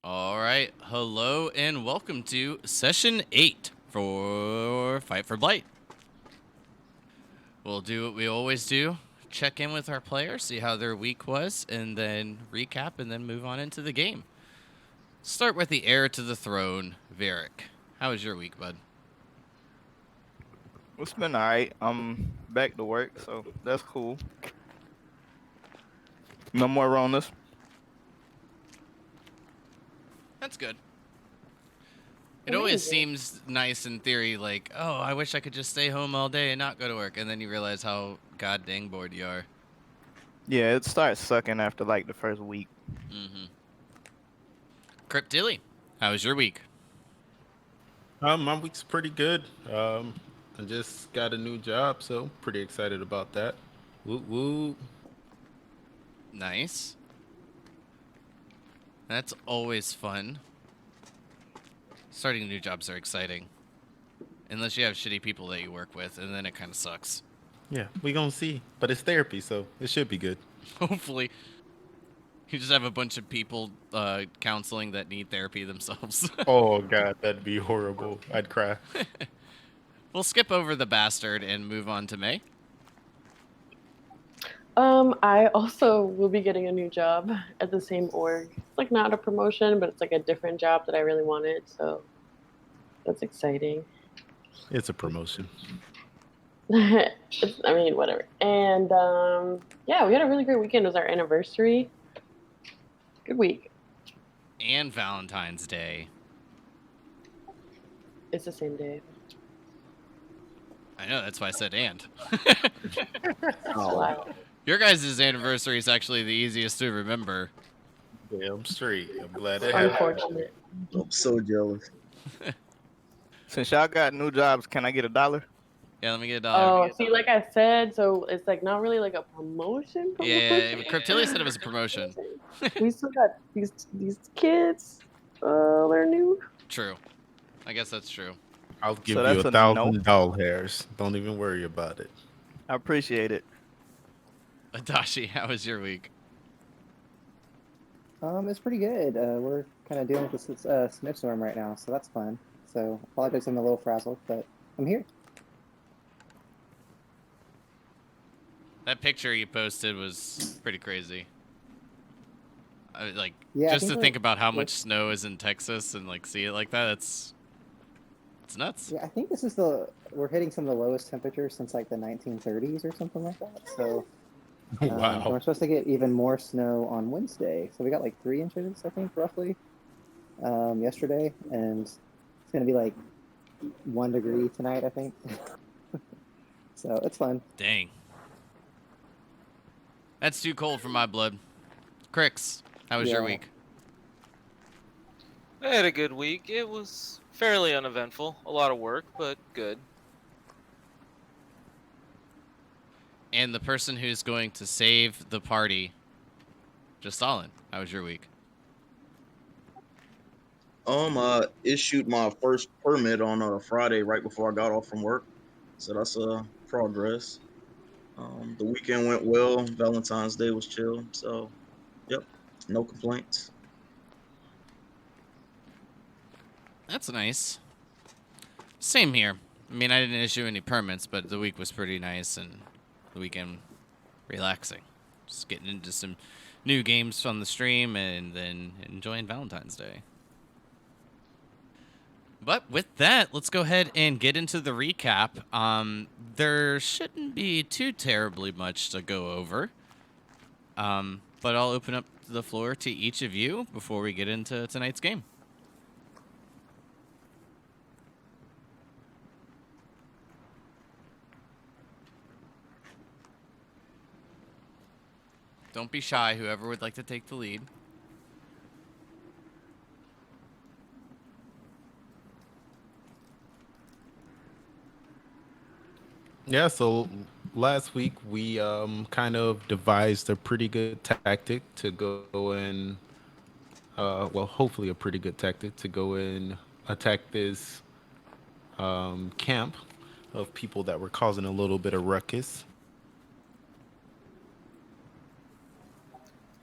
All right, hello and welcome to session 8 for Fight for Blight. We'll do what we always do, check in with our players, see how their week was, and then recap and then move on into the game. Start with the heir to the throne, Varric. How was your week, bud? It's been alright. I'm back to work, so that's cool. No more Ronas. That's good. It always Amazing. seems nice in theory, like, oh, I wish I could just stay home all day and not go to work, and then you realize how god dang bored you are. Yeah, it starts sucking after like the first week. Mm-hmm. Cryptilly, how was your week? My week's pretty good. I just got a new job, so pretty excited about that. Woo woo. Nice. That's always fun. Starting new jobs are exciting. Unless you have shitty people that you work with, and then it kind of sucks. Yeah, we gonna see. But it's therapy, so it should be good. Hopefully. You just have a bunch of people counseling that need therapy themselves. Oh god, that'd be horrible. I'd cry. We'll skip over the bastard and move on to May. I also will be getting a new job at the same org. It's like not a promotion, but it's like a different job that I really wanted, so that's exciting. It's a promotion. I mean, whatever. And yeah, we had a really great weekend. It was our anniversary. Good week. And Valentine's Day. It's the same day. I know, that's why I said and. Wow. Your guys' anniversary is actually the easiest to remember. Damn straight. I'm glad it happened. Unfortunate. I'm so jealous. Since y'all got new jobs, can I get $1? Yeah, let me get a dollar. Oh, see, like I said, so it's like not really like a promotion. Yeah, Cryptilly said it was a promotion. We still got these kids. They're new. True. I guess that's true. I'll give So you that's a 1,000 no. doll hairs. Don't even worry about it. I appreciate it. Adashi, how was your week? It's pretty good. We're kind of dealing with this snowstorm right now, so that's fun. So apologize, I'm a little frazzled, but I'm here. That picture you posted was pretty crazy. Like, Yeah, I just to think think about how much snow is in Texas and like see it like that, it's nuts. Yeah, I think we're hitting some of the lowest temperatures since like the 1930s or something like that. So Wow. we're supposed to get even more snow on Wednesday. So we got like 3 inches, I think, roughly, yesterday, and it's gonna be like 1 degree tonight, I think. So it's fun. Dang. That's too cold for my blood. Crix, how was your Yeah. week? I had a good week. It was fairly uneventful. A lot of work, but good. And the person who's going to save the party, Justalin, how was your week? Issued my first permit on a Friday right before I got off from work, so that's progress. The weekend went well. Valentine's Day was chill, so yep, no complaints. That's nice. Same here. I mean, I didn't issue any permits, but the week was pretty nice and the weekend relaxing. Just getting into some new games on the stream and then enjoying Valentine's Day. But with that, let's go ahead and get into the recap. There shouldn't be too terribly much to go over. But I'll open up the floor to each of you before we get into tonight's game. Don't be shy, whoever would like to take the lead. Yeah, so last week we kind of devised a pretty good tactic to go in, well, hopefully a pretty good tactic to go and attack this camp of people that were causing a little bit of ruckus.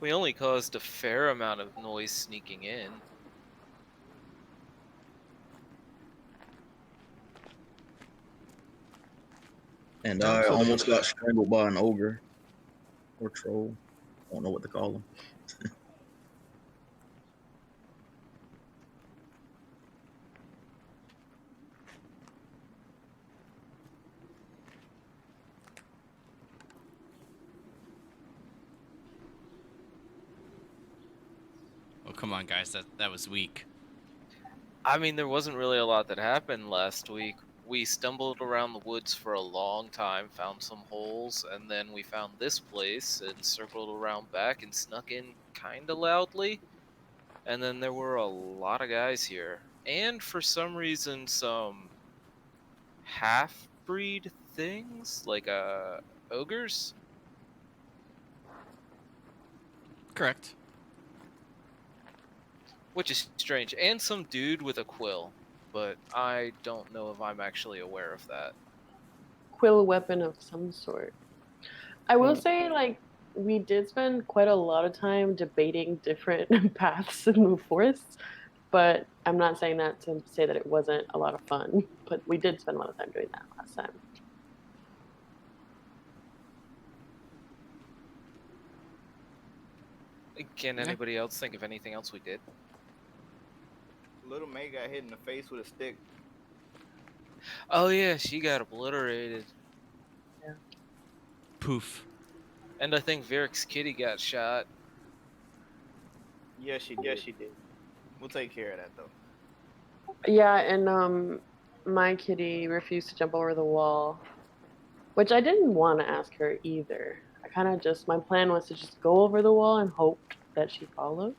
We only caused a fair amount of noise sneaking in. And Yeah, I so the almost got strangled by an ogre or troll. I don't know what to call them. Oh, come on, guys. That was weak. I mean, there wasn't really a lot that happened last week. We stumbled around the woods for a long time, found some holes, and then we found this place and circled around back and snuck in kinda loudly. And then there were a lot of guys here. And for some reason, some half-breed things, like ogres. Correct. Which is strange. And some dude with a quill. But I don't know if I'm actually aware of that. Quill weapon of some sort. I will Hmm. say, like, we did spend quite a lot of time debating different paths in the forest, but I'm not saying that to say that it wasn't a lot of fun. But we did spend a lot of time doing that last time. Can Yeah. anybody else think of anything else we did? Little May got hit in the face with a stick. Oh yeah, she got obliterated. Poof. And I think Varric's kitty got shot. Yes, she did. We'll take care of that though. Yeah, and my kitty refused to jump over the wall, which I didn't want to ask her either. I kind of just my plan was to just go over the wall and hope that she followed.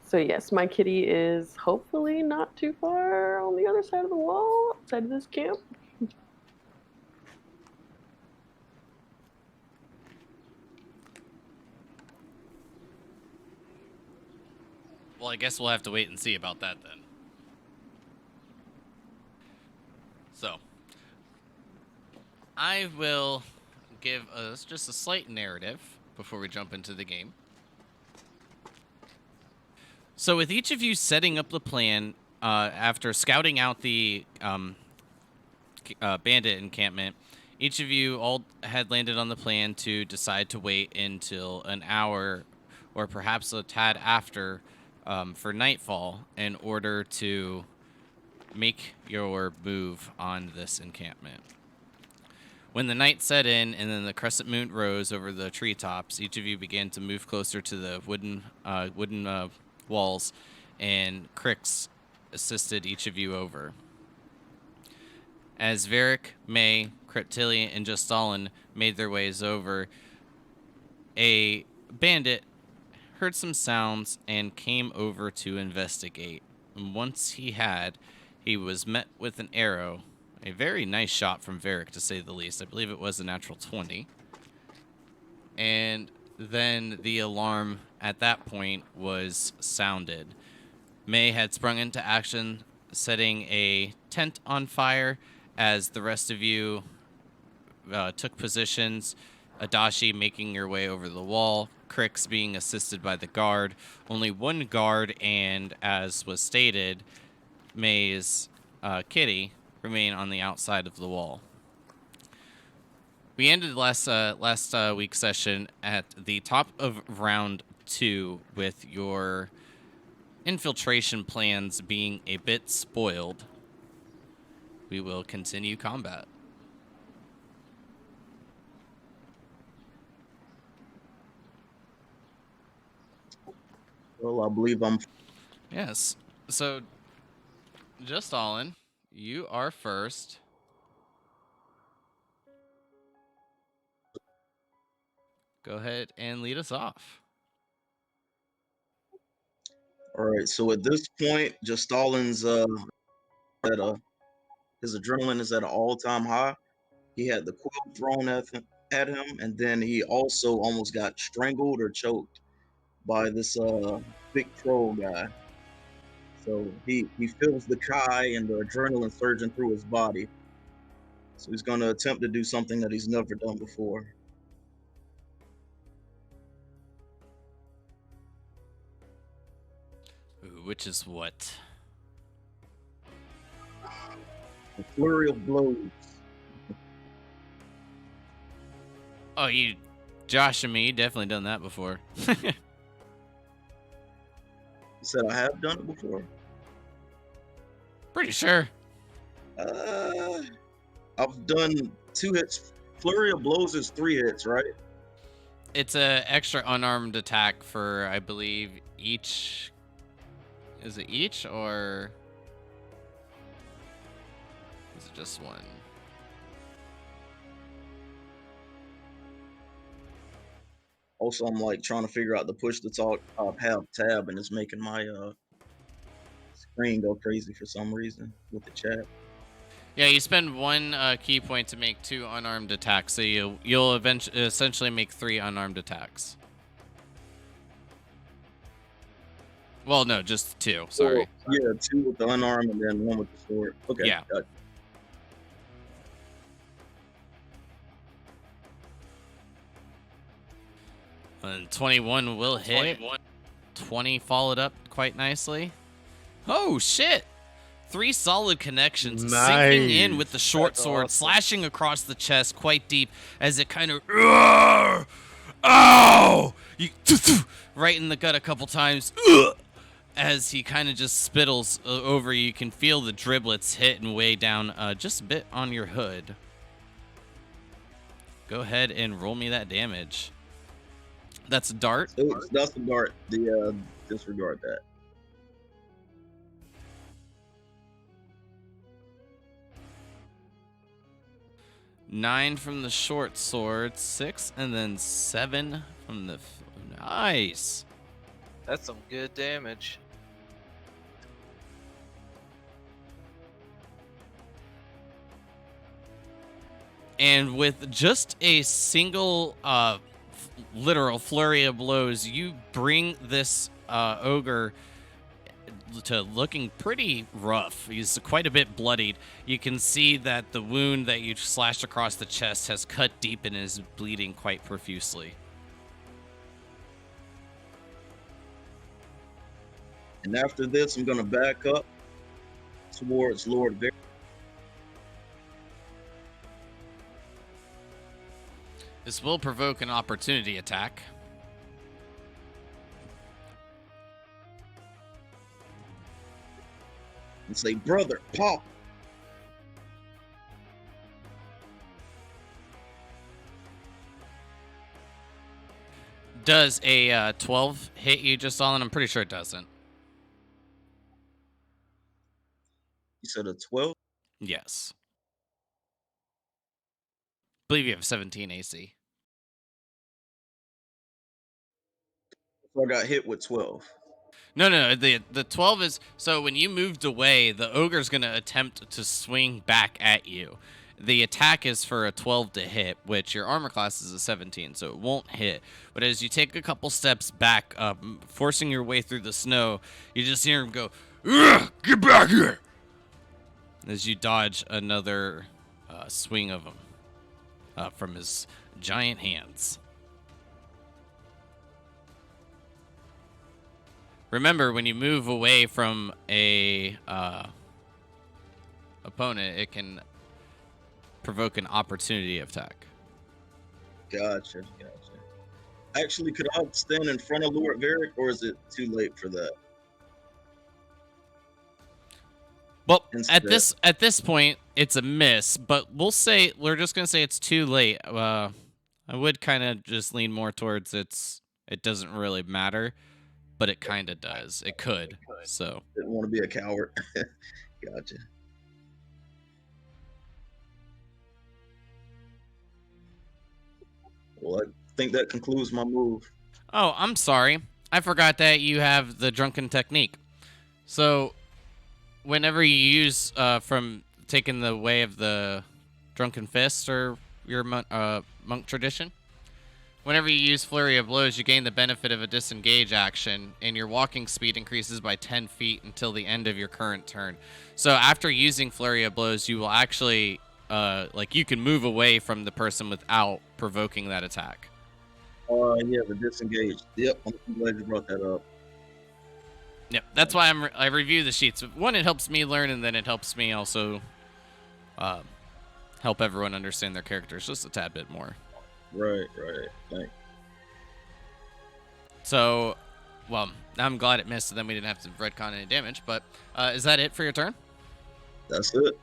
So yes, my kitty is hopefully not too far on the other side of the wall, outside of this camp. Well, I guess we'll have to wait and see about that then. So, I will give us just a slight narrative before we jump into the game. So, with each of you setting up the plan after scouting out the bandit encampment, each of you all had landed on the plan to decide to wait until an hour or perhaps a tad after for nightfall in order to make your move on this encampment. When the night set in and then the crescent moon rose over the treetops, each of you began to move closer to the wooden walls, and Crix assisted each of you over. As Varric, May, Creptilian, and Justalin made their ways over, a bandit heard some sounds and came over to investigate. And once he was met with an arrow. A very nice shot from Varric, to say the least. I believe it was a natural 20. And then the alarm at that point was sounded. May had sprung into action, setting a tent on fire as the rest of you took positions. Adachi making your way over the wall. Crix being assisted by the guard. Only one guard, and as was stated, May's kitty remain on the outside of the wall. We ended last week's session at the top of round 2 with your infiltration plans being a bit spoiled. We will continue combat. Well, I believe I'm. Yes. So, just Allen, you are first. Go ahead and lead us off. All right. So at this point, just Stalin's at a his adrenaline is at an all-time high. He had the quill thrown at him, and then he also almost got strangled or choked by this big troll guy. So he feels the Kai and the adrenaline surging through his body. So he's going to attempt to do something that he's never done before. Ooh, which is what? A flurry of blows. Oh, you, Josh and me, you definitely done that before. You said I have done it before. Pretty sure. I've done 2 hits. Flurry of blows is 3 hits, right? It's a extra unarmed attack for, I believe, each. Is it each or is it just one? Also, I'm like trying to figure out the push to talk have tab, and it's making my screen go crazy for some reason with the chat. Yeah, you spend 1 key point to make 2 unarmed attacks, so you'll eventually essentially make 3 unarmed attacks. Well, no, just 2. Sorry. Yeah, 2 with the unarmed and then 1 with the sword. Okay. Yeah. Got it. And 21 will hit. 20 followed up quite nicely. Oh shit! 3 solid connections, sinking in with the short That's sword, awesome. slashing across the chest quite deep as it kind of, oh, you right in the gut a couple times. As he kind of just spittles over, you can feel the driblets hit and weigh down just a bit on your hood. Go ahead and roll me that damage. That's a dart. That's the dart. The disregard that. Nine from the short sword, 6, and then 7 from the. Nice. That's some good damage. And with just a single literal flurry of blows, you bring this ogre to looking pretty rough. He's quite a bit bloodied. You can see that the wound that you slashed across the chest has cut deep and is bleeding quite profusely. And after this, I'm gonna back up towards Lord Vic. This will provoke an opportunity attack. And say, brother, pop. Does a 12 hit you just all? And I'm pretty sure it doesn't. You said a 12? Yes. I believe you have 17 AC. So I got hit with 12. No. The 12 is so when you moved away, the ogre's gonna attempt to swing back at you. The attack is for a 12 to hit, which your armor class is a 17, so it won't hit. But as you take a couple steps back, forcing your way through the snow, you just hear him go, "Ugh, get back here!" As you dodge another swing of him from his giant hands. Remember, when you move away from a opponent, it can provoke an opportunity attack. Gotcha. Actually, could I stand in front of Lord Varric, or is it too late for that? Well, Instead. at this point, it's a miss, but we're just gonna say it's too late. I would kind of just lean more towards it doesn't really matter, but it kind of does. It could. So Didn't want to be a coward. Gotcha. Well, I think that concludes my move. Oh, I'm sorry. I forgot that you have the drunken technique. So, whenever you use from taking the way of the drunken fist or your monk tradition, whenever you use flurry of blows, you gain the benefit of a disengage action, and your walking speed increases by 10 feet until the end of your current turn. So, after using flurry of blows, you will actually you can move away from the person without provoking that attack. Yeah, the disengage. Yep, I'm glad you brought that up. Yep, that's why I review the sheets. One, it helps me learn, and then it helps me also help everyone understand their characters just a tad bit more. Right. Like, So, well, I'm glad it missed, so then we didn't have to retcon any damage. But is that it for your turn? that's it.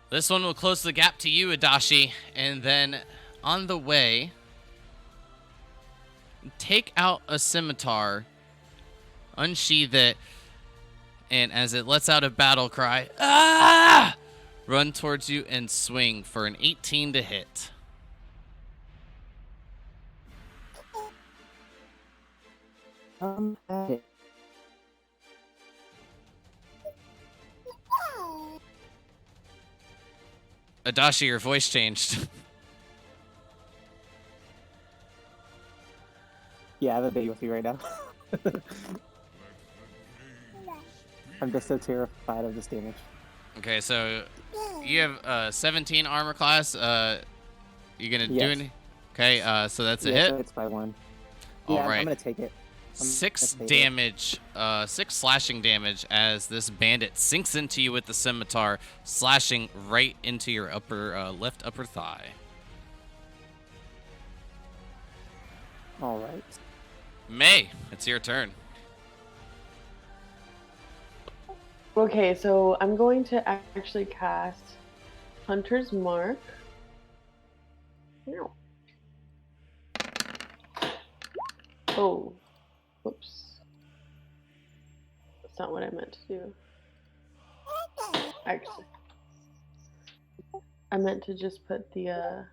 This one will close the gap to you, Adachi, and then on the way, take out a scimitar, unsheath it, and as it lets out a battle cry, ah! Run towards you and swing for an 18 to hit. Hey. Adachi, your voice changed. Yeah, I have a baby with you right now. I'm just so terrified of this damage. Okay, so you have 17 armor class. You gonna do Yes. any? Okay, so that's a Yeah, hit. so it's by 1. All Yeah, right. I'm gonna take it. 6 gonna take it. damage, 6 slashing damage as this bandit sinks into you with the scimitar, slashing right into your left upper thigh. All right. May, it's your turn. Okay, so I'm going to actually cast Hunter's Mark. Meow. Oh, whoops. That's not what I meant to do. Actually, I meant to just put the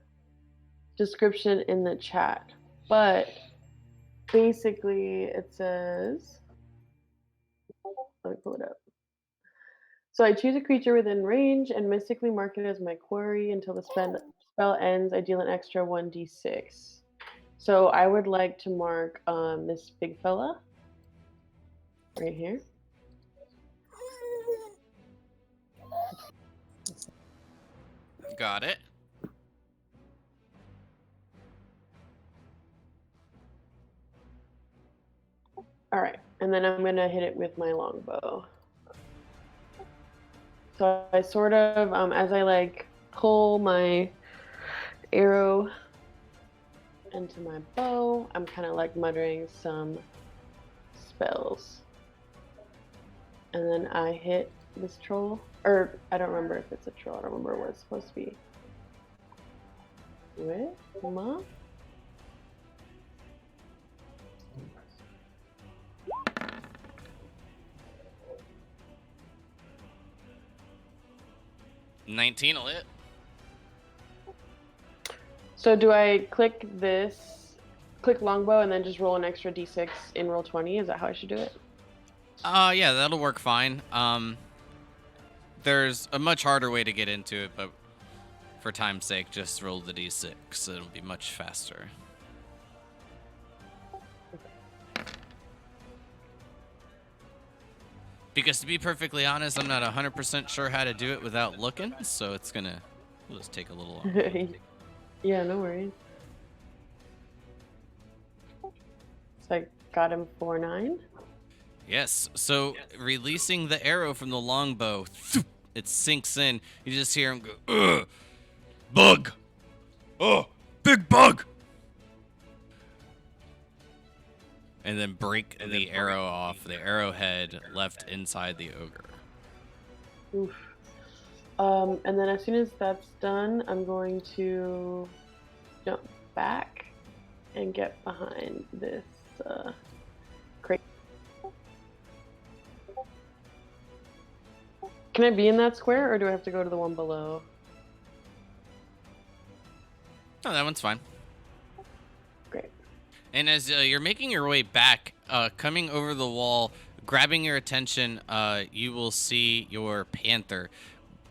description in the chat. But basically, it says, let me pull it up. So I choose a creature within range and mystically mark it as my quarry until the spell ends. I deal an extra 1d6. So I would like to mark this big fella right here. Got it. All right, and then I'm gonna hit it with my longbow. So I sort of, as I like pull my arrow into my bow, I'm kind of like muttering some spells. And then I hit this troll, or I don't remember if it's a troll. I don't remember what it's supposed to be. Wait, Mom? $19 will hit. So do I click longbow, and then just roll an extra d6 in roll 20? Is that how I should do it? Yeah, that'll work fine. There's a much harder way to get into it, but for time's sake, just roll the d6. It'll be much faster. Because to be perfectly honest, I'm not 100% sure how to do it without looking, so we'll just take a little longer. Yeah, no worries. So I got him 4-9. Yes, so releasing the arrow from the longbow, it sinks in. You just hear him go, ugh, bug! Oh, big bug! And then break the arrow off, the arrowhead left inside the ogre. Oof. And then as soon as that's done, I'm going to jump back and get behind this crate. Can I be in that square, or do I have to go to the one below? Oh, that one's fine. Great. And as you're making your way back, coming over the wall, grabbing your attention, you will see your panther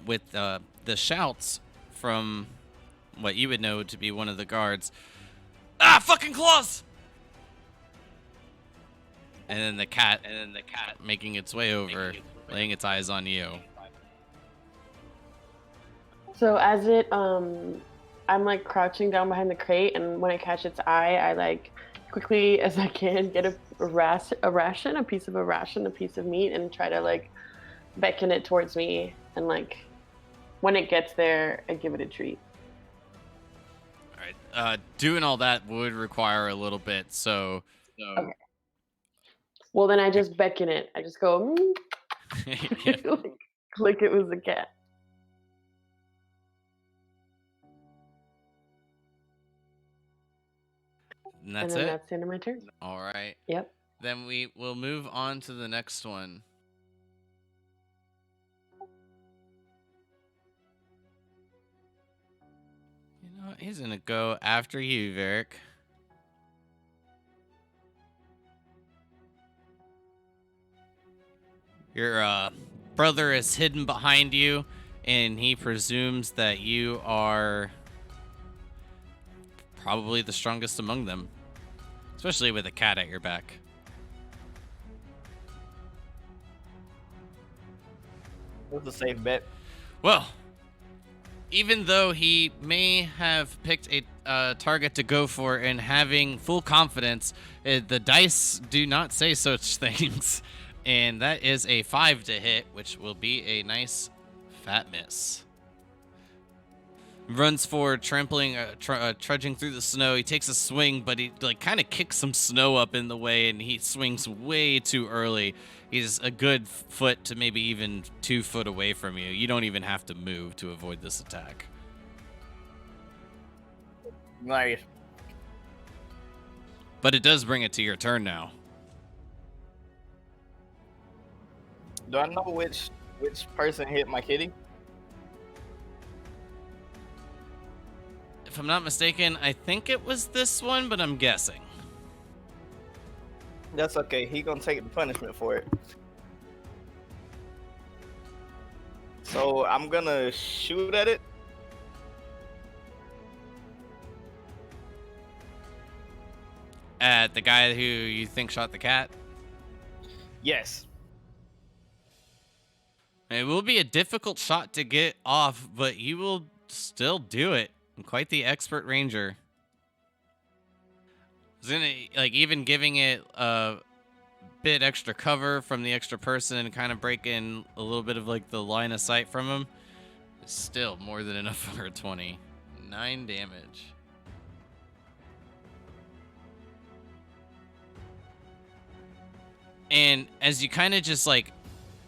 with the shouts from what you would know to be one of the guards. Ah, fucking claws! And then the cat making its way over, laying its eyes on you. So as it I'm like crouching down behind the crate, and when I catch its eye, I like quickly as I can get a piece of a ration, a piece of meat, and try to like beckon it towards me, and like when it gets there, I give it a treat. All right. Doing all that would require a little bit, so. Okay. Well, then I just beckon it. I just go Yeah. like it was a cat. And that's and then it. That's the end of my turn. All right. Yep. Then we will move on to the next one. You know what? He's gonna go after you, Varric. Your brother is hidden behind you, and he presumes that you are probably the strongest among them, especially with a cat at your back. That's a safe bet. Well, even though he may have picked a target to go for and having full confidence, the dice do not say such things. And that is a 5 to hit, which will be a nice fat miss. Runs forward, trampling, trudging through the snow. He takes a swing, but he like kind of kicks some snow up in the way, and he swings way too early. He's a good foot to maybe even 2 foot away from you. You don't even have to move to avoid this attack. Nice. But it does bring it to your turn now. Do I know which person hit my kitty? If I'm not mistaken, I think it was this one, but I'm guessing. That's okay. He gonna take the punishment for it. So I'm gonna shoot at it. At the guy who you think shot the cat? Yes. It will be a difficult shot to get off, but you will still do it. Quite the expert ranger. Isn't it, like, even giving it a bit extra cover from the extra person and kind of breaking a little bit of like the line of sight from him is still more than enough for a 20. 9 damage. And as you kind of just like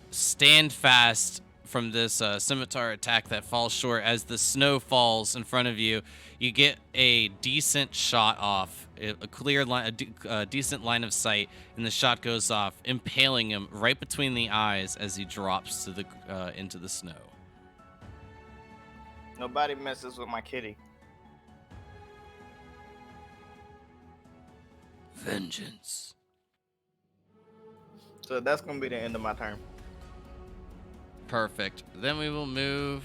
stand fast from this scimitar attack that falls short, as the snow falls in front of you, you get a decent shot off, a clear line, a decent line of sight, and the shot goes off, impaling him right between the eyes as he drops to the into the snow. Nobody messes with my kitty. Vengeance. So that's gonna be the end of my turn. Perfect. Then we will move.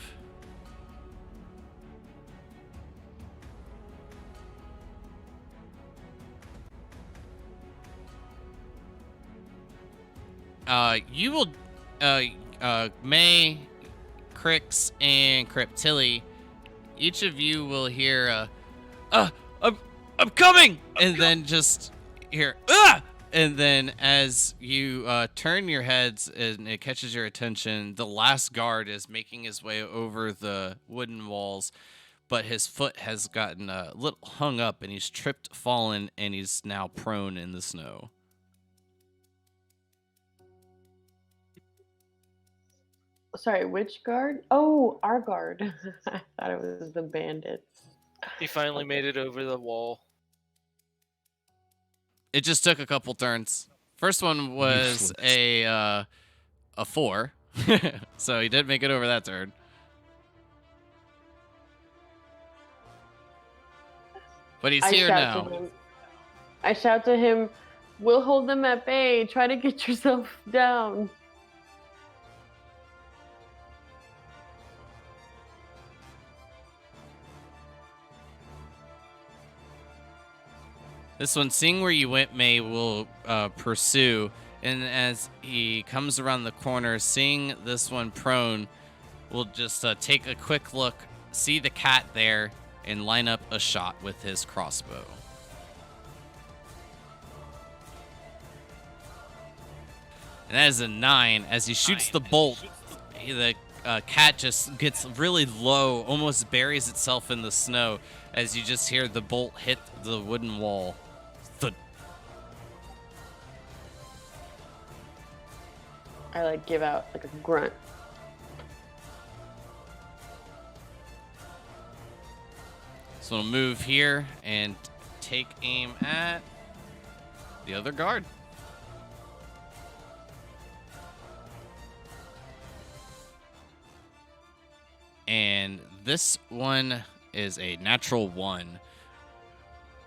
You will, May, Crix, and Cryptilli, each of you will hear, I'm coming! And then just hear, ah! And then as you turn your heads and it catches your attention, the last guard is making his way over the wooden walls, but his foot has gotten a little hung up and he's tripped, fallen, and he's now prone in the snow. Sorry, which guard? Oh, our guard. I thought it was the bandits. He finally made it over the wall. It just took a couple turns. First one was a 4, so he did make it over that turn. But he's here now. I shout to him, "We'll hold them at bay. Try to get yourself down." This one, seeing where you went, May will pursue. And as he comes around the corner, seeing this one prone, will just take a quick look see the cat there and line up a shot with his crossbow. And that is a 9. As he shoots the bolt, the cat just gets really low, almost buries itself in the snow as you just hear the bolt hit the wooden wall. Thud. I like give out like a grunt. So we'll move here and take aim at the other guard. And this one is a natural 1,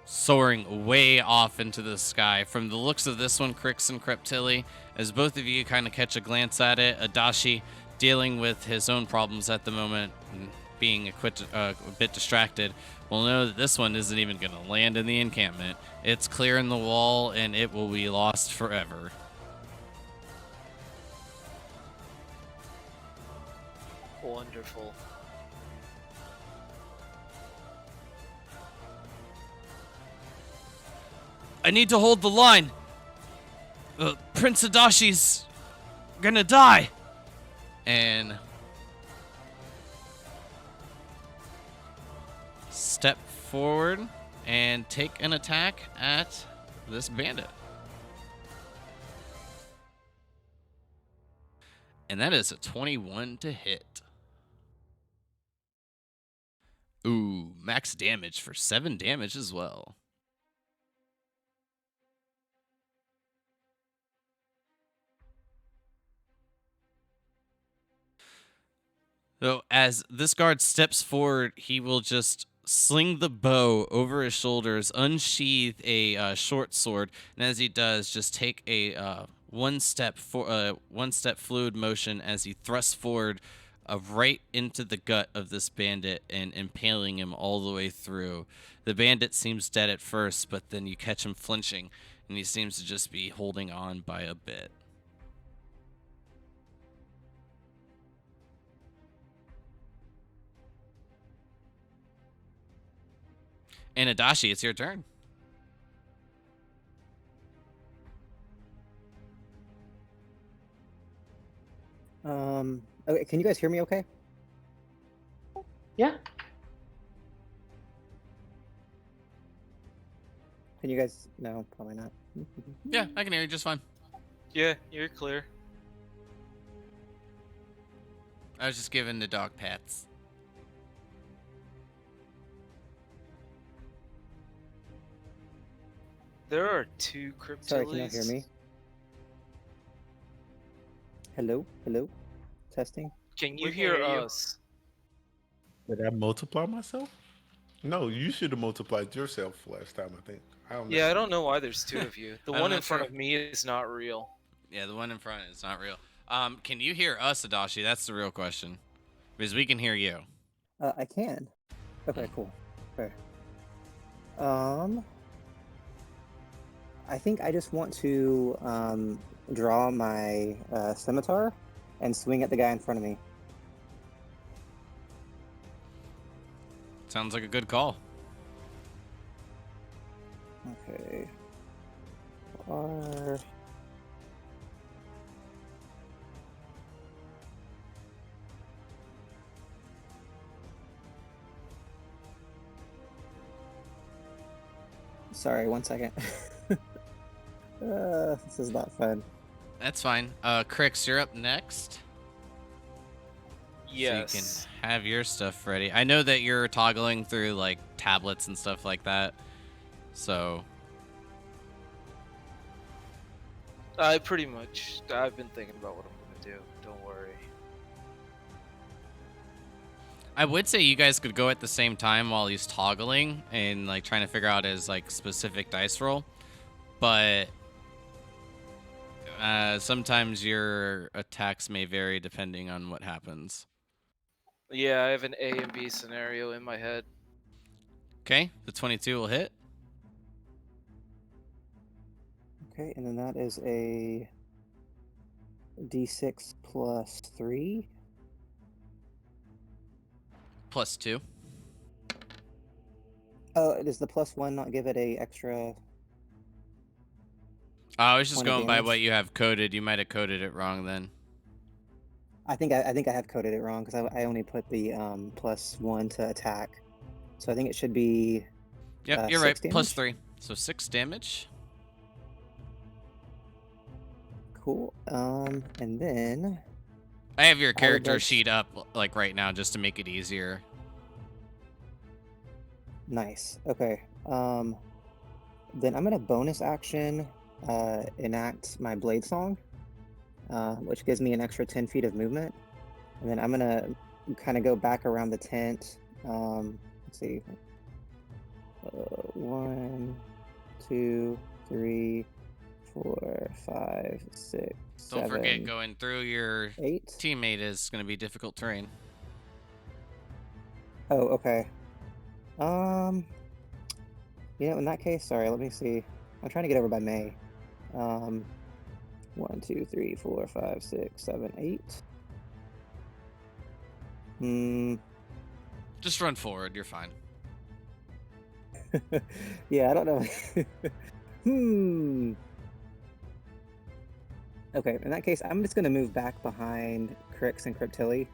soaring way off into the sky. From the looks of this one, Crix and Creptilli, as both of you kind of catch a glance at it, Adachi dealing with his own problems at the moment, and being a bit distracted, will know that this one isn't even going to land in the encampment. It's clearing the wall, and it will be lost forever. Wonderful. I need to hold the line. Prince Adashi's gonna die. And step forward and take an attack at this bandit. And that is a 21 to hit. Ooh, max damage for 7 damage as well. So as this guard steps forward, he will just sling the bow over his shoulders, unsheath a short sword, and as he does, just take a one step fluid motion as he thrusts forward, right into the gut of this bandit and impaling him all the way through. The bandit seems dead at first, but then you catch him flinching, and he seems to just be holding on by a bit. And Adachi, it's your turn. Okay, can you guys hear me okay? Yeah. Can you guys? No, probably not. Yeah, I can hear you just fine. Yeah, you're clear. I was just giving the dog pats. There are 2 Cryptillies. Sorry, can you hear me? Hello, hello, testing. Can you We can hear hear you. us? Did I multiply myself? No, you should have multiplied yourself last time, I think. I don't know. Yeah, I don't know why there's 2 of you. The I'm one not in front sure. of me is not real. Yeah, the one in front is not real. Can you hear us, Adachi? That's the real question. Because we can hear you. I can. Okay, cool. Okay. I think I just want to draw my scimitar and swing at the guy in front of me. Sounds like a good call. Okay. R. Sorry, 1 second. This is not fun. That's fine. Crix, you're up next. Yes. So you can have your stuff ready. I know that you're toggling through like tablets and stuff like that. So I pretty much. I've been thinking about what I'm gonna do. Don't worry. I would say you guys could go at the same time while he's toggling and like trying to figure out his like specific dice roll. But sometimes your attacks may vary depending on what happens. Yeah, I have an A and B scenario in my head. Okay, the 22 will hit. Okay, and then that is a D6 plus 3. +2. Oh, does the +1 not give it a extra? I was just Point of going by damage? what you have coded. You might have coded it wrong then. I think I have coded it wrong because I only put the +1 to attack, so I think it should be. Yep, you're right. 6 damage? +3. So 6 damage. Cool. And then I have your character like- sheet up like right now just to make it easier. nice. Okay. Then I'm gonna bonus action enact my blade song, which gives me an extra 10 feet of movement, and then I'm gonna kind of go back around the tent. Let's see. 1, 2, 3, 4, 5, 6, Don't forget, 7, going through your 8. teammate is going to be difficult terrain. Oh, okay. In that case, sorry, let me see. I'm trying to get over by May. 1, 2, 3, 4, 5, 6, 7, 8. Just run forward. You're fine. Yeah, I don't know. Okay, in that case, I'm just gonna move back behind Crix and Cryptilli,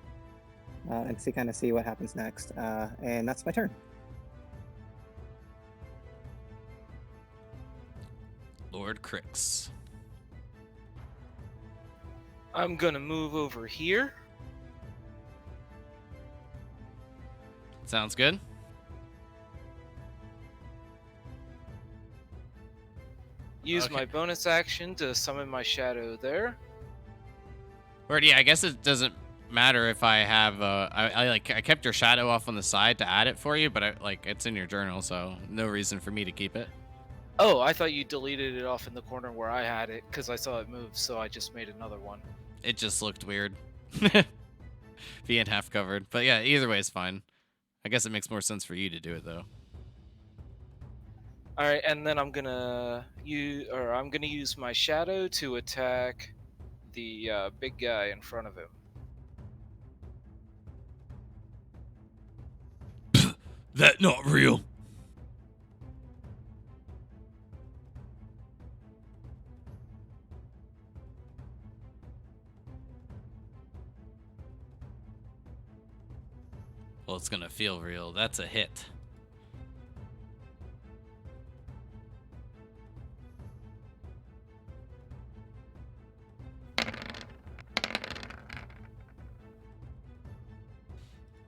and see what happens next. And that's my turn. Lord Crix. I'm gonna move over here. Sounds good. Use Okay. my bonus action to summon my shadow there. Or yeah, I guess it doesn't matter if I have. I kept your shadow off on the side to add it for you, but it's in your journal, so no reason for me to keep it. Oh, I thought you deleted it off in the corner where I had it because I saw it move, so I just made another one. It just looked weird, being half covered. But yeah, either way is fine. I guess it makes more sense for you to do it though. All right, and then I'm gonna use my shadow to attack the big guy in front of him. That not real. Well, it's gonna feel real. That's a hit.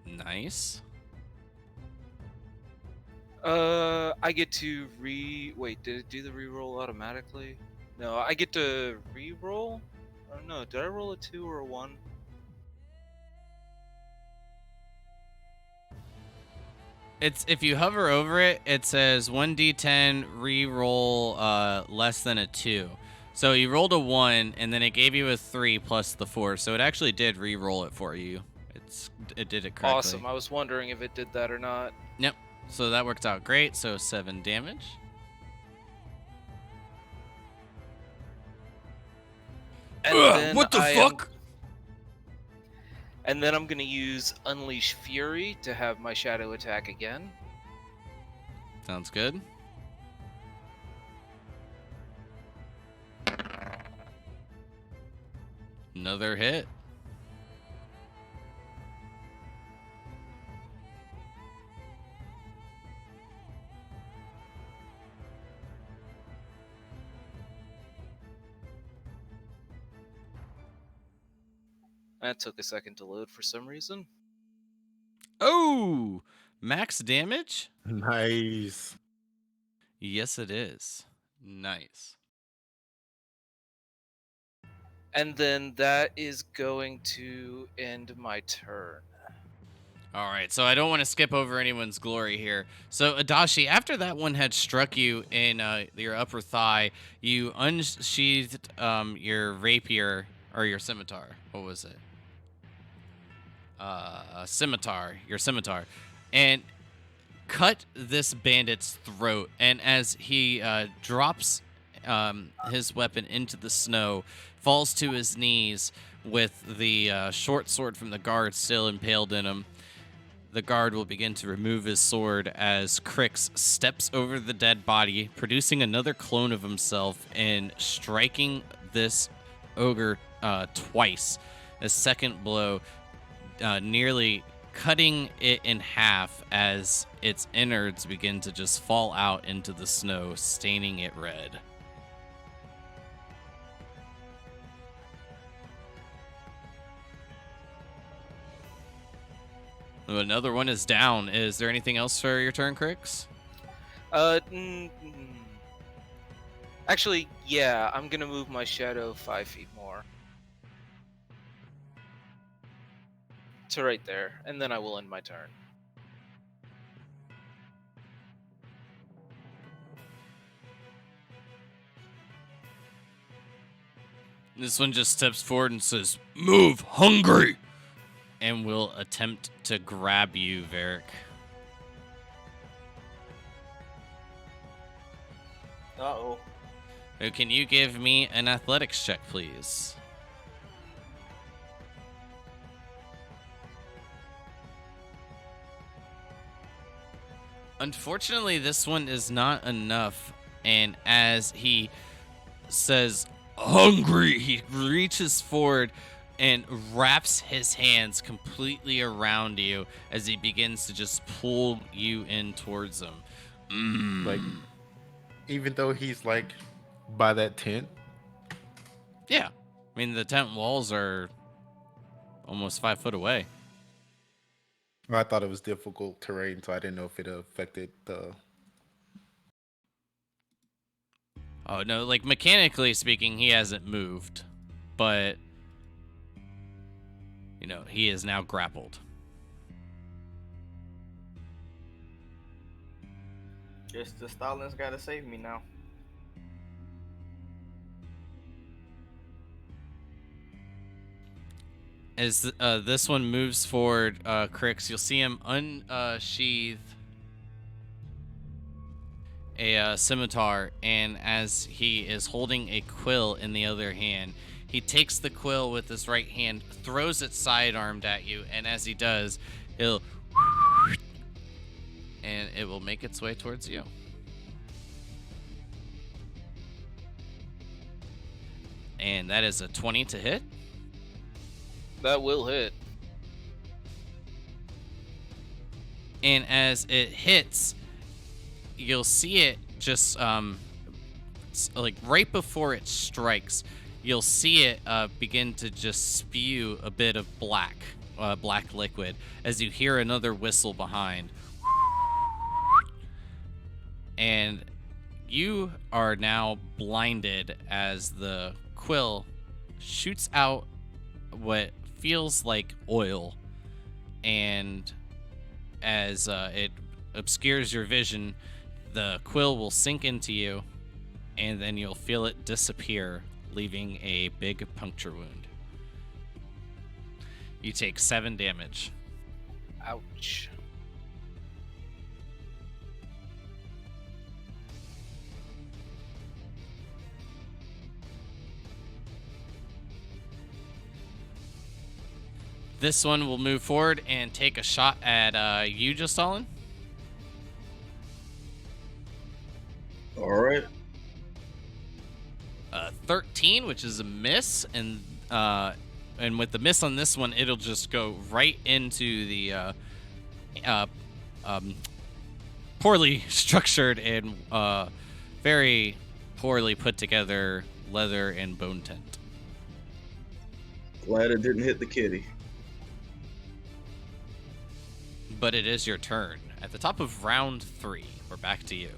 Nice. I get to wait, did it do the reroll automatically? No, I get to reroll? Oh no, did I roll a 2 or a 1? It's if you hover over it, it says 1d10 re-roll less than a 2. So you rolled a 1 and then it gave you a 3 plus the 4. So it actually did re-roll it for you. It did it correctly. Awesome, I was wondering if it did that or not. Yep. So that worked out great. So 7 damage. And then What the I am- fuck? And then I'm gonna use Unleash Fury to have my shadow attack again. Sounds good. Another hit. That took a second to load for some reason. Oh, max damage? Nice. Yes, it is. Nice. And then that is going to end my turn. All right, so I don't want to skip over anyone's glory here. So Adachi, after that one had struck you in your upper thigh, you unsheathed your rapier or your scimitar. What was it? Scimitar. Your scimitar, and cut this bandit's throat. And as he drops his weapon into the snow, falls to his knees with the short sword from the guard still impaled in him. the guard will begin to remove his sword as Crix steps over the dead body, producing another clone of himself and striking this ogre twice. A second blow nearly cutting it in half as its innards begin to just fall out into the snow, staining it red. Another one is down. Is there anything else for your turn, Crix? Actually, yeah, I'm gonna move my shadow 5 feet more. To right there, and then I will end my turn. This one just steps forward and says, "Move, hungry!" and will attempt to grab you, Varric. Uh-oh. Can you give me an athletics check, please? Unfortunately, this one is not enough, and as he says, "Hungry," he reaches forward and wraps his hands completely around you as he begins to just pull you in towards him. Like, even though he's like by that tent. Yeah. I mean, the tent walls are almost 5 foot away. I thought it was difficult terrain, so I didn't know if it affected the. Oh, no, like mechanically speaking, he hasn't moved, but, you know, he is now grappled. Guess the Stalin's gotta save me now. As this one moves forward, Crix, you'll see him unsheath a scimitar, and as he is holding a quill in the other hand, he takes the quill with his right hand, throws it sidearmed at you, and as he does, and it will make its way towards you. And that is a 20 to hit. That will hit. And as it hits, you'll see it just like right before it strikes, you'll see it begin to just spew a bit of black liquid as you hear another whistle behind. And you are now blinded as the quill shoots out what feels like oil, and as it obscures your vision, the quill will sink into you, and then you'll feel it disappear, leaving a big puncture wound. You take 7 damage. Ouch. This one will move forward and take a shot at you, Justalin. All right. 13, which is a miss, and with the miss on this one, it'll just go right into the poorly structured and very poorly put together leather and bone tent. Glad it didn't hit the kitty. But it is your turn. At the top of round 3, we're back to you.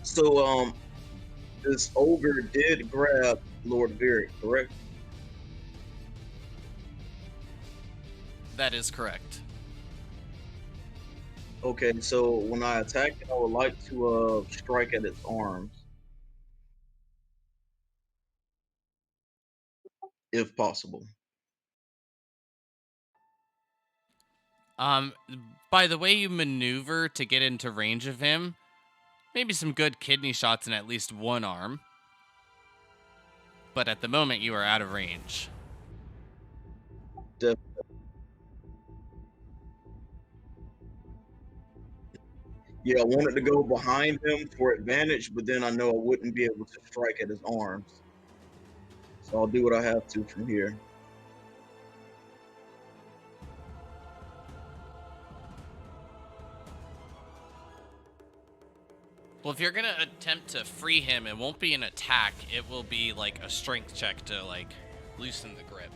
So, this ogre did grab Lord Varric, correct? That is correct. Okay, so when I attack it, I would like to strike at its arms, if possible. By the way you maneuver to get into range of him, maybe some good kidney shots in at least one arm. but at the moment you are out of range. Def- Yeah, I wanted to go behind him for advantage, but then I know I wouldn't be able to strike at his arms. So I'll do what I have to from here. Well, if you're gonna attempt to free him, it won't be an attack. It will be like a strength check to like loosen the grip.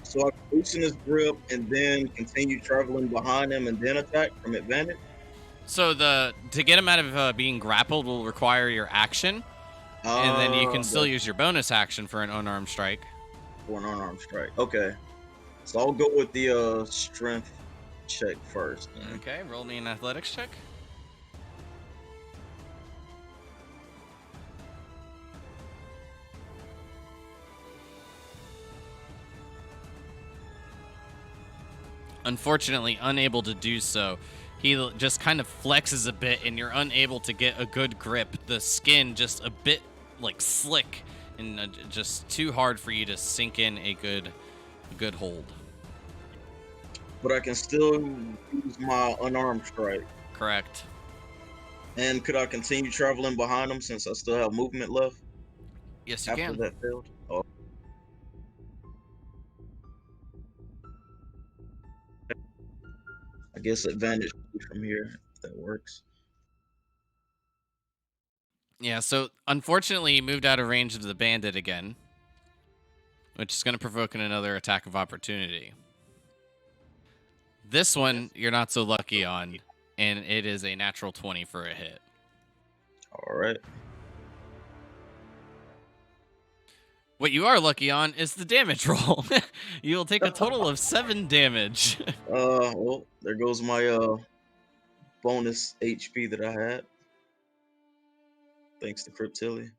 So I can loosen his grip and then continue traveling behind him and then attack from advantage. So to get him out of being grappled will require your action, and then you can still use your bonus action for an unarmed strike. For an unarmed strike. Okay. So I'll go with the strength check first. Then. Okay, roll me an athletics check. Unfortunately, unable to do so. He just kind of flexes a bit, and you're unable to get a good grip. The skin just a bit like slick, and just too hard for you to sink in a good hold. But I can still use my unarmed strike. Correct. And could I continue traveling behind him since I still have movement left? Yes, you after can. that failed? Oh. I guess advantage from here, if that works. Yeah, so unfortunately, you moved out of range of the bandit again, which is going to provoke another attack of opportunity. This one, you're not so lucky on, and it is a natural 20 for a hit. All right. What you are lucky on is the damage roll. You'll take a total of 7 damage. Well, there goes my bonus HP that I had. Thanks to Cryptilli.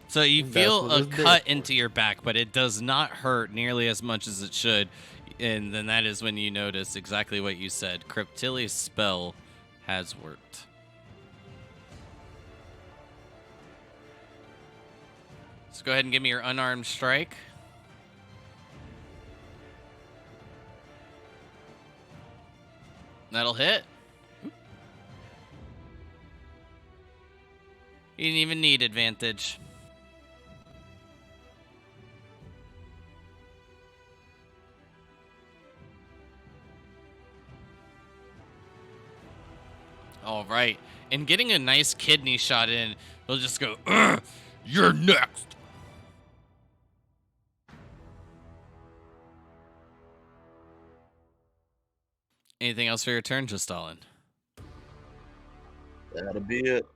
So you That's feel what a it's there cut for. into your back, but it does not hurt nearly as much as it should. And then that is when you notice exactly what you said. Cryptilli's spell has worked. So go ahead and give me your unarmed strike. That'll hit. You didn't even need advantage. All right. And getting a nice kidney shot in, they'll just go, "Ugh, you're next." Anything else for your turn, Justalin? That'll be it.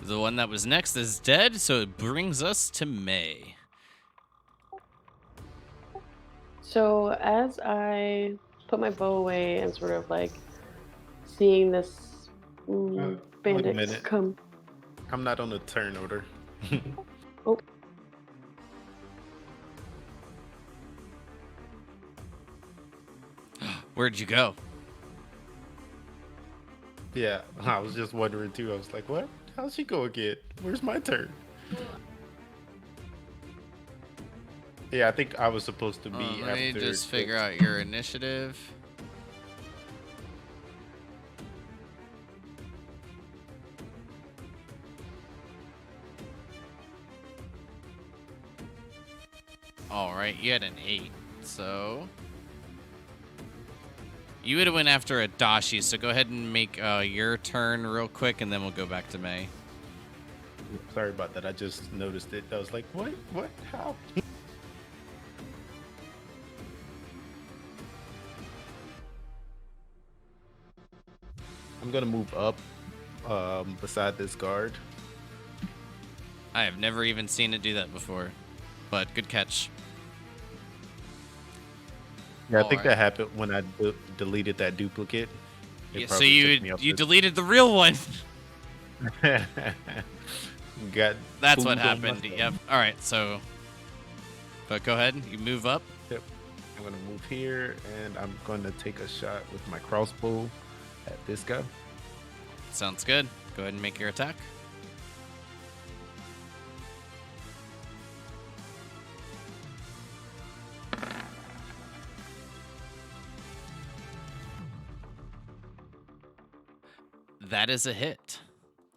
The one that was next is dead, so it brings us to May. So as I put my bow away and sort of like seeing this Wait a bandit minute. come. I'm not on the turn order. Oh, Where'd you go? Yeah, I was just wondering too. I was like, what? How'd she go again? Where's my turn? Yeah, I think I was supposed to be Let me after. just figure out your initiative. All right, you had an 8, so you would have went after Adachi. So go ahead and make your turn real quick, and then we'll go back to May. Sorry about that. I just noticed it. I was like, what? What? How? I'm gonna move up beside this guard. I have never even seen it do that before, but good catch. Yeah, I think Alright. that happened when I deleted that duplicate. It Yeah, so probably took me up you this- deleted the real one. Got That's what food on happened. myself. Yep. All right. So, but go ahead. You move up. Yep. I'm gonna move here, and I'm gonna take a shot with my crossbow at this guy. Sounds good. Go ahead and make your attack. That is a hit.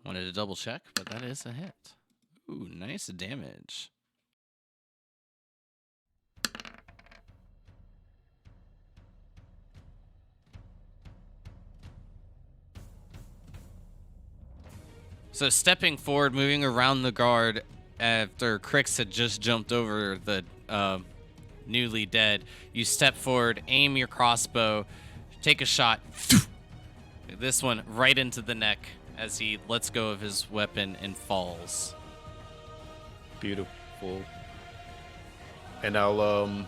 Wanted to double check, but that is a hit. Ooh, nice damage. So stepping forward, moving around the guard after Crix had just jumped over the newly dead, you step forward, aim your crossbow, take a shot. This one right into the neck as he lets go of his weapon and falls. Beautiful. And I'll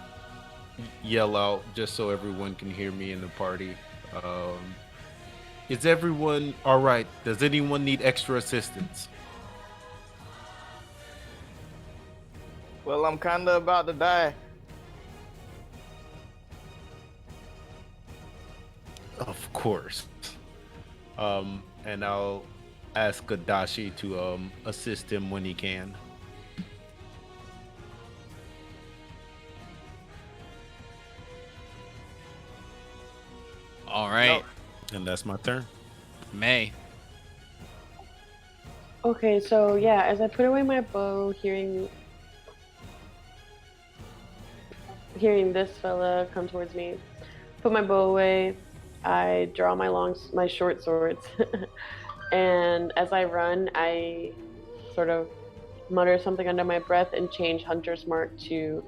yell out just so everyone can hear me in the party. Is everyone all right? Does anyone need extra assistance? Well, I'm kinda about to die. Of course. And I'll ask Adachi to assist him when he can. All right, And that's my turn. May. Okay, so yeah, as I put away my bow, hearing this fella come towards me, put my bow away, I draw my short swords, and as I run, I sort of mutter something under my breath and change Hunter's Mark to.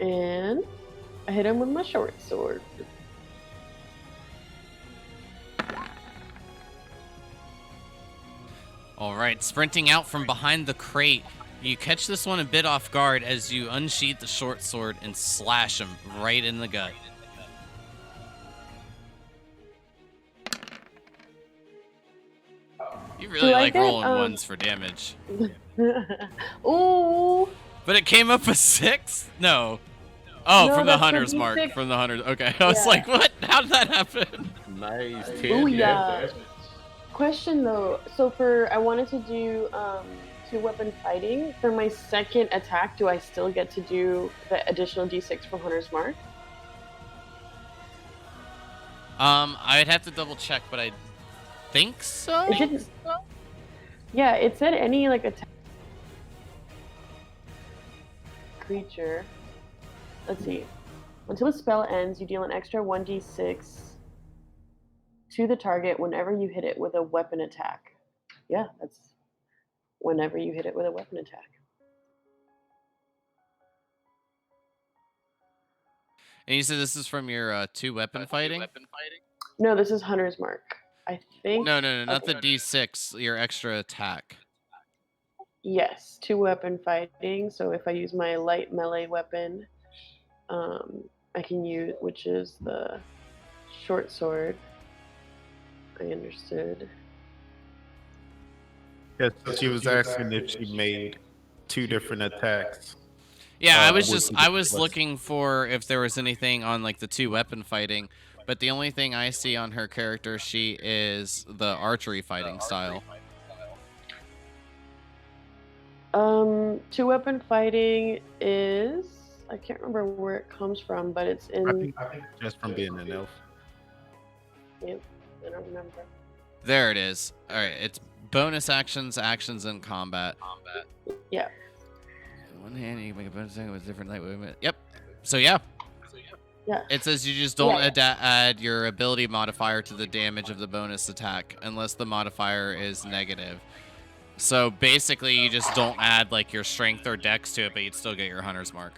And I hit him with my short sword. All right, sprinting out from behind the crate, you catch this one a bit off guard as you unsheath the short sword and slash him right in the gut. You really like rolling ones for damage. Ooh. But it came up a 6? No. Oh, No, from the that's hunter's the mark. D6. From the hunter's. Okay, I was Yeah. like, what? How did that happen? Nice. Ooh, yeah. Question though, so I wanted to do 2-weapon fighting. For my second attack, do I still get to do the additional D6 from Hunter's Mark? I'd have to double check, but I think so. It didn't. Yeah, it said any like attack creature. Let's see. Until the spell ends, you deal an extra 1d6 to the target whenever you hit it with a weapon attack. Yeah, that's whenever you hit it with a weapon attack. And you said this is from your 2-weapon fighting? No, this is Hunter's Mark. I think. No, not okay. the D6. Your extra attack. Yes, 2-weapon fighting. So if I use my light melee weapon, I can use, which is the short sword. I understood. Yes, she was asking if she made 2 different attacks. Yeah, I with was looking for if there was anything on like the 2-weapon fighting, but the only thing I see on her character sheet is the archery fighting style. 2-weapon fighting is, I can't remember where it comes from, but it's in. I think just from being an elf. Yep, I don't remember. There it is. All right, it's bonus actions, and combat. Yeah. One hand, you can make a bonus action with different light movement. Yep. So yeah. Yeah. It says you just don't add your ability modifier to the damage of the bonus attack unless the modifier is negative. So basically, you just don't add like your strength or dex to it, but you'd still get your hunter's mark.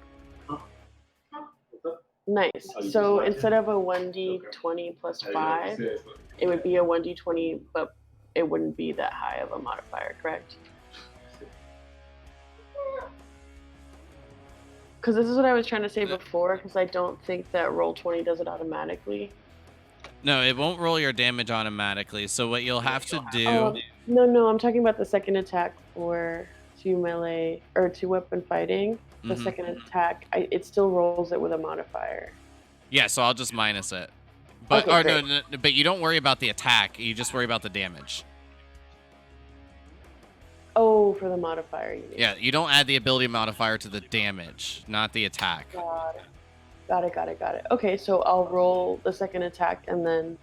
Nice. So instead of a 1d20 plus 5, it would be a 1d20, but it wouldn't be that high of a modifier, correct? Because this is what I was trying to say before, because I don't think that Roll20 does it automatically. No, it won't roll your damage automatically. So what you'll have to do... No, I'm talking about the second attack for to melee or to weapon fighting, the Mhm. second attack, it still rolls it with a modifier. Yeah, so I'll just minus it. But Okay, or no, great. no, but you don't worry about the attack. You just worry about the damage. Oh, for the modifier, you mean? Yeah, you don't add the ability modifier to the damage, not the attack. Got it. Got it. Okay, so I'll roll the second attack and then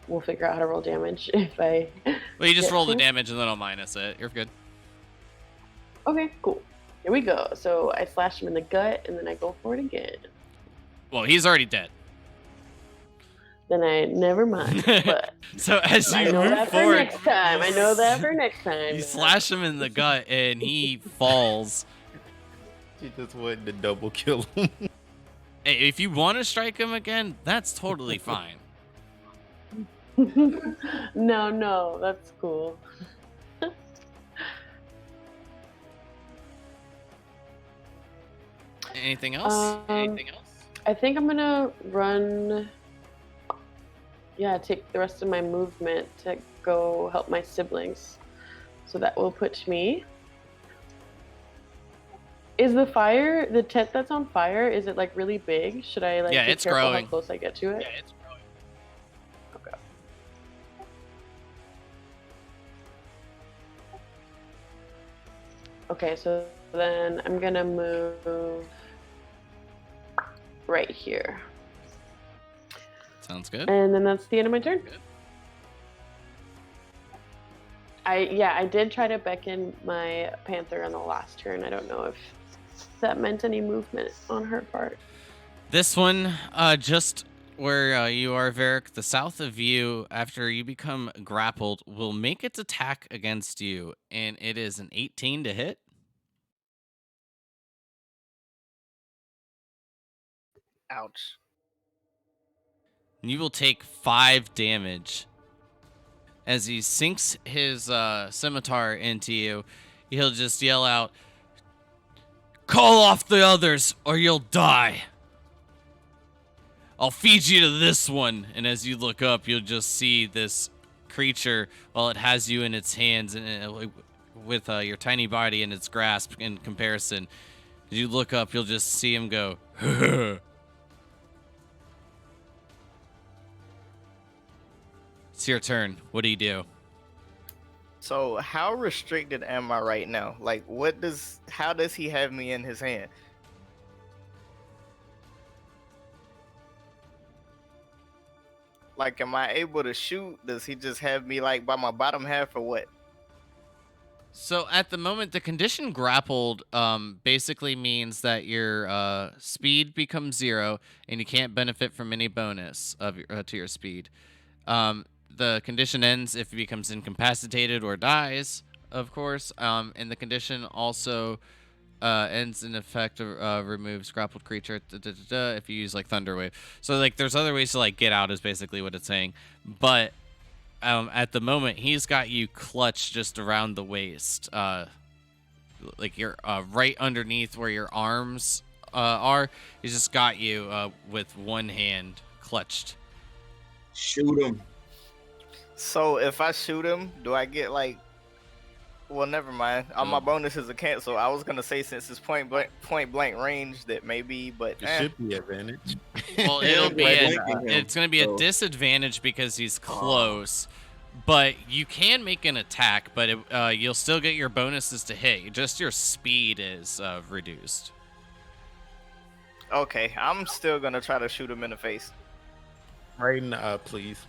we'll figure out how to roll damage if I. Well, you just get roll the to. damage and then I'll minus it. You're good. Okay, cool. Here we go. So I slash him in the gut and then I go for it again. Well, he's already dead. Then I never mind. But So as I you know move that for forward, next time. I know that for next time. you slash him in the gut and he falls. She just wanted to double kill him. Hey, if you want to strike him again, that's totally fine. No, that's cool. Anything else? Anything else? I think I'm gonna run. Yeah, take the rest of my movement to go help my siblings. So that will put me. Is the fire, the tent that's on fire, is it like really big? Should I like Yeah, be it's careful growing. how close I get to it? Yeah, it's growing. Okay. Okay, so then I'm gonna move right here. Sounds good. And then that's the end of my turn. I did try to beckon my panther on the last turn. I don't know if that meant any movement on her part. This one, just where you are, Varric, the south of you, after you become grappled, will make its attack against you, and it is an 18 to hit. Ouch. You will take 5 damage. As he sinks his scimitar into you, he'll just yell out, "Call off the others, or you'll die. I'll feed you to this one." And as you look up, you'll just see this creature, while it has you in its hands and with your tiny body in its grasp in comparison. As you look up, you'll just see him go, It's your turn. What do you do? So how restricted am I right now? Like, how does he have me in his hand? Like, am I able to shoot? Does he just have me like by my bottom half or what? So at the moment, the condition grappled basically means that your speed becomes 0, and you can't benefit from any bonus of to your speed. The condition ends if it becomes incapacitated or dies, of course. And the condition also ends in effect removes grappled creature if you use like Thunder Wave. So like there's other ways to like get out is basically what it's saying. But at the moment he's got you clutched just around the waist, like you're right underneath where your arms are. He's just got you with one hand clutched. Shoot him. So if I shoot him, do I get like? Well, never mind. All my bonuses are canceled. I was gonna say since it's point blank range that maybe, but It should be advantage. Well, Yeah, it's going to be a disadvantage because he's close. But you can make an attack, but you'll still get your bonuses to hit. Just your speed is reduced. okay, I'm still gonna try to shoot him in the face. Right now, please.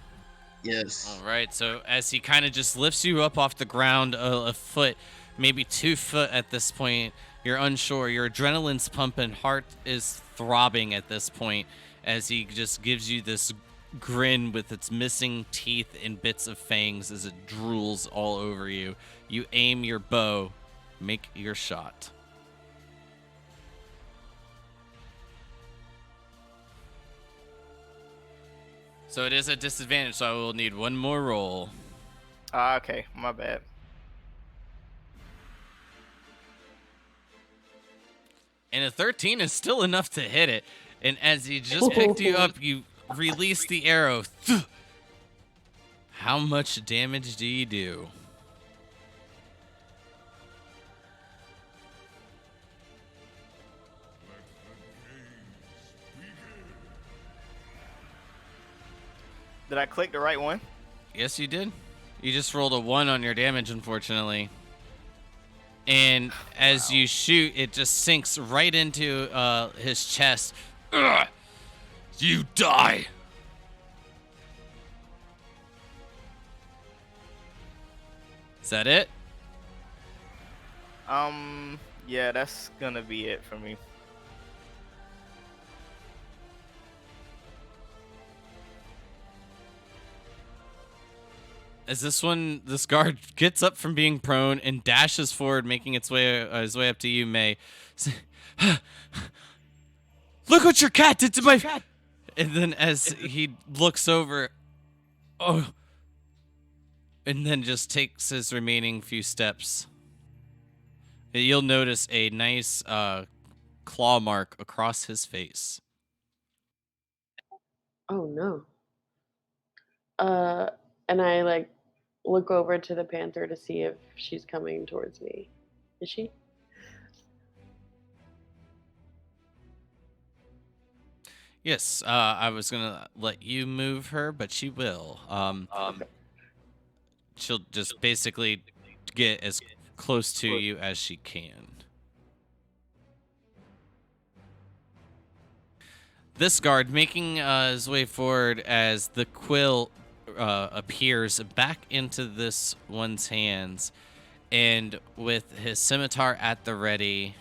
Yes. All right, so as he kind of just lifts you up off the ground a foot, maybe 2 foot at this point, you're unsure. Your adrenaline's pumping, heart is throbbing at this point as he just gives you this grin with its missing teeth and bits of fangs as it drools all over you. You aim your bow, make your shot. So it is a disadvantage, so I will need one more roll. Okay, my bad. And a 13 is still enough to hit it. And as he just picked you up, you release the arrow. How much damage do you do? Did I click the right one? Yes, you did. You just rolled a 1 on your damage, unfortunately. And as you shoot, it just sinks right into his chest. Ugh! You die! Is that it? Yeah, that's gonna be it for me. As this guard gets up from being prone and dashes forward, making his way up to you, May. Look what your cat did to my. And then as he looks over, oh, and then just takes his remaining few steps. You'll notice a nice claw mark across his face. Oh no. And I like look over to the panther to see if she's coming towards me. Is she? Yes, I was gonna let you move her, but she will. Okay. She'll just basically get as close to you as she can. This guard making his way forward as the quill appears back into this one's hands, and with his scimitar at the ready,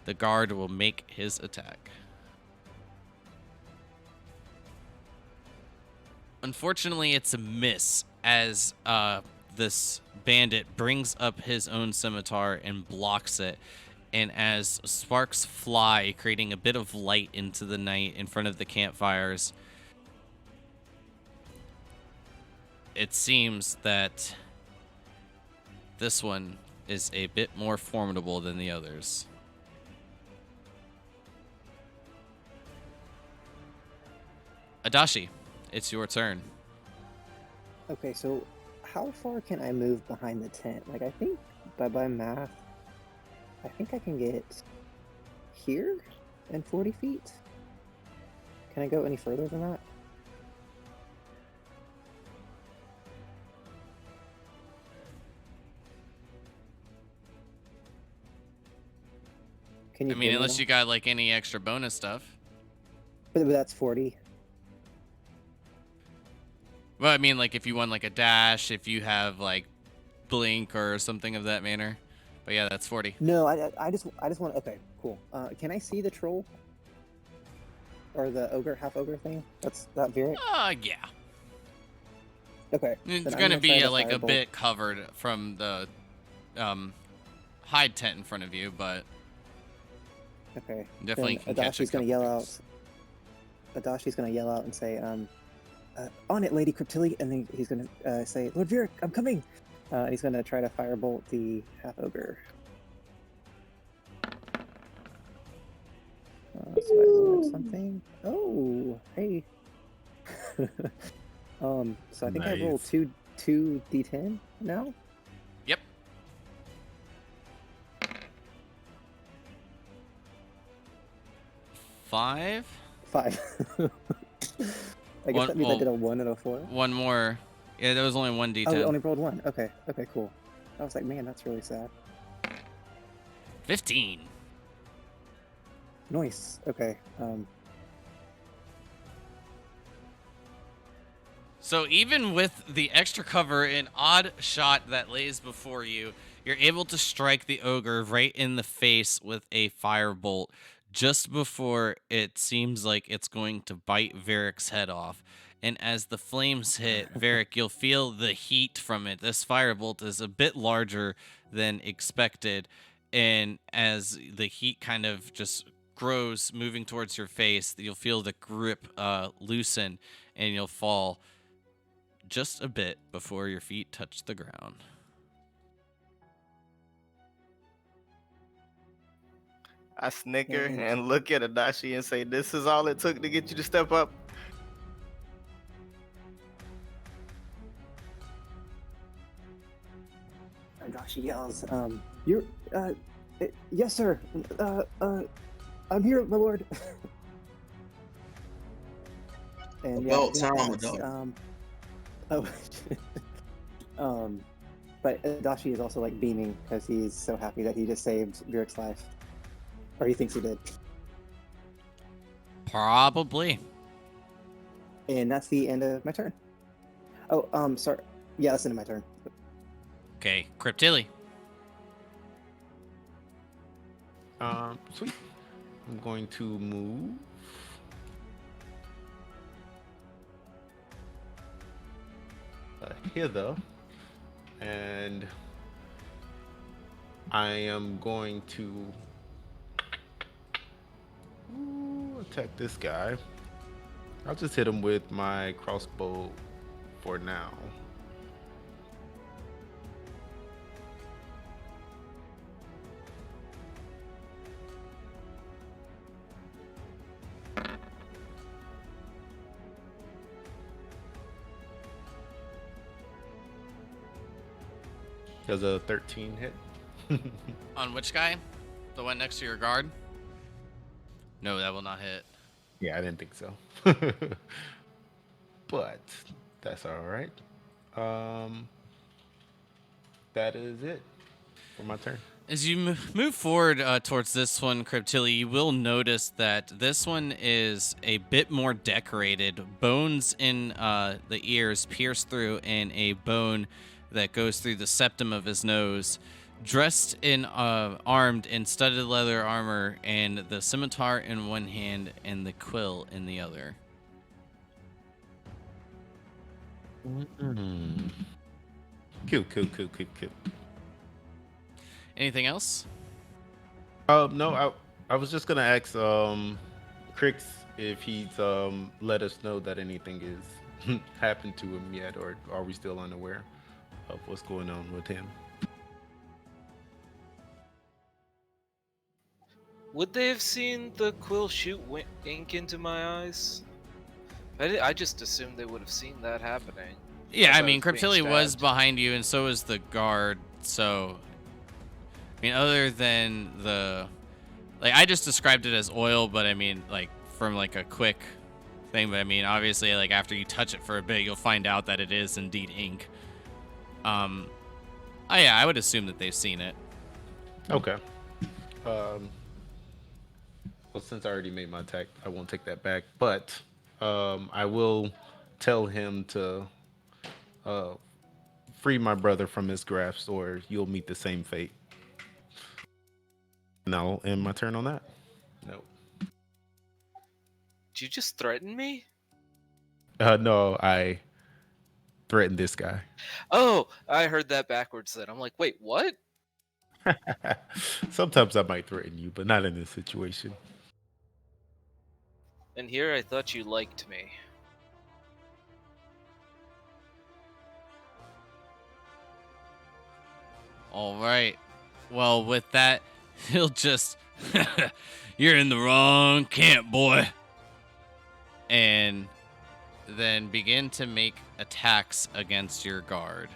the guard will make his attack. Unfortunately, it's a miss as this bandit brings up his own scimitar and blocks it. And as sparks fly, creating a bit of light into the night in front of the campfires, it seems that this one is a bit more formidable than the others. Adashi, it's your turn. Okay, so how far can I move behind the tent? Like, I think by math, I think I can get here in 40 feet. Can I go any further than that? Can you? I mean, unless you got like any extra bonus stuff. But that's 40. Well, I mean, like if you want like a dash, if you have like blink or something of that manner. But yeah, that's 40. No, I just want. Okay, cool. Can I see the troll or the ogre, half ogre thing? That's that Vieric. Yeah. Okay. It's gonna be like a bit covered from the hide tent in front of you, but okay. definitely Then can catch a Adashi's gonna couple yell things. out. Adashi's gonna yell out and say, "On it, Lady Cryptilli," and then he's gonna say, "Lord Vieric, I'm coming." He's gonna try to firebolt the half ogre. So I rolled something. Oh, hey. So I think I rolled Nice. two d10 now. Yep. Five. I guess that means I did a 1 and a 4. One more. Yeah, there was only one D10. Oh, we only rolled 1. Okay, cool. I was like, man, that's really sad. 15. Nice. Okay. So even with the extra cover and odd shot that lays before you, you're able to strike the ogre right in the face with a firebolt just before it seems like it's going to bite Varric's head off. And as the flames hit, Varric, you'll feel the heat from it. This firebolt is a bit larger than expected. And as the heat kind of just grows, moving towards your face, you'll feel the grip loosen and you'll fall just a bit before your feet touch the ground. I snicker and look at Adachi and say, "This is all it took to get you to step up." Adachi yells, "You're, yes, sir. I'm here, my lord." And About yeah, time, that's, dog. oh, but Adachi is also like beaming because he's so happy that he just saved Bjork's life, or he thinks he did. Probably. And that's the end of my turn. Oh, sorry. Yeah, that's the end of my turn. Okay, Cryptilli. Sweet. I'm going to move. Hither, and I am going to attack this guy. I'll just hit him with my crossbow for now. Does a 13 hit? On which guy? The one next to your guard? No, that will not hit. Yeah, I didn't think so. But that's all right. That is it for my turn. As you move forward towards this one, Cryptilli, you will notice that this one is a bit more decorated. Bones in the ears pierce through, and a bone that goes through the septum of his nose. Dressed in armed in studded leather armor, and the scimitar in one hand and the quill in the other. Cool. Anything else? No, I was just gonna ask Crix if he's let us know that anything is happened to him yet, or are we still unaware of what's going on with him? Would they have seen the quill shoot ink into my eyes? I just assumed they would have seen that happening. Yeah, As I mean, was being Cryptilli was stabbed. behind you, and so is the guard. So, I mean, other than the, like, I just described it as oil, but I mean, like, from like a quick thing. But I mean, obviously, like after you touch it for a bit, you'll find out that it is indeed ink. Oh yeah, I would assume that they've seen it. Okay. Well, since I already made my attack, I won't take that back. But I will tell him to free my brother from his grasp, or you'll meet the same fate. And I'll end my turn on that. No. Did you just threaten me? No, I threatened this guy. Oh, I heard that backwards then. I'm like, wait, what? Sometimes I might threaten you, but not in this situation. And here I thought you liked me. All right. Well, with that, he'll just, you're in the wrong camp, boy. And then begin to make attacks against your guard.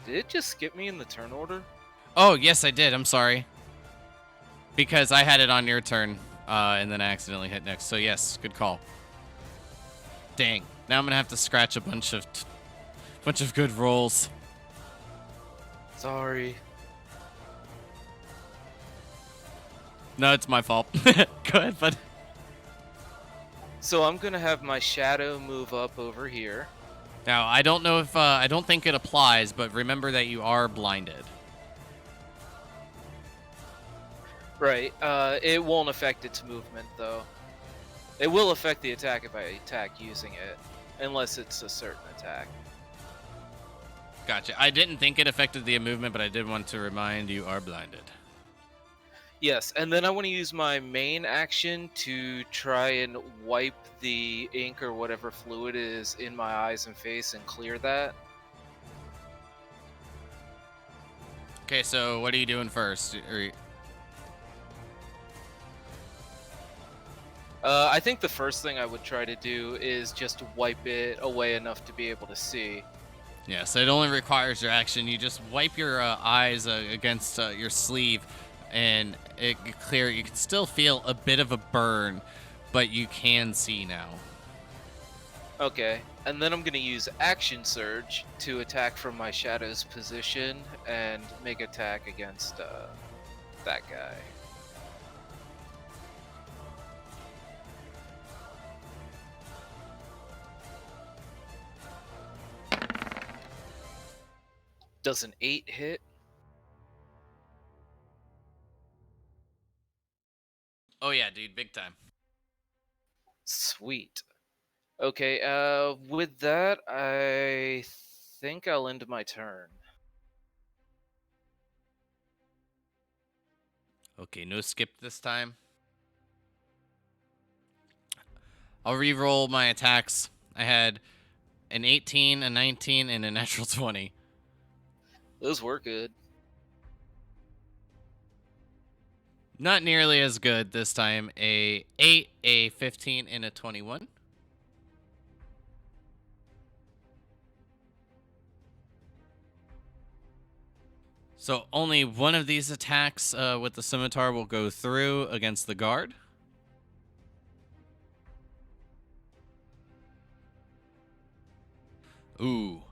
Did it just skip me in the turn order? Oh, yes, I did. I'm sorry. Because I had it on your turn, and then I accidentally hit next. So, yes, good call. Dang. Now I'm going to have to scratch a bunch of good rolls. Sorry. No, it's my fault. Go ahead, bud. So I'm gonna have my shadow move up over here. Now, I don't know if, I don't think it applies, but remember that you are blinded. Right. It won't affect its movement though. It will affect the attack if I attack using it, unless it's a certain attack. Gotcha. I didn't think it affected the movement, but I did want to remind you are blinded. Yes, and then I want to use my main action to try and wipe the ink or whatever fluid is in my eyes and face and clear that. Okay, so what are you doing first? I think the first thing I would try to do is just wipe it away enough to be able to see. Yes, it only requires your action. You just wipe your eyes against your sleeve, and it clear. You can still feel a bit of a burn, but you can see now. Okay, and then I'm gonna use Action Surge to attack from my Shadow's position and make attack against that guy. Does an 8 hit? Oh yeah, dude, big time. Sweet. Okay, with that, I think I'll end my turn. Okay, no skip this time. I'll re-roll my attacks. I had an 18, a 19, and a natural 20. Those were good. Not nearly as good this time. A 8, a 15, and a 21. So only one of these attacks with the scimitar will go through against the guard. Ooh.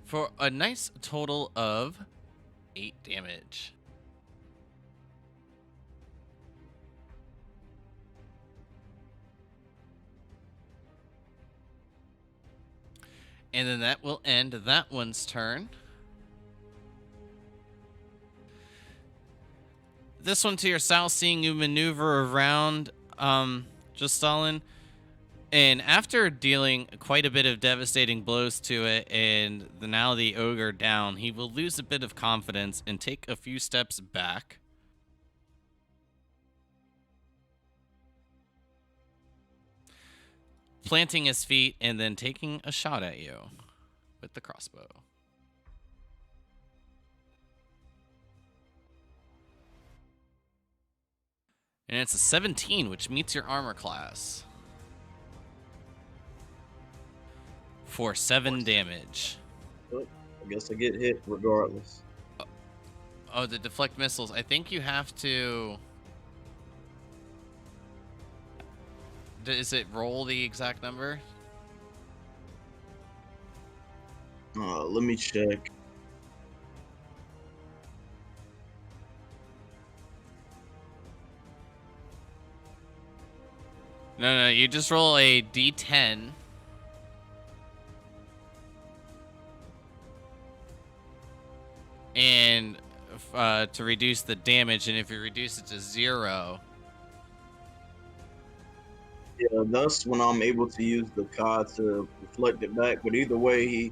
For a nice total of 8 damage. And then that will end that one's turn. This one to your south, seeing you maneuver around Justalin. And after dealing quite a bit of devastating blows to it and now the ogre down, he will lose a bit of confidence and take a few steps back. Planting his feet and then taking a shot at you with the crossbow. And it's a 17, which meets your armor class. For 7 damage. I guess I get hit regardless. Oh, the deflect missiles. I think you have to... Is it roll the exact number? Let me check. No, you just roll a d10. And to reduce the damage, and if you reduce it to 0... Yeah, that's when I'm able to use the card to reflect it back. But either way, he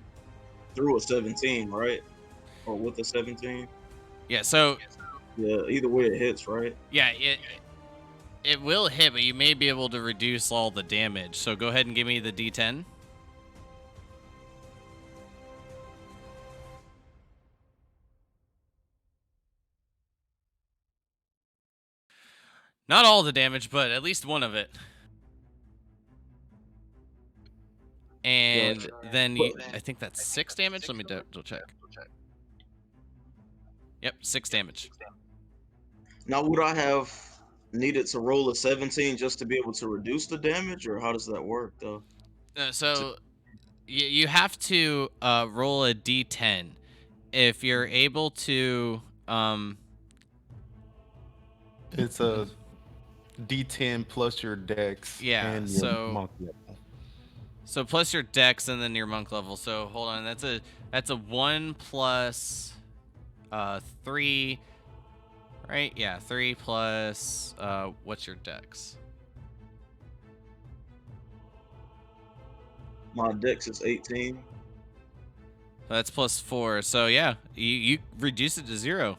threw a 17, right? Or with a 17. Yeah, so... Yeah, either way it hits, right? Yeah, it will hit, but you may be able to reduce all the damage. So go ahead and give me the d10. Not all the damage, but at least one of it. And then I think that's 6 damage. Let me double check. Yep, 6 damage. Now, would I have needed to roll a 17 just to be able to reduce the damage, or how does that work, though? So you have to roll a d10. If you're able to... It's a D10 plus your dex. Yeah, and your so- monk level. So plus your dex and then your monk level. So hold on, that's a 1 plus 3, right? Yeah, 3 plus what's your dex? My dex is 18. That's plus 4. So yeah, you reduce it to 0.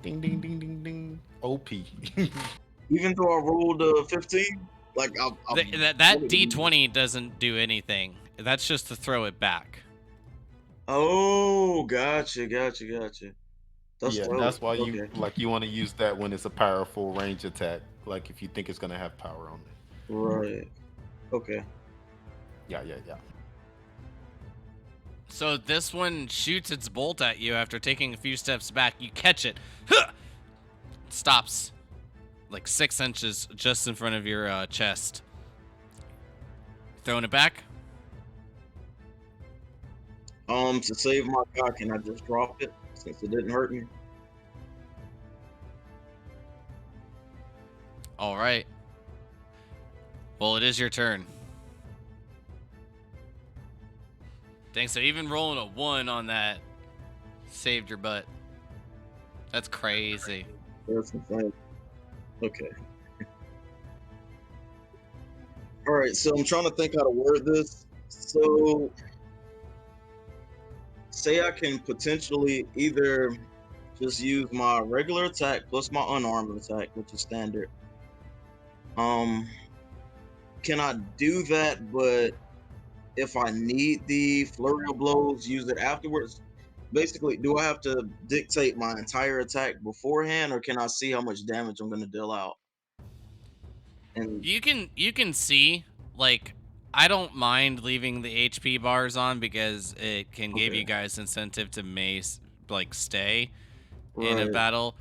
Ding, ding, ding, ding, ding. OP. Even though I rolled a 15, like That d20 doesn't do anything. That's just to throw it back. Oh, gotcha. That's Yeah, dope. that's why Okay. you want to use that when it's a powerful range attack. Like if you think it's gonna have power on it. Right. Okay. Yeah. So this one shoots its bolt at you after taking a few steps back. You catch it. Huh! Stops like 6 inches just in front of your chest. Throwing it back. To save my guy, can I just drop it since it didn't hurt me? All right. Well, it is your turn. Dang, so even rolling a 1 on that saved your butt. That's crazy. That's insane. Okay. All right, so I'm trying to think how to word this. So, say I can potentially either just use my regular attack plus my unarmed attack, which is standard. Can I do that, but if I need the flurry of blows, use it afterwards? Basically, do I have to dictate my entire attack beforehand, or can I see how much damage I'm going to deal out? And You can see, like, I don't mind leaving the HP bars on because it can give you okay, guys incentive to like stay in a right. battle.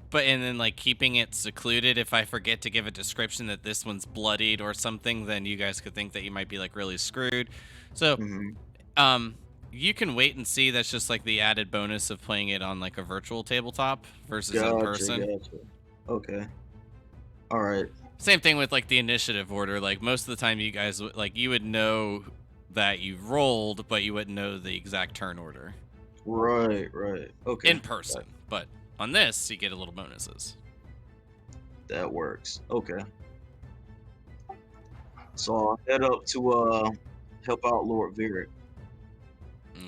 But and then like keeping it secluded, if I forget to give a description that this one's bloodied or something, then you guys could think that you might be like really screwed. So Mm-hmm. you can wait and see. That's just like the added bonus of playing it on like a virtual tabletop versus in Gotcha, person. gotcha. Okay. All right. Same thing with like the initiative order. Like most of the time, you guys like you would know that you rolled, but you wouldn't know the exact turn order Right, right. Okay. in person. But on this, you get a little bonuses. That works. Okay. So I'll head up to help out Lord Vieric.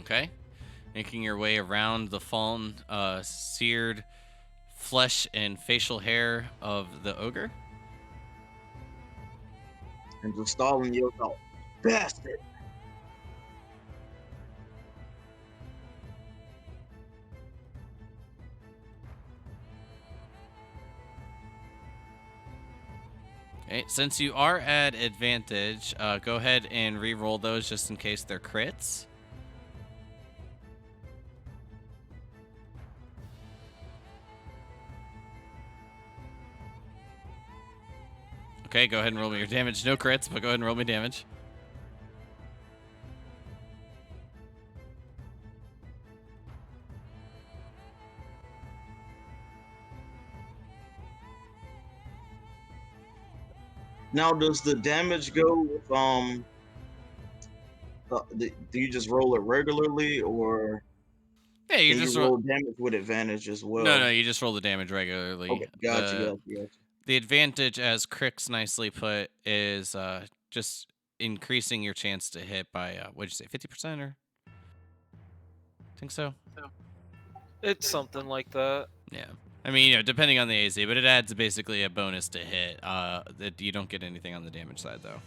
Okay, making your way around the fallen, seared flesh and facial hair of the ogre. And just Stalin yells out, "Bastard!" Okay, since you are at advantage, go ahead and re-roll those just in case they're crits. Okay, go ahead and roll me your damage. No crits, but go ahead and roll me damage. Now, does the damage go with do you just roll it regularly, or Yeah, you can just you roll. roll damage with advantage as well? No, you just roll the damage regularly. Okay, gotcha. The advantage, as Crix nicely put, is just increasing your chance to hit by what'd you say, 50% or? Think so. It's something like that. Yeah. I mean, depending on the AC, but it adds basically a bonus to hit. That you don't get anything on the damage side though.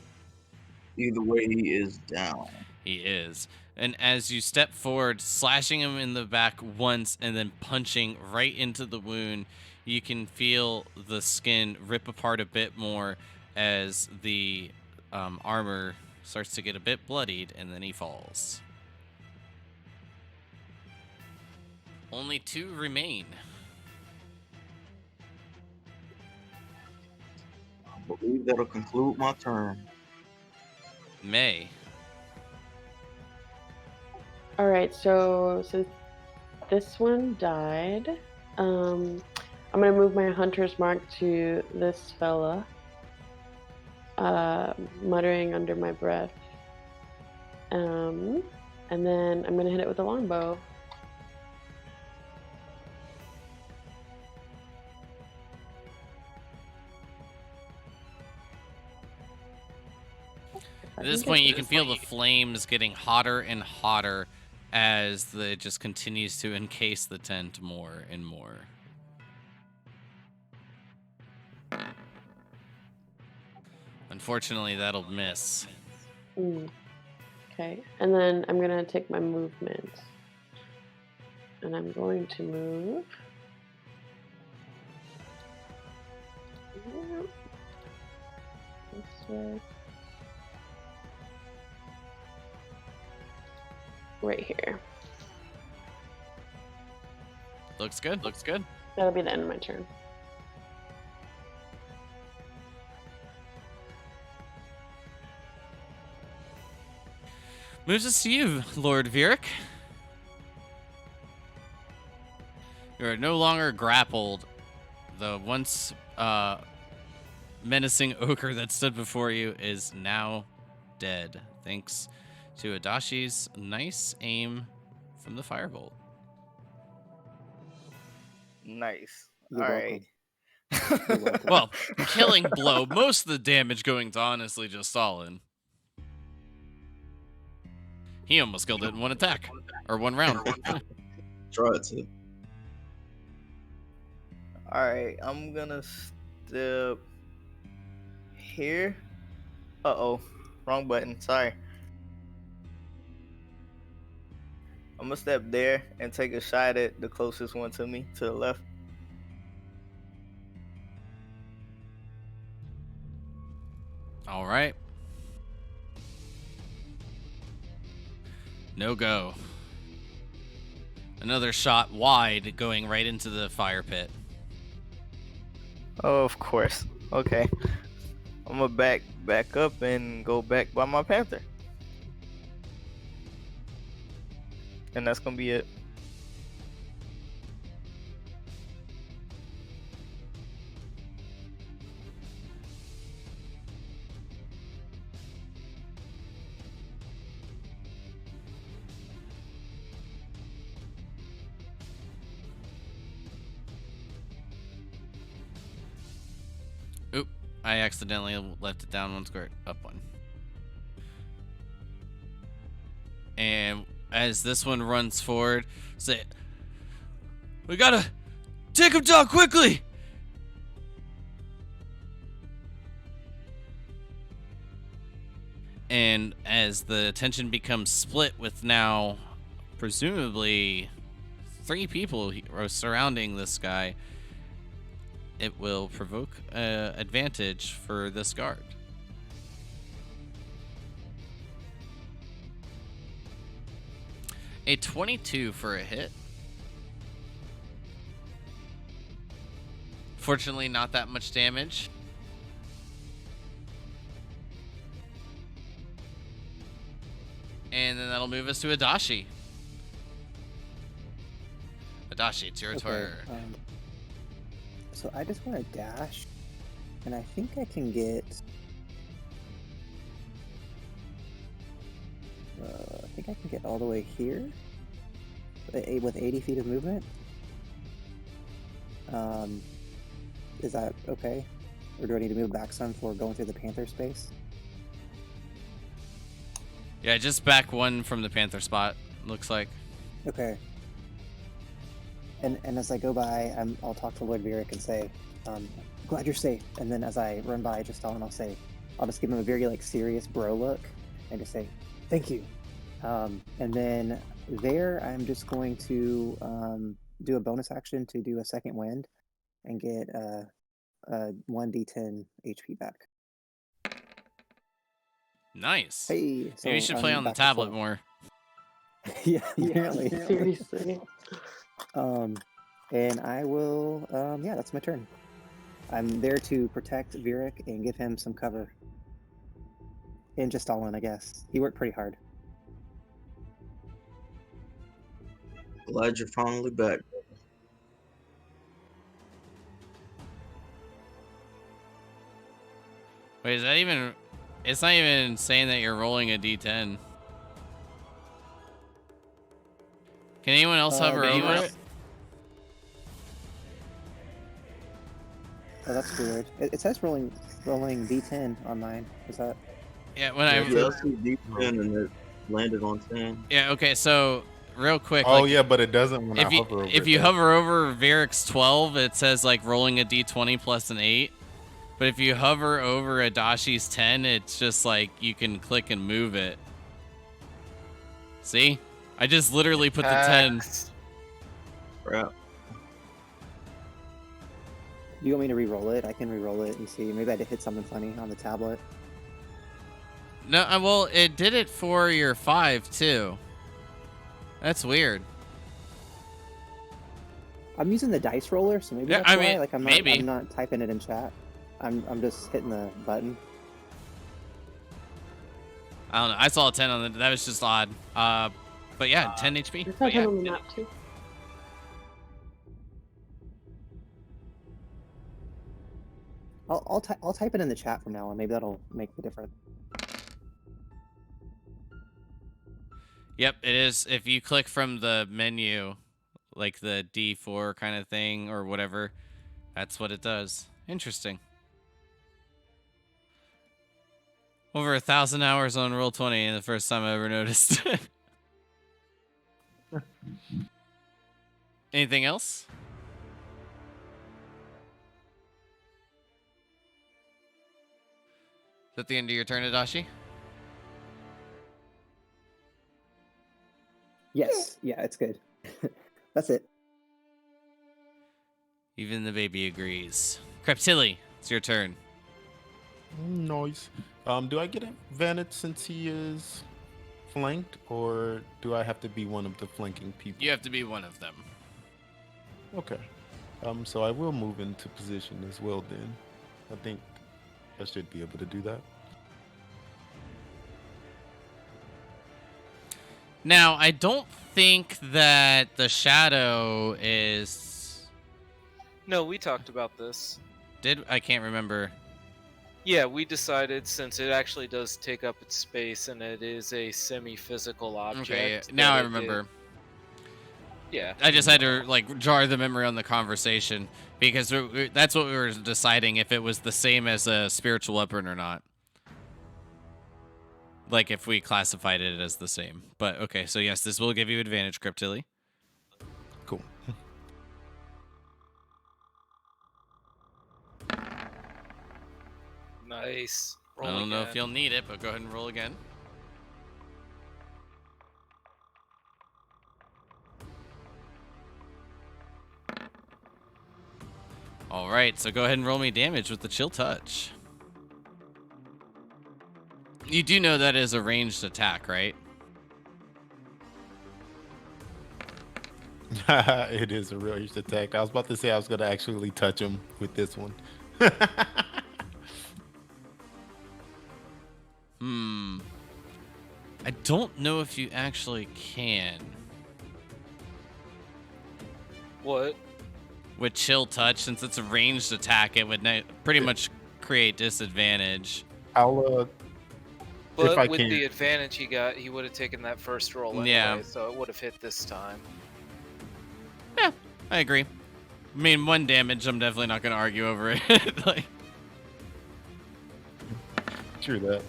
Either way, he is down. He is. And as you step forward, slashing him in the back once and then punching right into the wound, you can feel the skin rip apart a bit more as the armor starts to get a bit bloodied, and then he falls. Only 2 remain. I believe that'll conclude my turn. May. All right, so since this one died, I'm gonna move my hunter's mark to this fella, muttering under my breath, and then I'm gonna hit it with a longbow. At this point, you can feel the flames getting hotter and hotter as it just continues to encase the tent more and more. Unfortunately, that'll miss. Okay, and then I'm gonna take my movement, and I'm going to move. This way. right here. Looks good. Looks good. That'll be the end of my turn. Moves us to you, Lord Vieric. You are no longer grappled. The once menacing ogre that stood before you is now dead, thanks to Adashi's nice aim from the firebolt. Nice. You're All welcome. right. You're welcome. Well, killing blow. Most of the damage going to honestly just Stalin. He almost killed it in one attack. Or one round. Try it to. All right, I'm gonna step here. Uh-oh, wrong button. Sorry. I'm gonna step there and take a shot at the closest one to me, to the left. All right. No go. Another shot wide going right into the fire pit. Oh, of course. Okay. I'm gonna back up and go back by my panther. And that's gonna be it. Oop. I accidentally left it down one square. Up one. And as this one runs forward, say, "We gotta take him down quickly!" And as the attention becomes split with now presumably 3 people surrounding this guy, it will provoke advantage for this guard. A 22 for a hit. Fortunately, not that much damage. And then that'll move us to Adachi. Adachi, it's your turn. So I just want to dash, and I think I can get. I think I can get all the way here with 80 feet of movement. Is that okay? Or do I need to move back some for going through the panther space? Yeah, just back one from the panther spot, looks like. Okay. And as I go by, I'll talk to Lord Vieric and say, glad you're safe. And then as I run by just Stalin, I'll just give him a very serious bro look and just say, thank you. And then there, I'm just going to do a bonus action to do a second wind and get a 1d10 HP back. Nice. Hey, so maybe you should play I'm on the back to tablet full. more. Yeah, apparently. Seriously. And I will, yeah, that's my turn. I'm there to protect Vieric and give him some cover. And just Stalin, I guess. He worked pretty hard. Glad you're finally back. Wait, is that even... It's not even saying that you're rolling a d10. Can anyone else hover over it? Oh, that's weird. It says rolling d10 on mine. Is that? Yeah, when I... Yeah, I see D10 and it landed on 10. Yeah, okay, so real quick. Oh, yeah, but it doesn't when I hover over it. If you hover over Vieric's 12, it says rolling a d20 plus an 8. But if you hover over Adashi's 10, it's just you can click and move it. See? I just literally put the 10. Crap. You want me to re-roll it? I can re-roll it and see. Maybe I did hit something funny on the tablet. No, well, it did it for your 5 too. That's weird. I'm using the dice roller, so maybe Yeah, that's I why. mean, Like maybe. I'm not typing it in chat. I'm just hitting the button. I don't know. I saw a 10 on the. That was just odd. But yeah, 10 HP. It's But not yeah, on the map too. I'll type it in the chat from now on. Maybe that'll make the difference. Yep, it is. If you click from the menu, like the D4 kind of thing or whatever, that's what it does. Interesting. Over 1,000 hours on Roll20, and the first time I ever noticed. Anything else? Is that the end of your turn, Adachi? Yes, yeah, it's good. That's it. Even the baby agrees. Creptilli, it's your turn. Noise. Do I get advantage since he is flanked, or do I have to be one of the flanking people? You have to be one of them. Okay. So I will move into position as well then. I think I should be able to do that. Now, I don't think that the shadow is... No, we talked about this. I can't remember. Yeah, we decided since it actually does take up its space and it is a semi-physical object. Okay, now I that it remember. Yeah. I just had to like jar the memory on the conversation because that's what we were deciding, if it was the same as a spiritual weapon or not. Like if we classified it as the same. But okay, so yes, this will give you advantage, Creptilli. Cool. Nice. I don't know if you'll need it, but go ahead and roll again. All right, so go ahead and roll me damage with the chill touch. You do know that is a ranged attack, right? It is a ranged attack. I was about to say I was going to actually touch him with this one. I don't know if you actually can. What? With chill touch, since it's a ranged attack, it would pretty much create disadvantage. I'll But if I with can. the advantage he got, he would have taken that first roll anyway, Yeah. so it would have hit this time. Yeah, I agree. I mean, 1 damage, I'm definitely not going to argue over it. Like, True that.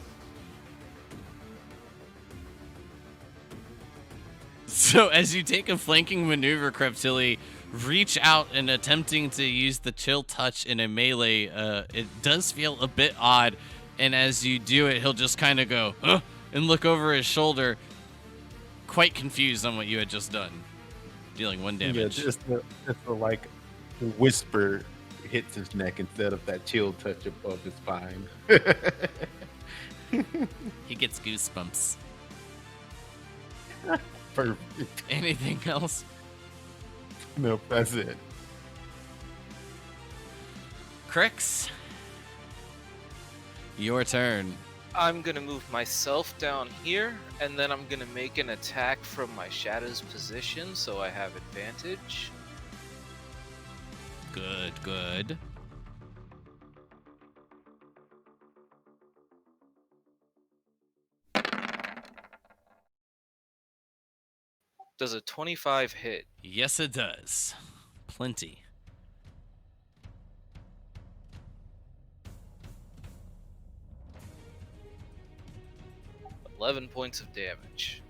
so as you take a flanking maneuver, Creptilli, reach out and attempting to use the chill touch in a melee, it does feel a bit odd. And as you do it, he'll just kind of go, and look over his shoulder, quite confused on what you had just done. Dealing 1 damage. Yeah, just the like whisper hits his neck instead of that chill touch above his spine. He gets goosebumps. Perfect. Anything else? Nope, that's it. Crix, your turn. I'm going to move myself down here, and then I'm going to make an attack from my shadow's position, so I have advantage. Good, good. Does a 25 hit? Yes, it does. Plenty. $11 points of damage.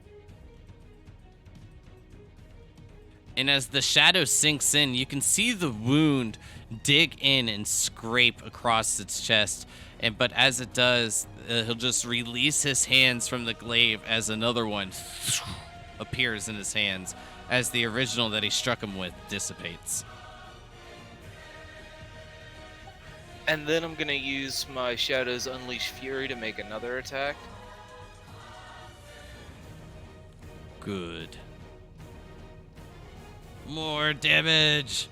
And as the shadow sinks in, you can see the wound dig in and scrape across its chest. But as it does, he'll just release his hands from the glaive as another one appears in his hands as the original that he struck him with dissipates. And then I'm going to use my Shadow's Unleash Fury to make another attack. Good. More damage.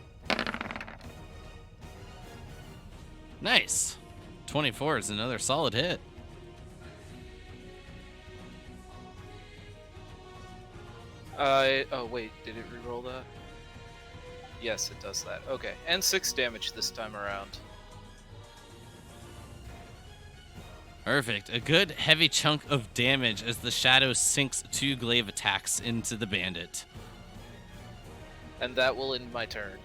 Nice. 24 is another solid hit. Oh wait, did it reroll that? Yes, it does that. Okay, and 6 damage this time around. Perfect. A good heavy chunk of damage as the shadow sinks 2 glaive attacks into the bandit. And that will end my turn.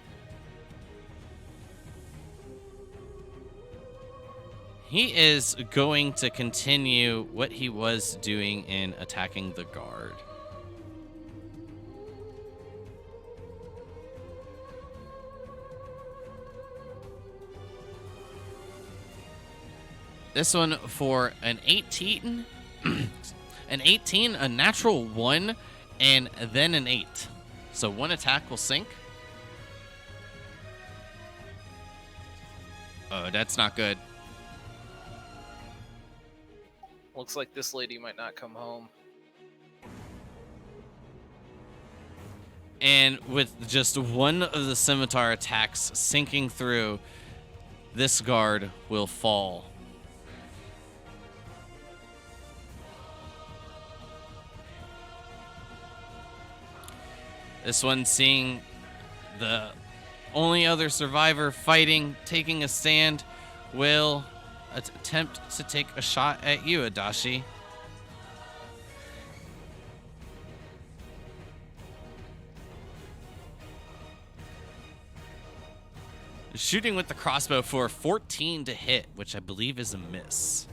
He is going to continue what he was doing in attacking the guard. This one for an 18, an 18, a natural 1, and then an 8. So 1 attack will sink. Oh, that's not good. Looks like this lady might not come home. And with just 1 of the scimitar attacks sinking through, this guard will fall. This one seeing the only other survivor fighting, taking a stand, will attempt to take a shot at you, Adachi. Shooting with the crossbow for 14 to hit, which I believe is a miss.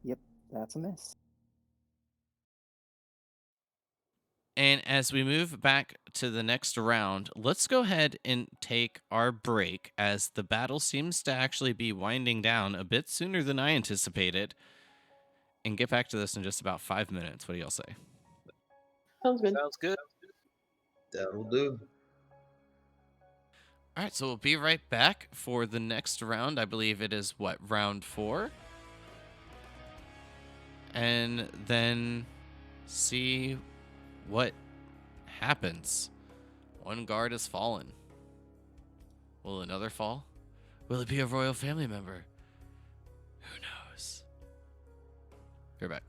Yep, that's a miss. And as we move back to the next round, let's go ahead and take our break as the battle seems to actually be winding down a bit sooner than I anticipated. And get back to this in just about 5 minutes. What do y'all say? Sounds good. Sounds good. That'll do. All right, so we'll be right back for the next round. I believe it is what, round 4? And then see what happens. 1 guard has fallen. Will another fall? Will it be a royal family member? Who knows? You're back.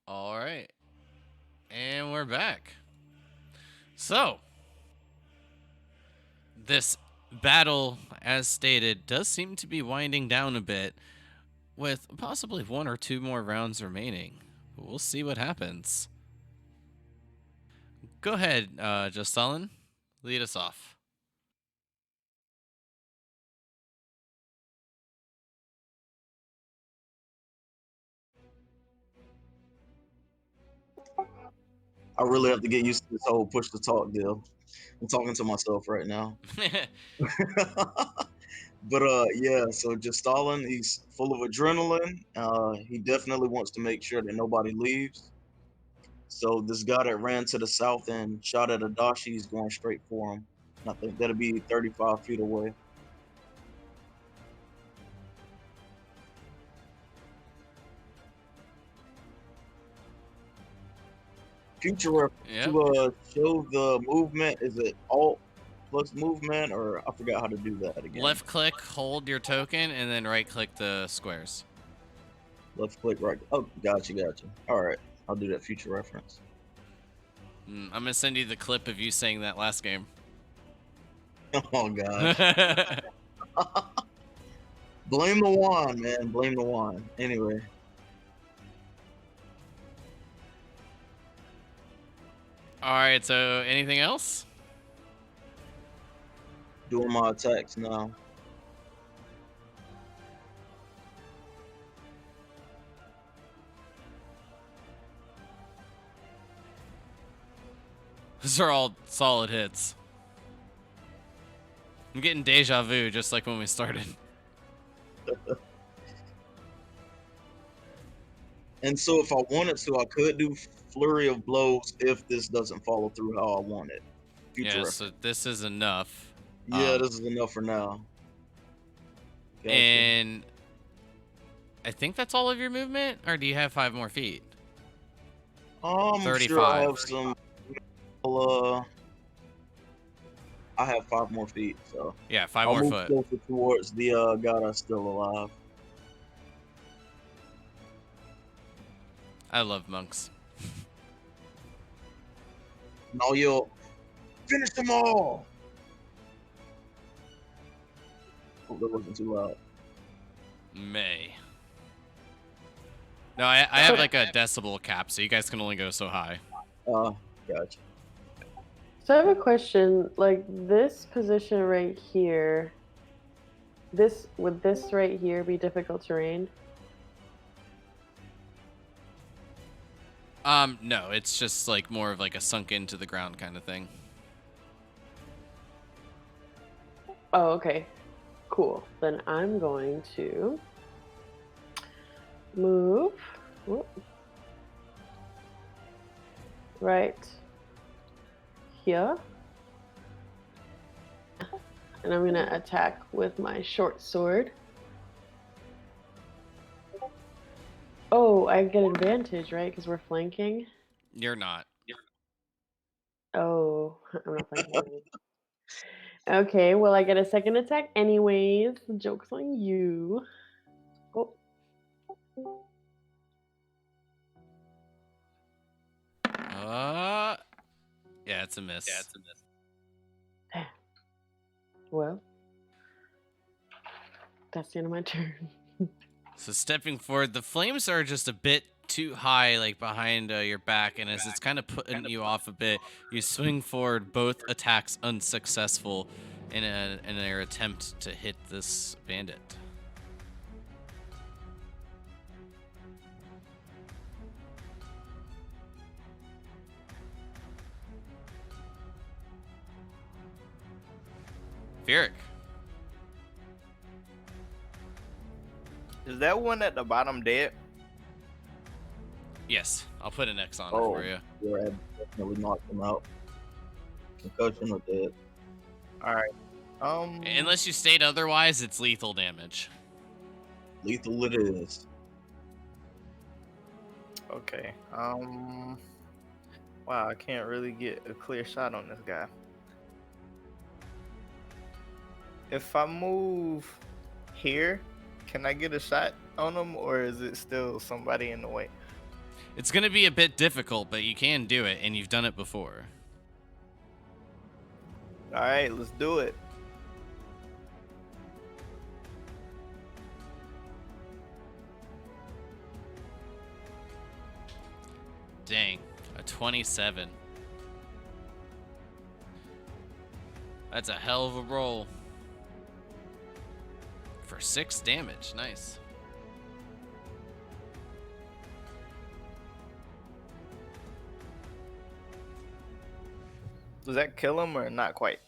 All right. And we're back. So, this battle, as stated, does seem to be winding down a bit, with possibly 1 or 2 more rounds remaining. But we'll see what happens. Go ahead, Jocelyn. Lead us off. I really have to get used to this whole push to talk deal. I'm talking to myself right now. But yeah, so just Stalin, he's full of adrenaline. He definitely wants to make sure that nobody leaves. So this guy that ran to the south and shot at Adachi is going straight for him. And I think that'll be 35 feet away. Future reference Yep. to show the movement, is it Alt plus movement, or I forgot how to do that again. Left click, hold your token, and then right click the squares. Left click, right. Oh, gotcha. All right, I'll do that future reference. I'm going to send you the clip of you saying that last game. Oh, God. Blame the wand, man. Blame the wand. Anyway. Alright, so anything else? Doing my attacks now. These are all solid hits. I'm getting deja vu just like when we started. And so if I wanted to, I could do flurry of blows if this doesn't follow through how I want it. Future Yeah, reference. so this is enough. Yeah, this is enough for now. Gotcha. And I think that's all of your movement? Or do you have 5 more feet? I'm 35. sure I have some. I have 5 more feet, so Yeah, 5 I'll more move foot. closer towards the guy that's still alive. I love monks. Now you'll finish them all. Hope that wasn't too loud. May. No, I have like a decibel cap, so you guys can only go so high. Gotcha. So I have a question. Like this position right here, would this right here be difficult terrain? No, it's just like more of like a sunk into the ground kind of thing. Oh, okay. Cool. Then I'm going to move right here. And I'm going to attack with my short sword. Oh, I get advantage, right? Because we're flanking. You're not. Oh, I'm not flanking. Okay, well, I get a second attack anyways. The joke's on you. Oh. Yeah, it's a miss. Well, that's the end of my turn. So stepping forward, the flames are just a bit too high, like behind your back, and as it's kind of putting you off a bit, you swing forward, both attacks unsuccessful in their attempt to hit this bandit. Varric. Is that one at the bottom dead? Yes, I'll put an X on it Oh, for you. yeah, I definitely knocked him out. Concussion or dead. All right. Unless you state otherwise, it's lethal damage. Lethal it is. Okay. Wow, I can't really get a clear shot on this guy. If I move here, can I get a shot on him, or is it still somebody in the way? It's going to be a bit difficult, but you can do it, and you've done it before. All right, let's do it. Dang, a 27. That's a hell of a roll. For 6 damage, nice. Does that kill him or not quite?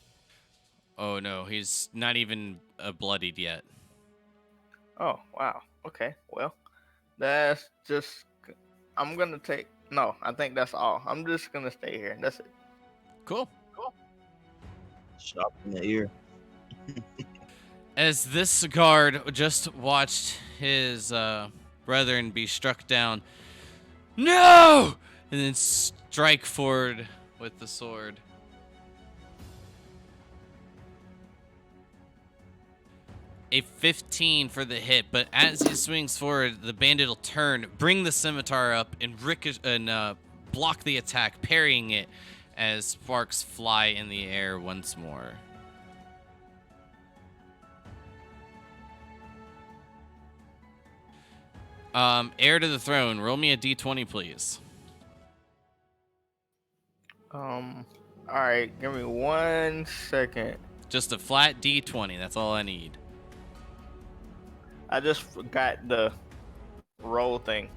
Oh no, he's not even bloodied yet. Oh, wow. Okay, well, that's just. I'm gonna take. No, I think that's all. I'm just gonna stay here. That's it. Cool. Shot in the ear. As this guard just watched his brethren be struck down, no! And then strike forward with the sword. A 15 for the hit, but as he swings forward, the bandit will turn, bring the scimitar up, and block the attack, parrying it as sparks fly in the air once more. Heir to the throne, roll me a d20, please. All right, give me 1 second. Just a flat d20, that's all I need. I just forgot the roll thing.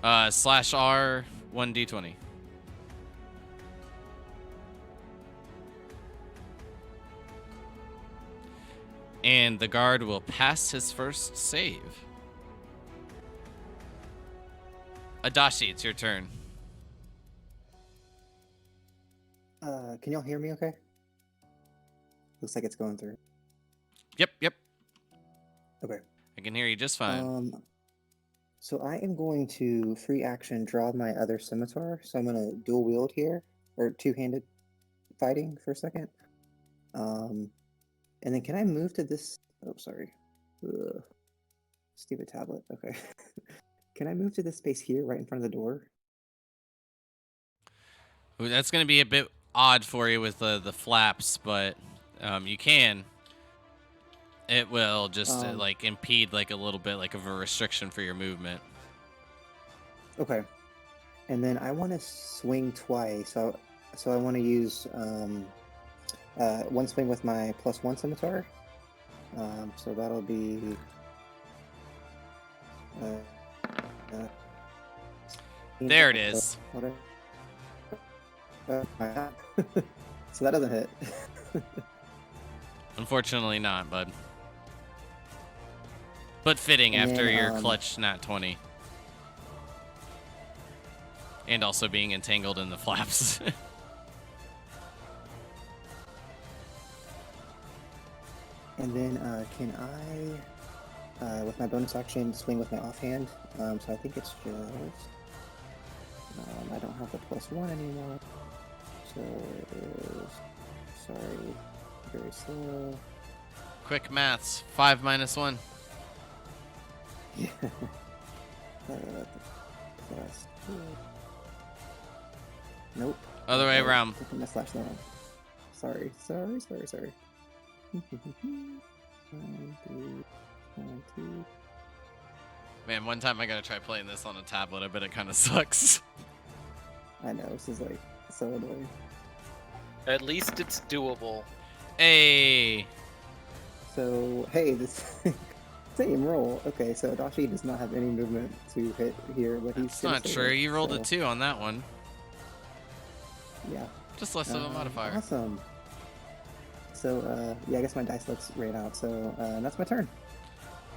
/R, 1d20. And the guard will pass his first save. Adashi, it's your turn. Can y'all hear me okay? Looks like it's going through. Yep. Okay. I can hear you just fine. So I am going to free action draw my other scimitar. So I'm going to dual wield here, or two-handed fighting for a second. And then can I move to this? Oh, sorry. Ugh. Stupid tablet. Okay. Can I move to this space here, right in front of the door? Ooh, that's going to be a bit odd for you with the flaps, but you can. It will just like impede like a little bit like of a restriction for your movement. Okay. And then I want to swing twice. So I want to use one swing with my +1 scimitar. So that'll be there it is. Whatever. So that doesn't hit. Unfortunately not, bud. But fitting And after then, your clutch nat 20. And also being entangled in the flaps. And then can I, with my bonus action, swing with my offhand? So I think it's just... I don't have the +1 anymore. So it is... Sorry. Very slow. Quick maths. 5 minus 1. Yeah. +2. Nope. Other way around. Taking my slash down. Sorry. 1, 3, 22. Man, one time I gotta try playing this on a tablet. I bet it kind of sucks. I know, this is like so annoying. At least it's doable. Hey. So, hey, this same roll. Okay, so Adachi does not have any movement to hit here, but he's That's not true. You rolled a 2 on that one. Yeah. Just less of a modifier. Awesome. So, yeah, I guess my dice looks ran out, so that's my turn.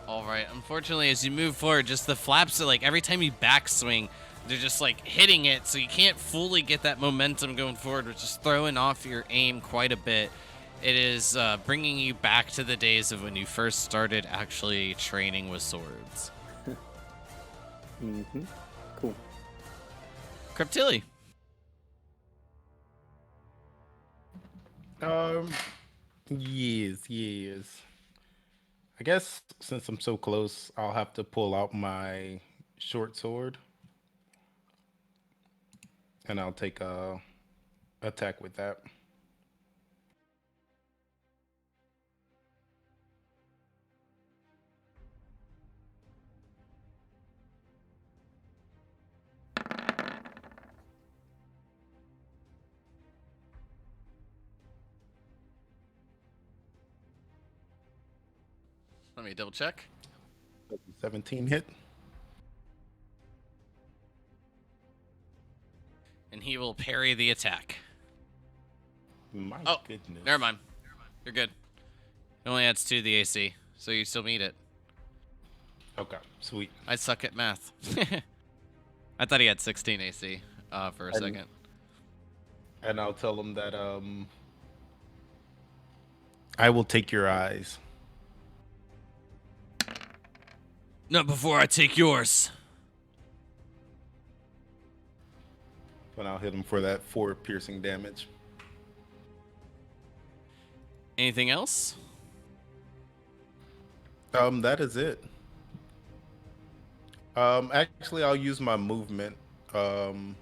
All right. Unfortunately, as you move forward, just the flaps are like every time you backswing, they're just like hitting it, so you can't fully get that momentum going forward, which is throwing off your aim quite a bit. It is bringing you back to the days of when you first started actually training with swords. Mm-hmm. Cool. Cryptilli. Yes. I guess since I'm so close, I'll have to pull out my short sword, and I'll take a attack with that. Let me double check. 17 hit. And he will parry the attack. My Oh, goodness. never mind. You're good. It only adds 2 to the AC, so you still meet it. Okay, sweet. I suck at math. I thought he had 16 AC for a second. And I'll tell him that I will take your eyes. Not before I take yours. And I'll hit him for that 4 piercing damage. Anything else? That is it. Actually, I'll use my movement, and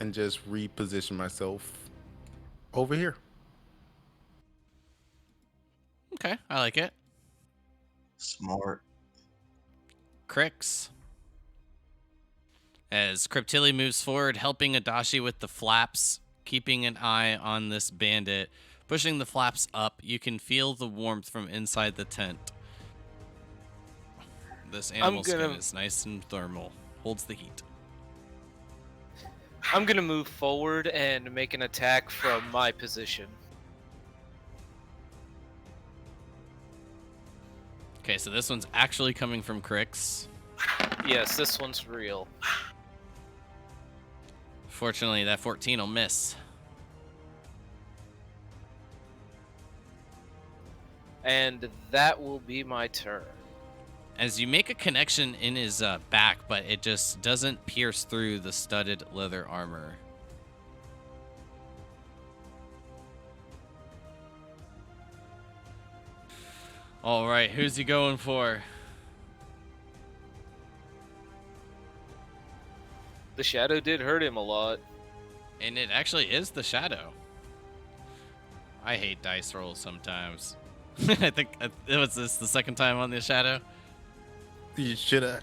just reposition myself over here. Okay, I like it. Smart. Crix. As Cryptilli moves forward, helping Adachi with the flaps, keeping an eye on this bandit. Pushing the flaps up, you can feel the warmth from inside the tent. This animal skin is nice and thermal. Holds the heat. I'm gonna move forward and make an attack from my position. Okay, so this one's actually coming from Crix. Yes, this one's real. Fortunately, that 14 will miss. And that will be my turn. As you make a connection in his back, but it just doesn't pierce through the studded leather armor. All right, who's he going for? The shadow did hurt him a lot. And it actually is the shadow. I hate dice rolls sometimes. I think it was this the second time on the shadow. You should have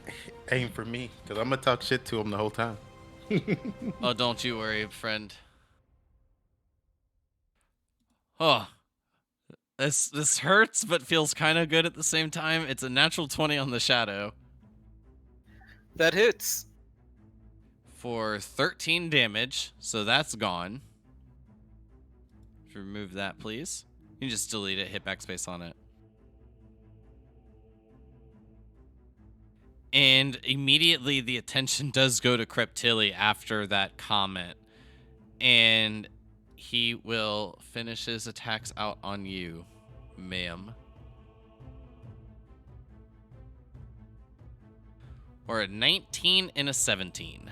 aimed for me, because I'm going to talk shit to him the whole time. Oh, don't you worry, friend. Oh, this hurts, but feels kind of good at the same time. It's a natural 20 on the shadow. That hits. For 13 damage, so that's gone. If you remove that, please. You can just delete it, hit backspace on it. And immediately the attention does go to Cryptilli after that comment. And he will finish his attacks out on you, ma'am. Or a 19 and a 17.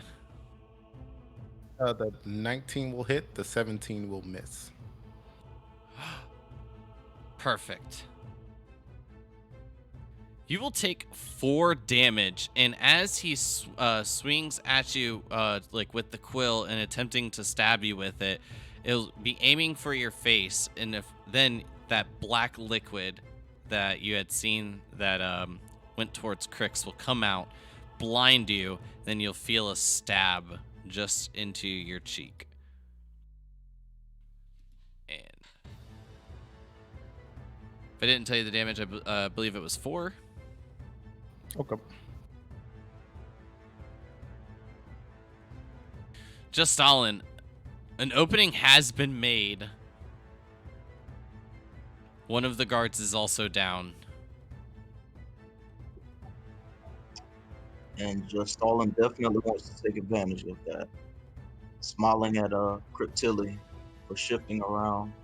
The 19 will hit, the 17 will miss. Perfect. You will take 4 damage, and as he swings at you, like with the quill and attempting to stab you with it, it'll be aiming for your face, and then that black liquid that you had seen that went towards Crix will come out, blind you, then you'll feel a stab just into your cheek. And if I didn't tell you the damage, I believe it was 4. Okay. Just Stalin, an opening has been made. One of the guards is also down. And just Stalin definitely wants to take advantage of that. Smiling at Cryptilli for shifting around.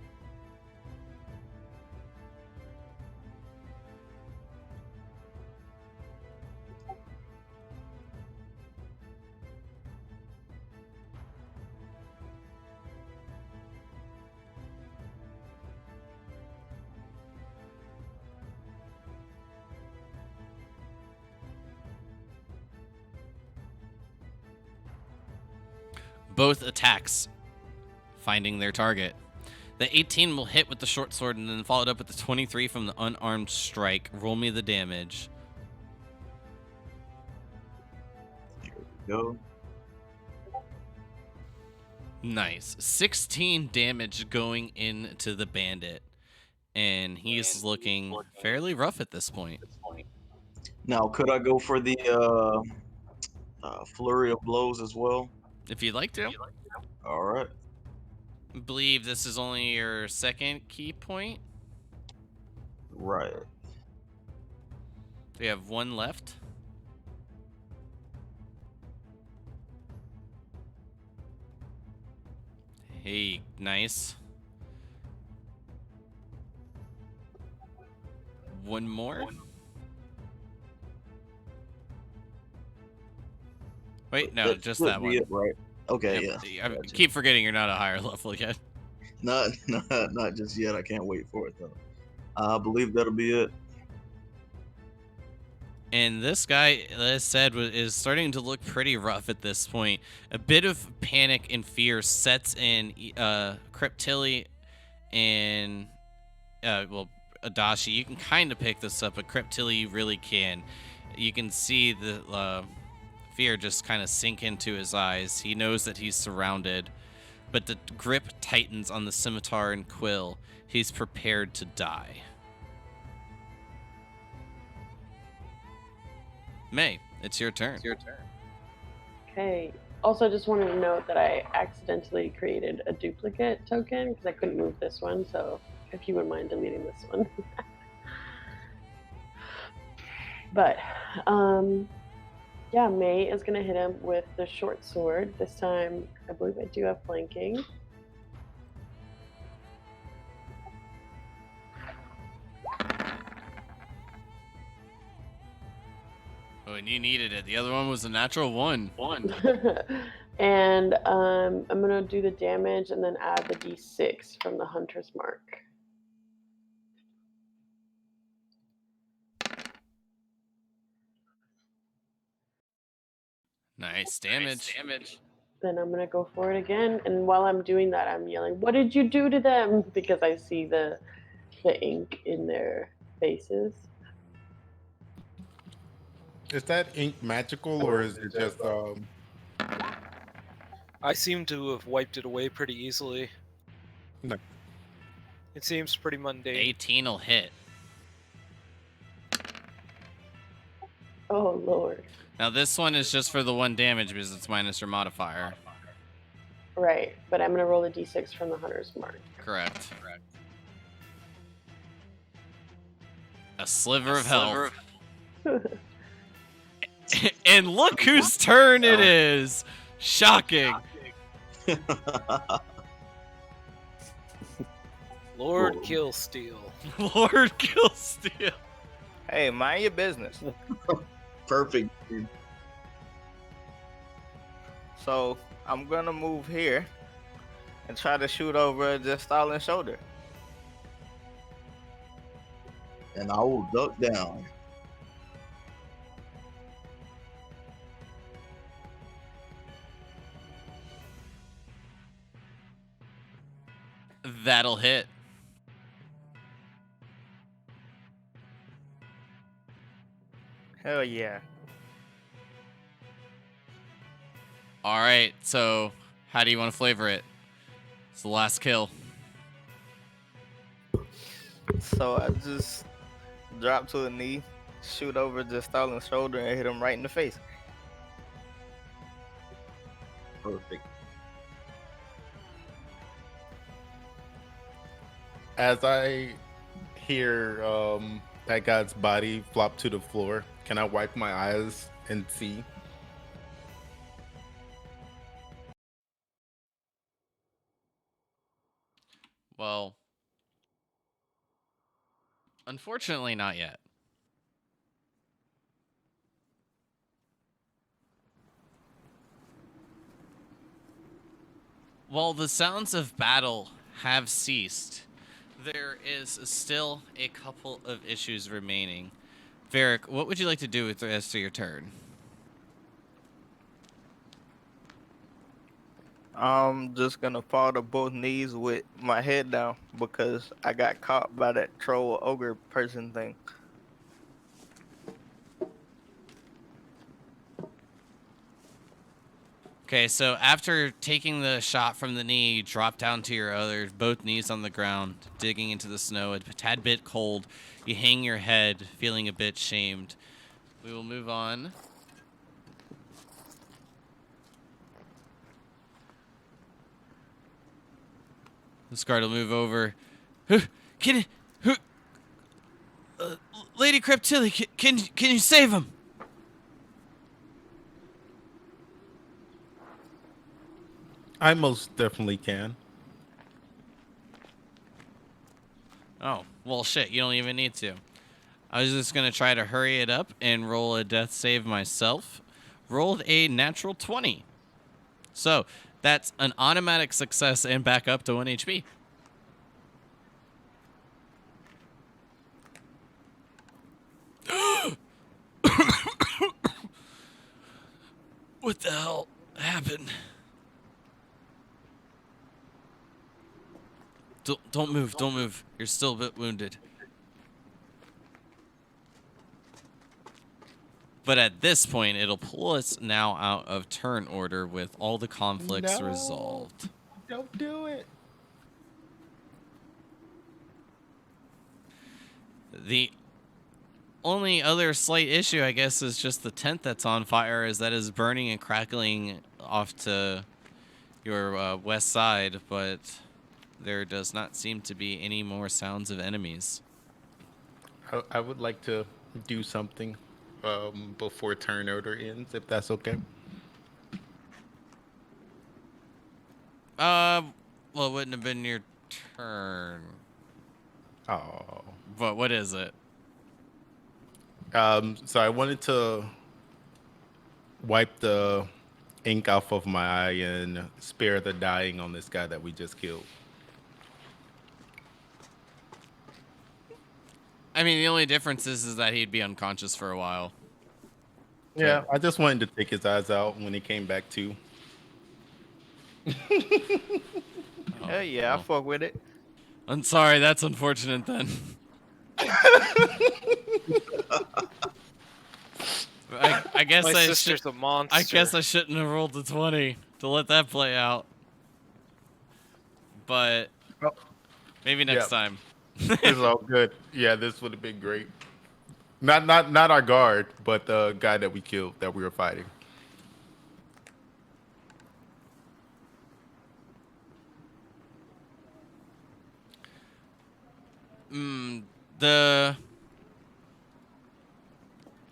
Both attacks finding their target. The 18 will hit with the short sword and then followed up with the 23 from the unarmed strike. Roll me the damage. Go. Nice. 16 damage going into the bandit. And he's looking fairly rough at this point. Now, could I go for the flurry of blows as well? If you'd like to. All right. I believe this is only your second key point. Right. We have one left. Hey, nice. One more. Wait, no, just should that be one. it, right. Okay, Yep, yeah. I Gotcha. keep forgetting you're not a higher level yet. Not just yet. I can't wait for it though. I believe that'll be it. And this guy, as I said, is starting to look pretty rough at this point. A bit of panic and fear sets in Cryptilli and, well, Adachi. You can kind of pick this up, but Cryptilli, you really can. You can see the fear just kind of sink into his eyes. He knows that he's surrounded, but the grip tightens on the scimitar and quill. He's prepared to die. May, it's your turn. Okay. Also, just wanted to note that I accidentally created a duplicate token because I couldn't move this one. So, if you wouldn't mind deleting this one. But, yeah, May is going to hit him with the short sword. This time, I believe I do have flanking. Oh, and you needed it. The other one was a natural one. And I'm going to do the damage and then add the d6 from the hunter's mark. Nice damage. Then I'm going to go for it again. And while I'm doing that, I'm yelling, "What did you do to them?" Because I see the ink in their faces. Is that ink magical or is it just I seem to have wiped it away pretty easily. No. It seems pretty mundane. 18 will hit. Oh, Lord. Now this one is just for the one damage because it's minus your modifier. Right, but I'm going to roll a d6 from the hunter's mark. Correct. A sliver of health. And look whose turn it is! Shocking. Lord Killsteel. Lord Killsteel. Hey, mind your business. Perfect. So I'm gonna move here and try to shoot over the Stalin shoulder. And I will duck down. That'll hit. Hell yeah. All right, so how do you want to flavor it? It's the last kill. So I just drop to a knee, shoot over the Stalin's shoulder, and hit him right in the face. Perfect. as I hear that guy's body flop to the floor, can I wipe my eyes and see? Well, unfortunately, not yet. While the sounds of battle have ceased, there is still a couple of issues remaining. Varric, what would you like to do with the rest of your turn? I'm just gonna fall to both knees with my head down because I got caught by that troll ogre person thing. Okay, so after taking the shot from the knee, you drop down to your other, both knees on the ground, digging into the snow, a tad bit cold. You hang your head, feeling a bit shamed. We will move on. This guard will move over. Can who, Lady Creptilli, can you save him? I most definitely can. Oh, well, shit, you don't even need to. I was just going to try to hurry it up and roll a death save myself. Rolled a natural 20. So, that's an automatic success and back up to 1 HP. What the hell happened? Don't move, don't move. You're still a bit wounded. But at this point, it'll pull us now out of turn order with all the conflicts No. resolved. Don't do it. The only other slight issue, I guess, is just the tent that's on fire, as that is burning and crackling off to your west side, but there does not seem to be any more sounds of enemies. I would like to do something before turn order ends, if that's okay. Well, it wouldn't have been your turn. Oh. But what is it? So I wanted to wipe the ink off of my eye and spare the dying on this guy that we just killed. I mean, the only difference is that he'd be unconscious for a while. Yeah, I just wanted to take his eyes out when he came back to. Hell yeah, I fuck with it. I'm sorry, that's unfortunate then. I guess My sister's a monster. I guess I shouldn't have rolled the 20 to let that play out. But maybe next time. It's all good. Yeah, this would have been great. Not our guard, but the guy that we killed that we were fighting.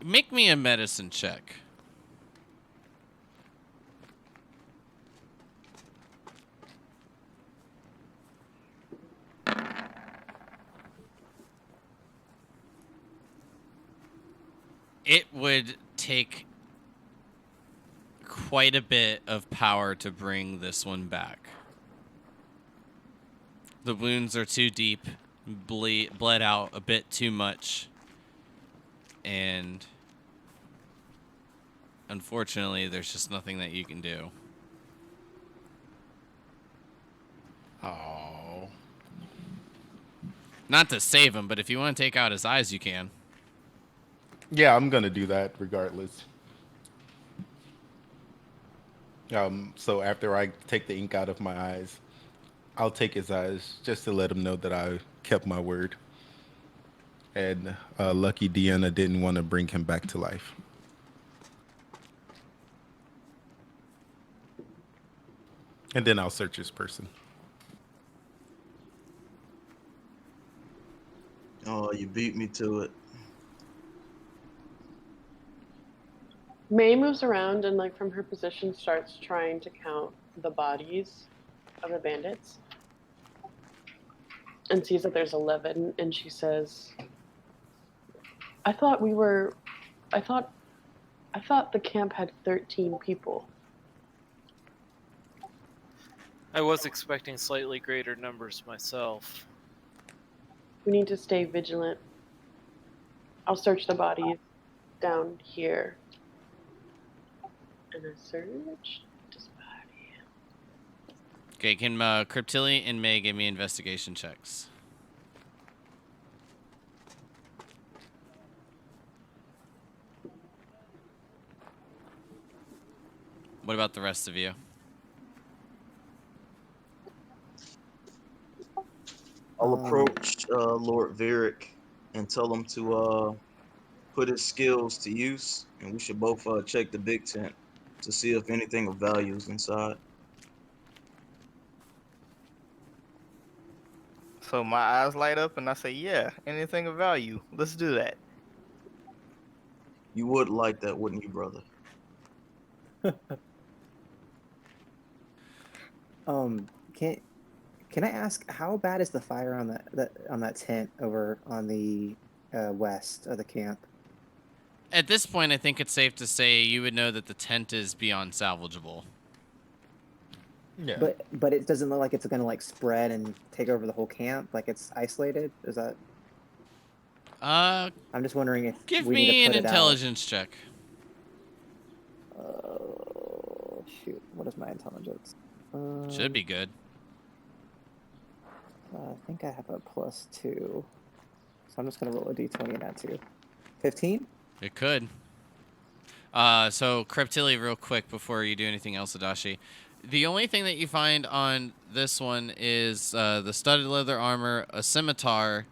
Make me a medicine check. It would take quite a bit of power to bring this one back. The wounds are too deep, bled out a bit too much, and unfortunately, there's just nothing that you can do. Oh. Not to save him, but if you want to take out his eyes, you can. Yeah, I'm gonna do that regardless. So after I take the ink out of my eyes, I'll take his eyes just to let him know that I kept my word. And lucky Deanna didn't want to bring him back to life. And then I'll search his person. Oh, you beat me to it. May moves around and, like, from her position starts trying to count the bodies of the bandits and sees that there's 11, and she says, I thought the camp had 13 people. I was expecting slightly greater numbers myself. We need to stay vigilant. I'll search the bodies down here. And I search this body. Okay, can Cryptilli and May give me investigation checks? What about the rest of you? I'll Um, approach Lord Varric and tell him to put his skills to use, and we should both check the big tent to see if anything of value is inside. So my eyes light up and I say, yeah, anything of value. Let's do that. You would like that, wouldn't you, brother? can can I ask how bad is the fire on that tent over on the west of the camp? At this point, I think it's safe to say you would know that the tent is beyond salvageable. Yeah. But it doesn't look like it's gonna like spread and take over the whole camp. Like it's isolated. Is that? I'm just wondering if Give we need to me an put it out. intelligence check. Shoot. What is my intelligence? Should be good. I think I have a +2, so I'm just gonna roll a d20 and add 2. 15. It could. So Cryptilli, real quick before you do anything else, Adashi. The only thing that you find on this one is the studded leather armor, a scimitar,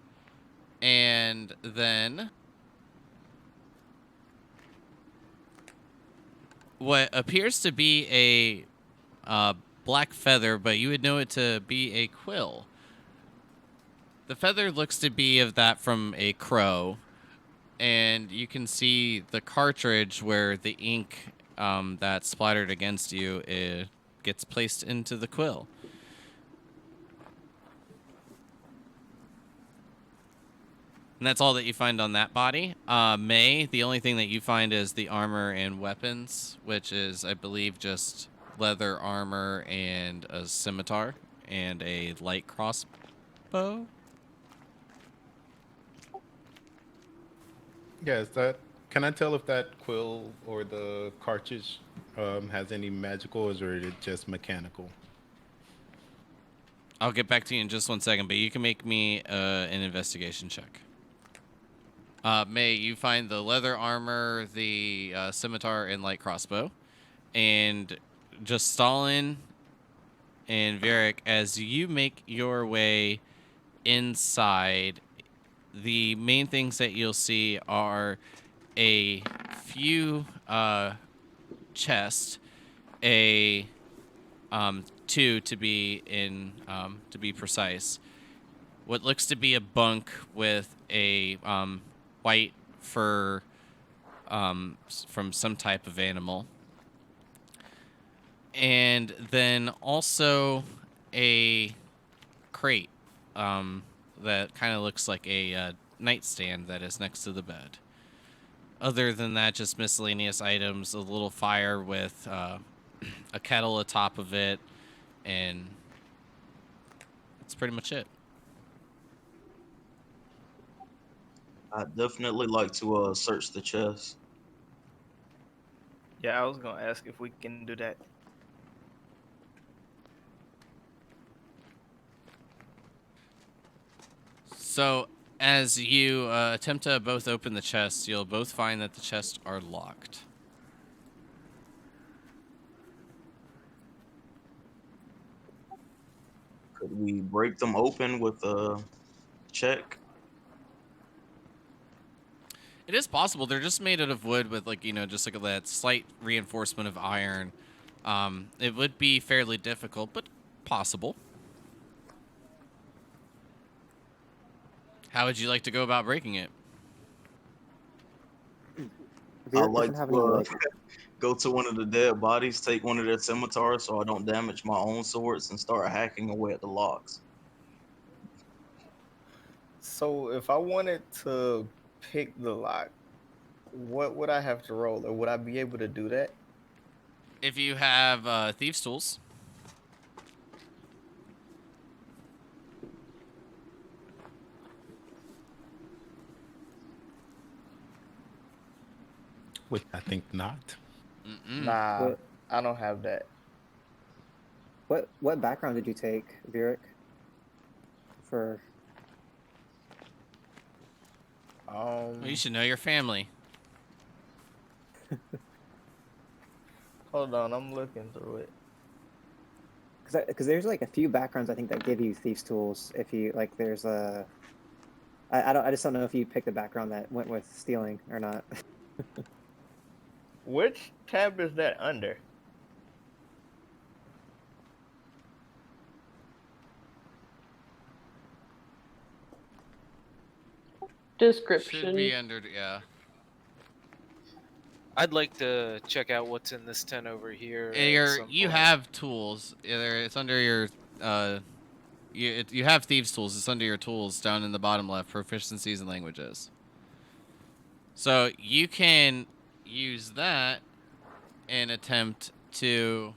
and then what appears to be a black feather, but you would know it to be a quill. The feather looks to be of that from a crow, and you can see the cartridge where the ink that splattered against you gets placed into the quill. And that's all that you find on that body. May, the only thing that you find is the armor and weapons, which is, I believe, just leather armor and a scimitar and a light crossbow. Yeah, is that? Can I tell if that quill or the cartridge has any magical, or is it just mechanical? I'll get back to you in just 1 second, but you can make me an investigation check. May, you find the leather armor, the scimitar, and light crossbow. And just Stalin and Varric, as you make your way inside, the main things that you'll see are a few chests, two to be precise. What looks to be a bunk with a white fur from some type of animal. And then also a crate that kind of looks like a nightstand that is next to the bed. Other than that, just miscellaneous items, a little fire with a kettle atop of it, and that's pretty much it. I'd definitely like to search the chest. Yeah, I was gonna ask if we can do that. So, as you attempt to both open the chest, you'll both find that the chests are locked. Could we break them open with a check? It is possible. They're just made out of wood with, like, just like that slight reinforcement of iron. It would be fairly difficult, but possible. How would you like to go about breaking it? I'd Varric like doesn't have to any like. go to one of the dead bodies, take one of their scimitars so I don't damage my own swords, and start hacking away at the locks. So if I wanted to pick the lock, what would I have to roll, or would I be able to do that? If you have thieves' tools, Which I think not. mm-mm. Nah, What, I don't have that. What background did you take, Vieric? For Well, you should know your family. Hold on, I'm looking through it. because there's like a few backgrounds I think that give you thieves tools if you like. There's a I just don't know if you picked a background that went with stealing or not. Which tab is that under? Description. Should be under, yeah. I'd like to check out what's in this tent over here. at You some point. have tools. Either it's under your you have thieves tools. It's under your tools down in the bottom left. Proficiencies and languages. So you can use that and attempt to.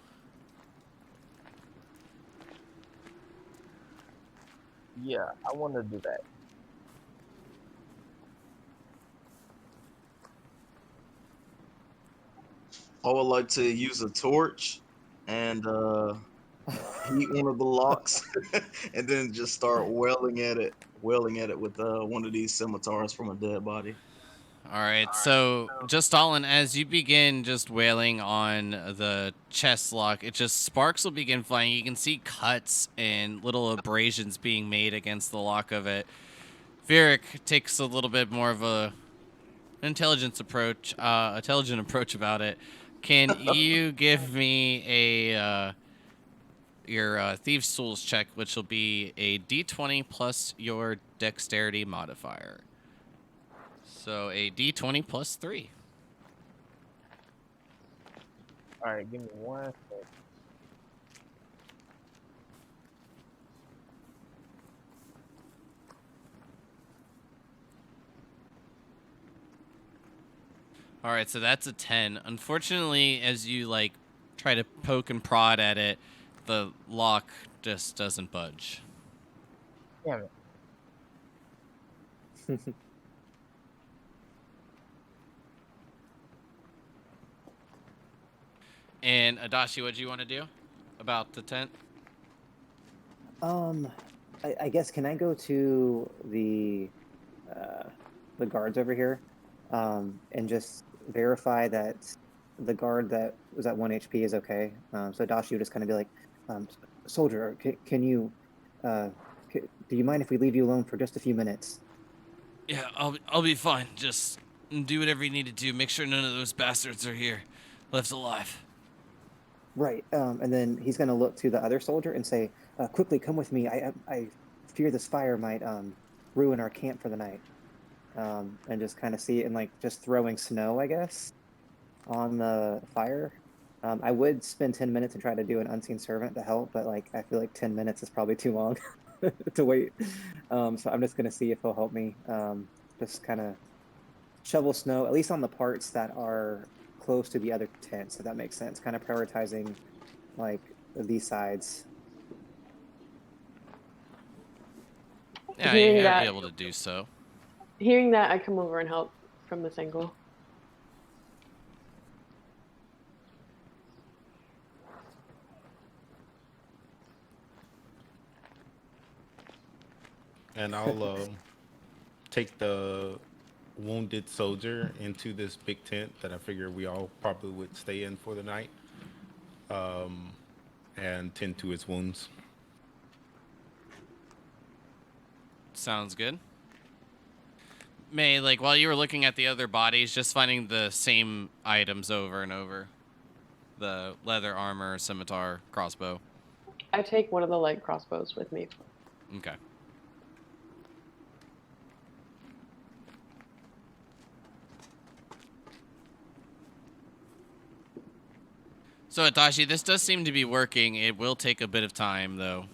Yeah, I want to do that. I would like to use a torch and heat one of the locks, and then just start wailing at it with one of these scimitars from a dead body. All right, so just Stalin, as you begin just wailing on the chest lock, it just sparks will begin flying. You can see cuts and little abrasions being made against the lock of it. Vieric takes a little bit more of a intelligent approach about it. Can you give me a your thieves tools check, which will be a D20 plus your dexterity modifier? So a D20 plus 3. All right, give me 1 second. All right, so that's a 10. Unfortunately, as you like try to poke and prod at it, the lock just doesn't budge. Damn it. And Adachi, what do you want to do about the tent? I guess can I go to the guards over here, and just verify that the guard that was at 1 HP is okay. So Dashi would just kind of be like, soldier, can you, do you mind if we leave you alone for just a few minutes? Yeah, I'll be fine. Just do whatever you need to do. Make sure none of those bastards are here, left alive. Right. And then he's going to look to the other soldier and say, quickly, come with me. I fear this fire might ruin our camp for the night. And just kind of see it and like just throwing snow, I guess, on the fire. I would spend 10 minutes and try to do an unseen servant to help, but like I feel like 10 minutes is probably too long to wait. So I'm just going to see if he'll help me. Just kind of shovel snow, at least on the parts that are close to the other tent, so that makes sense. Kind of prioritizing like these sides. Yeah, Hearing you have to that- be able to do so. Hearing that, I come over and help from this angle. And I'll take the wounded soldier into this big tent that I figure we all probably would stay in for the night, and tend to his wounds. Sounds good. May, like, while you were looking at the other bodies, just finding the same items over and over. The leather armor, scimitar, crossbow. I take one of the light crossbows with me. Okay. So, Itachi, this does seem to be working. It will take a bit of time, though.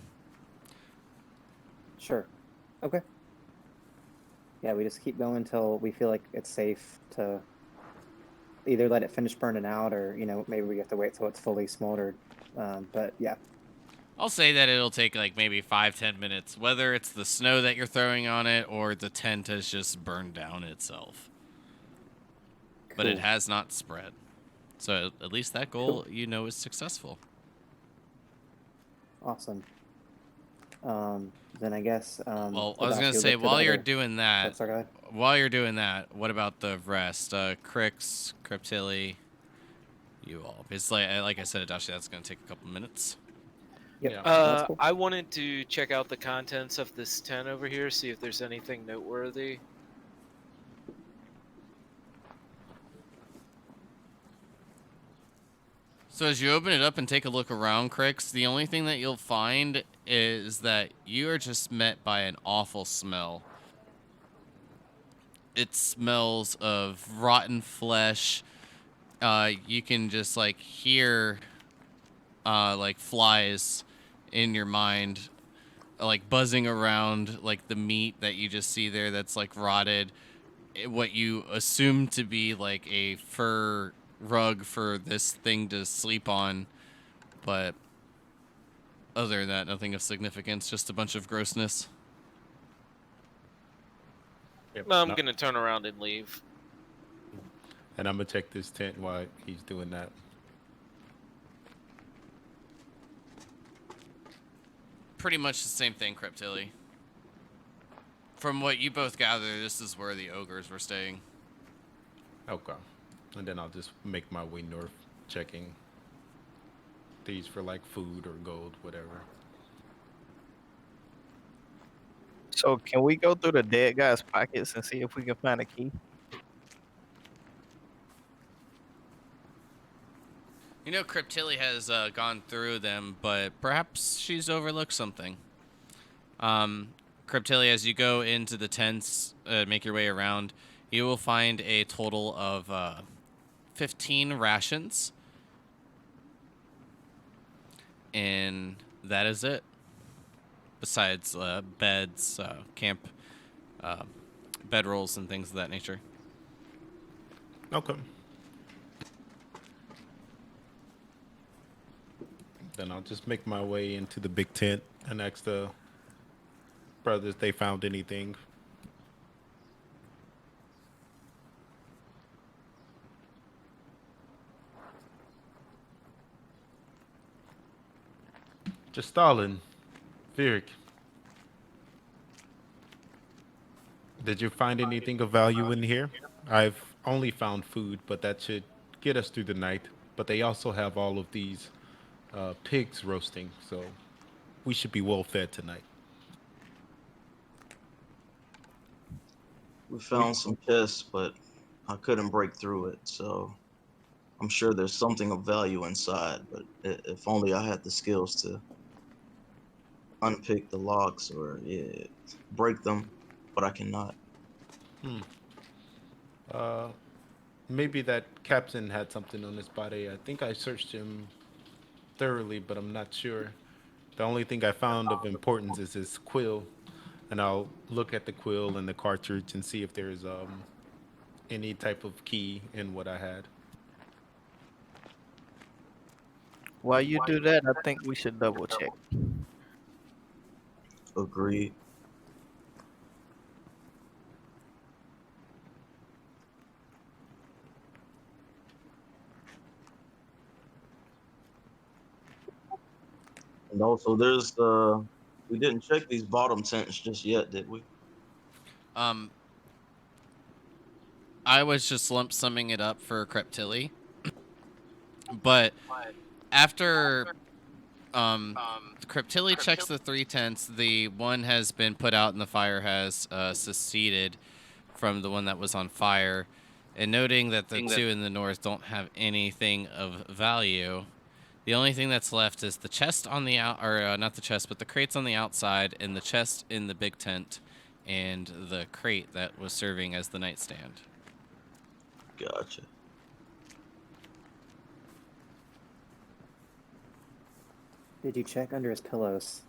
Sure. Okay. Yeah, we just keep going until we feel like it's safe to either let it finish burning out or, you know, maybe we have to wait till it's fully smoldered. But yeah. I'll say that it'll take like maybe 5-10 minutes, whether it's the snow that you're throwing on it or the tent has just burned down itself. But it Cool. has not spread. So at least that goal, you know, is successful. Awesome. Then I guess. Well, I was gonna Tadashi will say look for the while you're other- doing Oh, that, sorry, go ahead. what about the rest? Crix, Cryptilli, you all. It's like I said, Adachi, that's gonna take a couple minutes. Yep. Yeah. That's cool. I wanted to check out the contents of this tent over here, see if there's anything noteworthy. So as you open it up and take a look around, Crix, the only thing that you'll find is that you are just met by an awful smell. It smells of rotten flesh. You can just like hear like flies in your mind, like buzzing around like the meat that you just see there that's like rotted. What you assume to be like a fur rug for this thing to sleep on, but other than that, nothing of significance, just a bunch of grossness. Yep. I'm No- gonna turn around and leave. And I'm gonna check this tent while he's doing that. Pretty much the same thing, Cryptilli. From what you both gather, this is where the ogres were staying. Okay. And then I'll just make my way north, checking these for like food or gold, whatever. So can we go through the dead guy's pockets and see if we can find a key? You know, Cryptilli has gone through them, but perhaps she's overlooked something. Cryptilli, as you go into the tents, make your way around, you will find a total of 15 rations. And that is it. Besides beds, camp, bedrolls, and things of that nature. Okay. Then I'll just make my way into the big tent and ask the brothers if they found anything. Just Stalin, Virik. Did you find anything of value in here? I've only found food, but that should get us through the night. But they also have all of these pigs roasting, so we should be well fed tonight. We found some chests, but I couldn't break through it, so I'm sure there's something of value inside. But if only I had the skills to unpick the locks or break them, but I cannot. Uh, Maybe that captain had something on his body. I think I searched him thoroughly, but I'm not sure. The only thing I found of importance is his quill, and I'll look at the quill and the cartridge and see if there's any type of key in what I had. While you do that, I think we should double check. Agreed. And also, there's we didn't check these bottom tents just yet, did we? I was just lump summing it up for Cryptilli, but after Cryptilli checks the 3 tents, the one has been put out and the fire has seceded from the one that was on fire, and noting that the 2 in the north don't have anything of value, the only thing that's left is the chest on the not the chest, but the crates on the outside, and the chest in the big tent, and the crate that was serving as the nightstand. Gotcha. Did you check under his pillows?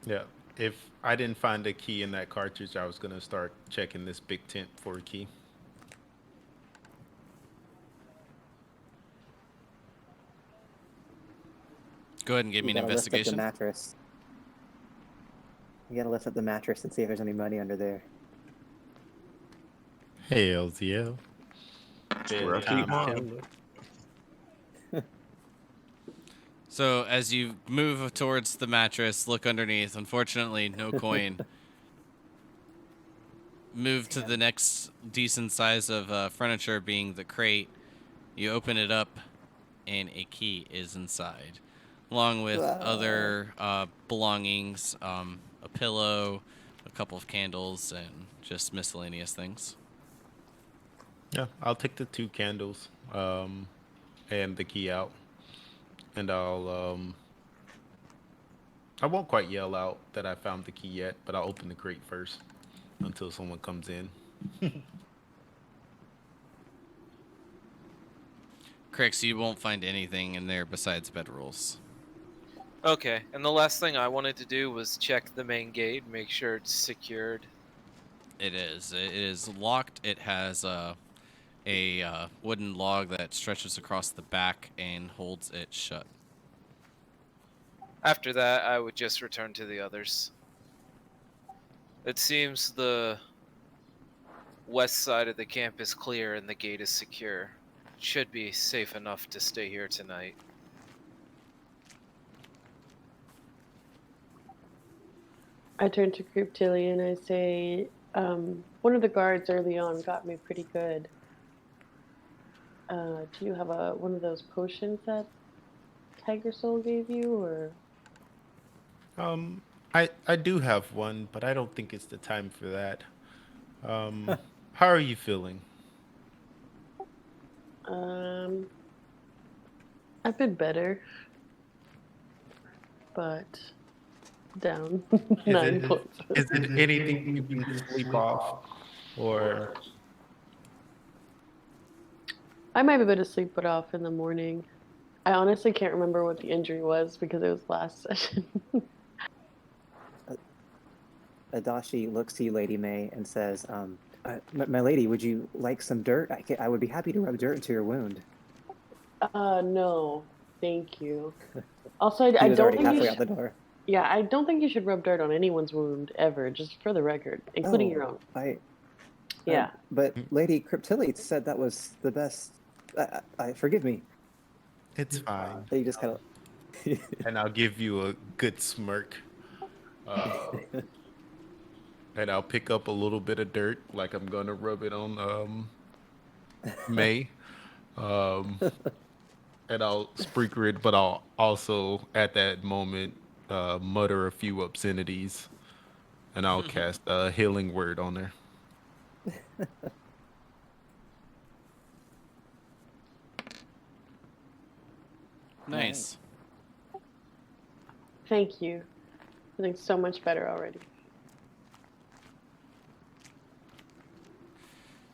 Yeah. If I didn't find a key in that cartridge, I was gonna start checking this big tent for a key. Go ahead and give me an Lift up the investigation. mattress. You gotta lift up the mattress and see if there's any money under there. Hells yeah. That's where I keep mine. So as you move towards the mattress, look underneath. Unfortunately, no coin. Move to the next decent size of furniture, being the crate. You open it up, and a key is inside, along with other belongings, a pillow, a couple of candles, and just miscellaneous things. Yeah, I'll take the 2 candles and the key out, and I won't quite yell out that I found the key yet, but I'll open the crate first until someone comes in. Correct, so you won't find anything in there besides bedrolls. Okay, and the last thing I wanted to do was check the main gate, make sure it's secured. It is. It is locked. It has a wooden log that stretches across the back and holds it shut. After that, I would just return to the others. It seems the west side of the camp is clear and the gate is secure. It should be safe enough to stay here tonight. I turn to Group Tilly and I say, one of the guards early on got me pretty good. Do you have one of those potions that Tiger Soul gave you, or? I do have one, but I don't think it's the time for that. How are you feeling? I've been better, but down 9 points. Is it anything you can sleep off, or? I might be able to sleep it off in the morning. I honestly can't remember what the injury was because it was last session. Adashi looks to you, Lady May, and says, my lady, would you like some dirt? I would be happy to rub dirt into your wound. No, thank you. Also, I He was don't already think halfway out the door. Yeah, I don't think you should rub dirt on anyone's wound ever, just for the record, including your own. Yeah. But Lady Cryptili said that was the best. Forgive me. It's fine. You just kind of. And I'll give you a good smirk. And I'll pick up a little bit of dirt, like I'm gonna rub it on May. And I'll sprinkle it, but I'll also at that moment mutter a few obscenities, and I'll cast a healing word on her. Nice. Thank you. Feeling so much better already.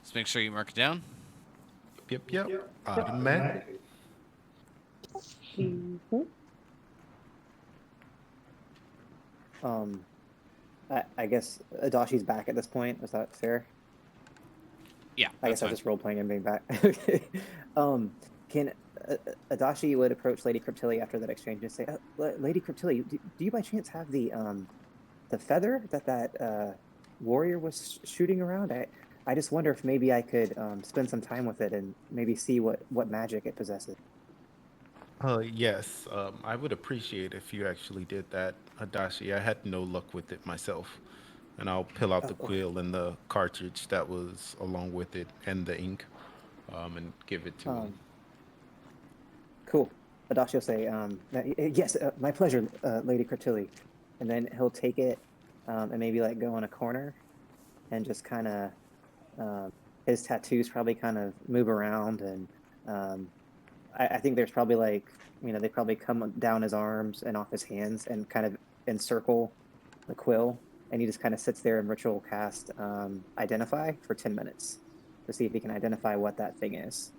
Just make sure you mark it down. Yep. Automatic. Mm-hmm. I guess Adashi's back at this point. Is that fair? Yeah, I guess I'm just role playing and being back. Okay. Can Adashi would approach Lady Cryptili after that exchange and say, "Lady Cryptili, do you by chance have the feather that warrior was shooting around? I just wonder if maybe I could spend some time with it and maybe see what magic it possesses." Yes. I would appreciate if you actually did that, Adashi. I had no luck with it myself. And I'll peel out the quill and the cartridge that was along with it and the ink, and give it to him. Cool. Adashi will say, yes, my pleasure, Lady Cryptili. And then he'll take it and maybe like go in a corner and just kind of, his tattoos probably kind of move around. And I think there's probably like, they probably come down his arms and off his hands and kind of encircle the quill. And he just kind of sits there and ritual cast Identify for 10 minutes to see if he can identify what that thing is.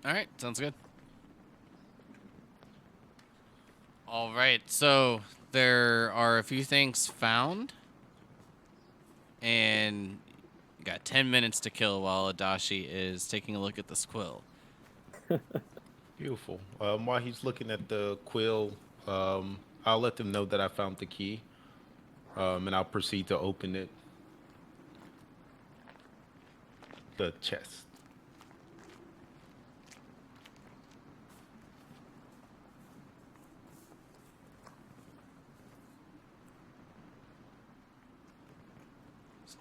All right, sounds good. All right, so there are a few things found, and you got 10 minutes to kill while Adashi is taking a look at this quill. Beautiful. While he's looking at the quill, I'll let them know that I found the key, and I'll proceed to open it. The chest.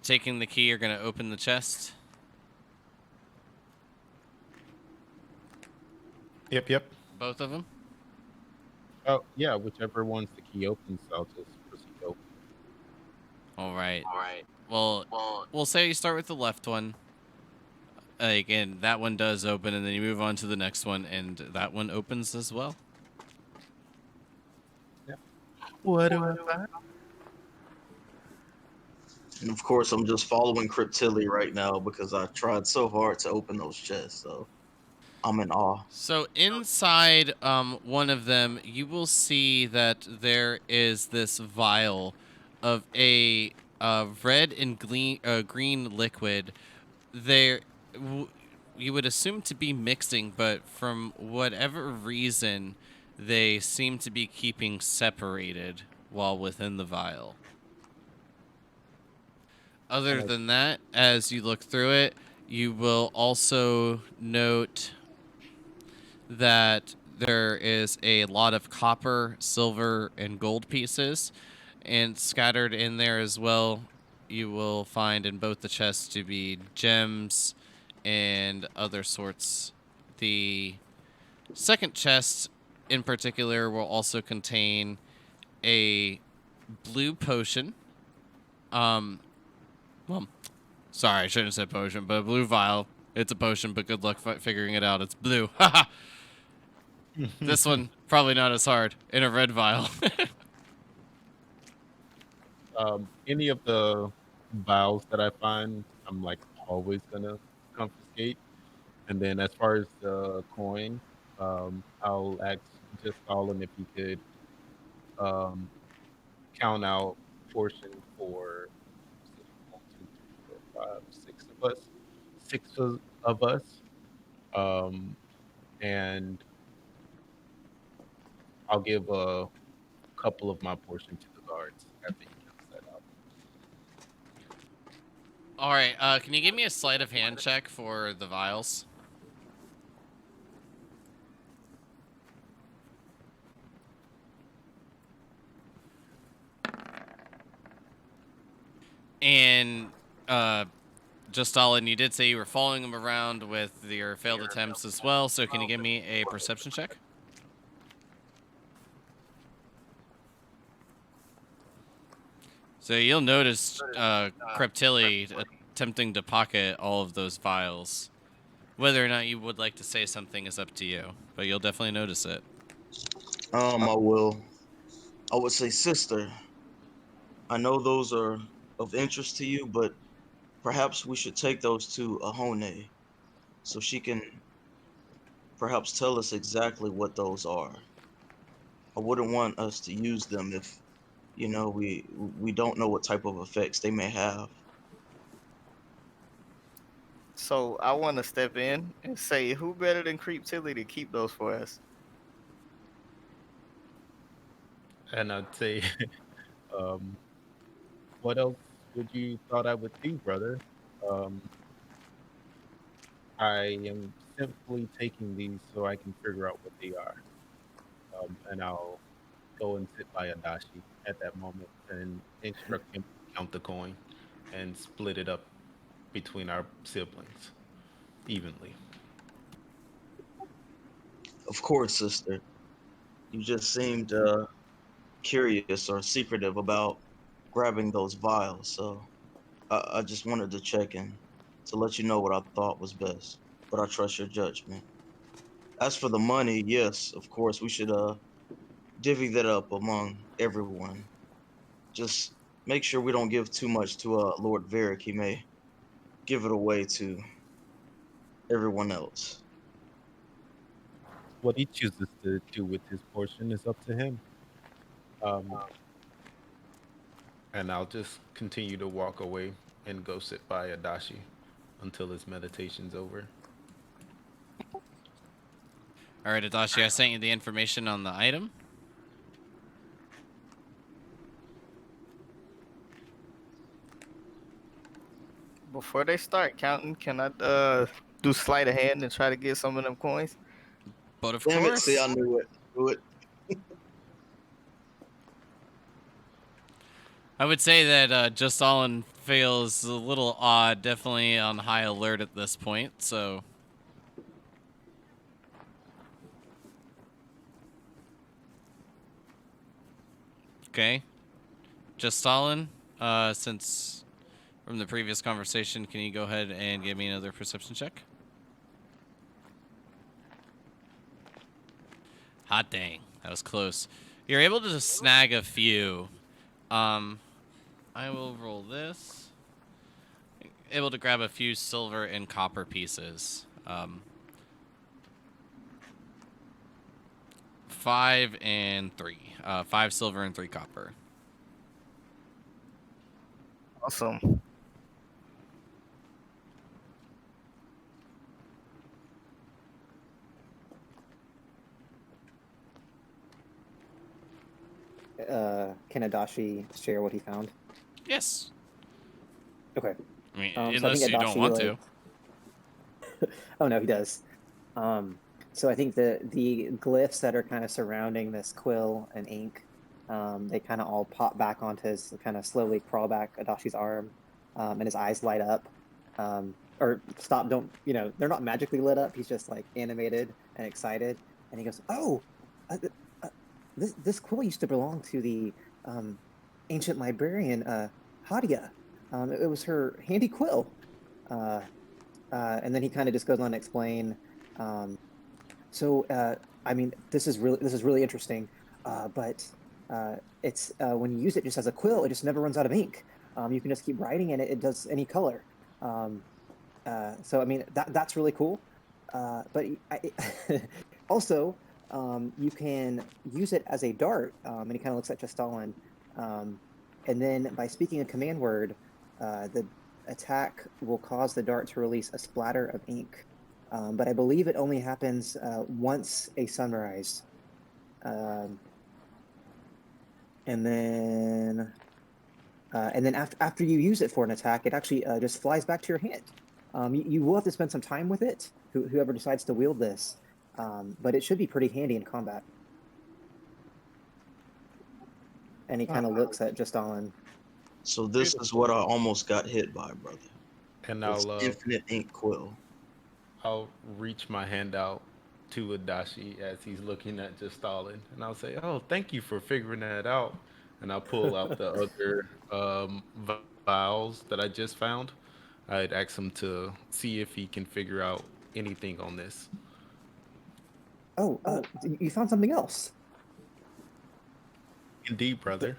taking the key, you're gonna open the chest. Yep. Both of them. Oh, yeah, whichever one's the key opens, I'll just proceed to open. All right. Well, we'll say you start with the left one. Again, that one does open, and then you move on to the next one, and that one opens as well. What do I find? And of course, I'm just following Cryptilli right now because I tried so hard to open those chests. So I'm in awe. So inside one of them, you will see that there is this vial of a red and green liquid. You would assume to be mixing, but from whatever reason, they seem to be keeping separated while within the vial. Other than that, as you look through it, you will also note that there is a lot of copper, silver, and gold pieces, and scattered in there as well, you will find in both the chests to be gems and other sorts. The second chest in particular will also contain a blue potion. Well, sorry, I shouldn't have said potion, but a blue vial. It's a potion, but good luck figuring it out. It's blue. Haha. This one, probably not as hard. In a red vial. Any of the vials that I find, I'm like always gonna confiscate. And then as far as the coin, I'll ask just Colin if he could count out portion for 1, 2, 3, 4, 5, 6 of us, of us, and I'll give a couple of my portion to the guards after he counts that out. All right, can you give me a sleight of hand check for the vials? And just Stalin, you did say you were following him around with your failed attempts as well, so can you give me a perception check? So you'll notice Cryptilli attempting to pocket all of those vials. Whether or not you would like to say something is up to you, but you'll definitely notice it. I will. I would say, sister, I know those are of interest to you, but perhaps we should take those to Ahone so she can perhaps tell us exactly what those are. I wouldn't want us to use them if, we don't know what type of effects they may have. So I want to step in and say, who better than Creep Tilly to keep those for us? And I'd say, what else would you thought I would do, brother? I am simply taking these so I can figure out what they are. And I'll go and sit by Adachi at that moment and instruct him to count the coin and split it up between our siblings evenly. Of course, sister. You just seemed curious or secretive about grabbing those vials, so I just wanted to check in to let you know what I thought was best. But I trust your judgment. As for the money, yes, of course, we should divvy that up among everyone. Just make sure we don't give too much to Lord Varric. He may give it away to everyone else. What he chooses to do with his portion is up to him. And I'll just continue to walk away and go sit by Adachi until his meditation's over. All right, Adachi, I sent you the information on the item. Before they start counting, can I do sleight of hand and try to get some of them coins? But of Damn it! course. See, I knew it. Do it. I would say that Just Stalin feels a little odd. Definitely on high alert at this point. So. Okay. Just Stalin. Since from the previous conversation, can you go ahead and give me another perception check? Hot dang, that was close. You're able to snag a few. I will roll this. Able to grab a few silver and copper pieces. 5 and 3. 5 silver and 3 copper. Awesome. Can Adachi share what he found? Yes. Okay. I mean, So I unless think you don't Adachi, want like- to. Oh no, he does. So I think the glyphs that are kind of surrounding this quill and ink, they kind of all pop back onto his, kind of slowly crawl back Adashi's arm, and his eyes light up. Or stop! Don't, they're not magically lit up. He's just like animated and excited, and he goes, "Oh, this quill used to belong to the ancient librarian Hadia. It was her handy quill." And then he kind of just goes on to explain. So I mean, this is really interesting, but it's when you use it just as a quill, it just never runs out of ink. You can just keep writing, and it does any color. So I mean, that's really cool. But also, you can use it as a dart, and he kind of looks at Jastalin. And then by speaking a command word, the attack will cause the dart to release a splatter of ink. But I believe it only happens once a sunrise. And then after you use it for an attack, it actually just flies back to your hand. You will have to spend some time with it, whoever decides to wield this, but it should be pretty handy in combat. And he kind of looks at Jastalin. So this is what I almost got hit by, brother. And This I'll infinite ink quill. I'll reach my hand out to Adachi as he's looking at just Stalin, and I'll say, "Oh, thank you for figuring that out." And I'll pull out the other vials that I just found. I'd ask him to see if he can figure out anything on this. Oh, you found something else. Indeed, brother.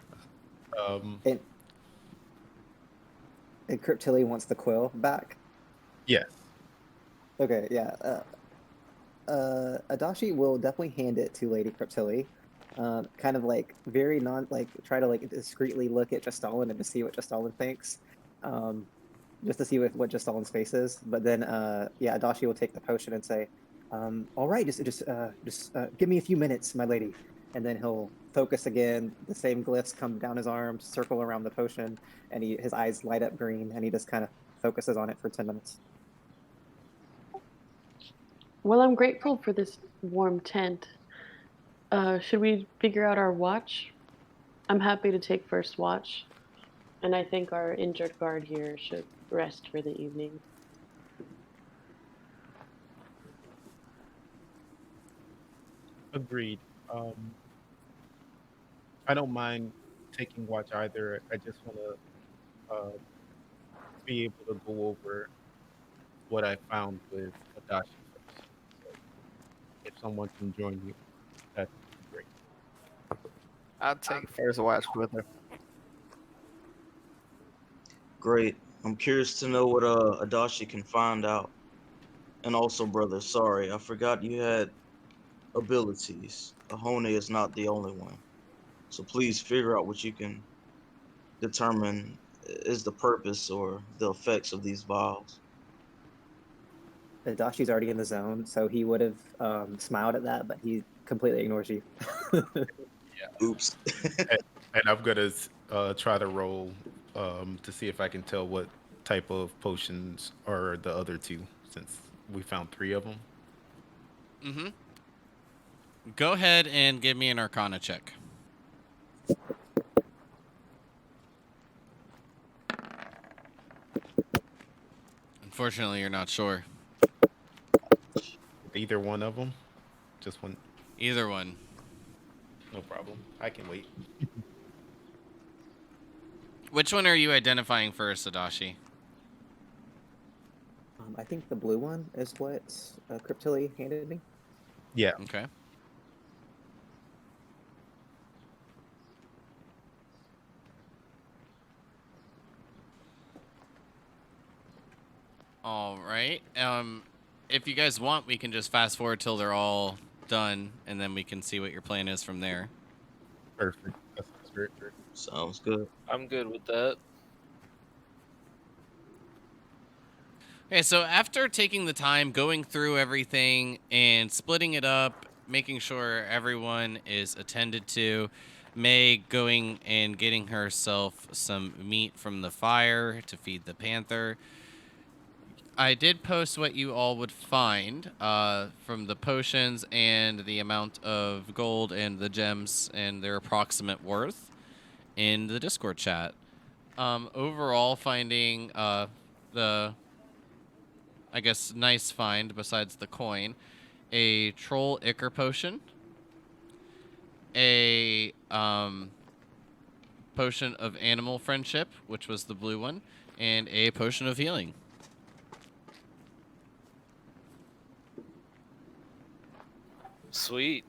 And Cryptilli wants the quill back. Yes. Okay, yeah. Adachi will definitely hand it to Lady Cryptilli. Kind of like very try to like discreetly look at Jastalin and to see what Jastalin thinks. Just to see what Jastalin's face is. But then yeah, Adachi will take the potion and say, all right, just give me a few minutes, my lady. And then he'll focus again. The same glyphs come down his arms, circle around the potion, and his eyes light up green, and he just kind of focuses on it for 10 minutes. Well, I'm grateful for this warm tent. Should we figure out our watch? I'm happy to take first watch, and I think our injured guard here should rest for the evening. Agreed. I don't mind taking watch either. I just want to be able to go over what I found with Adachi first. So if someone can join me, that'd be great. I'll take first watch with her. Great. I'm curious to know what Adachi can find out. And also, brother, sorry, I forgot you had abilities. Ahone is not the only one. So please figure out what you can determine is the purpose or the effects of these vials. Adachi's already in the zone, so he would have smiled at that, but he completely ignores you. Oops. And I'm gonna try to roll to see if I can tell what type of potions are the other two, since we found 3 of them. Mm-hmm. Go ahead and give me an Arcana check. Unfortunately, you're not sure. Either one of them. Just one. Either one. No problem. I can wait. Which one are you identifying first, Adashi? I think the blue one is what Cryptilli handed me. Yeah. Okay. All right. If you guys want, we can just fast forward till they're all done, and then we can see what your plan is from there. Perfect. That sounds great. Sounds good. I'm good with that. Okay, so after taking the time, going through everything and splitting it up, making sure everyone is attended to, May going and getting herself some meat from the fire to feed the panther. I did post what you all would find from the potions and the amount of gold and the gems and their approximate worth in the Discord chat. Overall, finding the, I guess, nice find besides the coin, a troll ichor potion, a potion of animal friendship, which was the blue one, and a potion of healing. Sweet.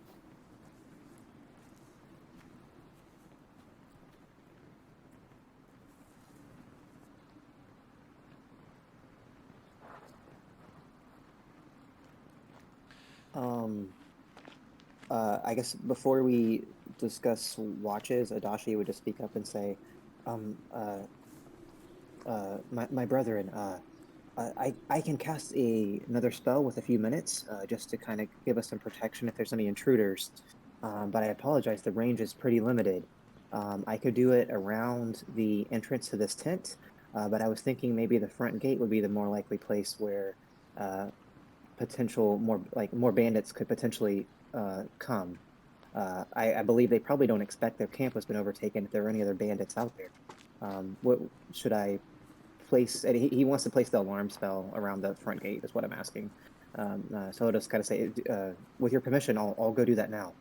I guess before we discuss watches, Adachi would just speak up and say, my brethren, I can cast another spell with a few minutes, just to kind of give us some protection if there's any intruders. But I apologize, the range is pretty limited. I could do it around the entrance to this tent, but I was thinking maybe the front gate would be the more likely place where more bandits could potentially come. I believe they probably don't expect their camp has been overtaken if there are any other bandits out there. What should I place? And he wants to place the alarm spell around the front gate, is what I'm asking. So I'll just kind of say, with your permission, I'll go do that now.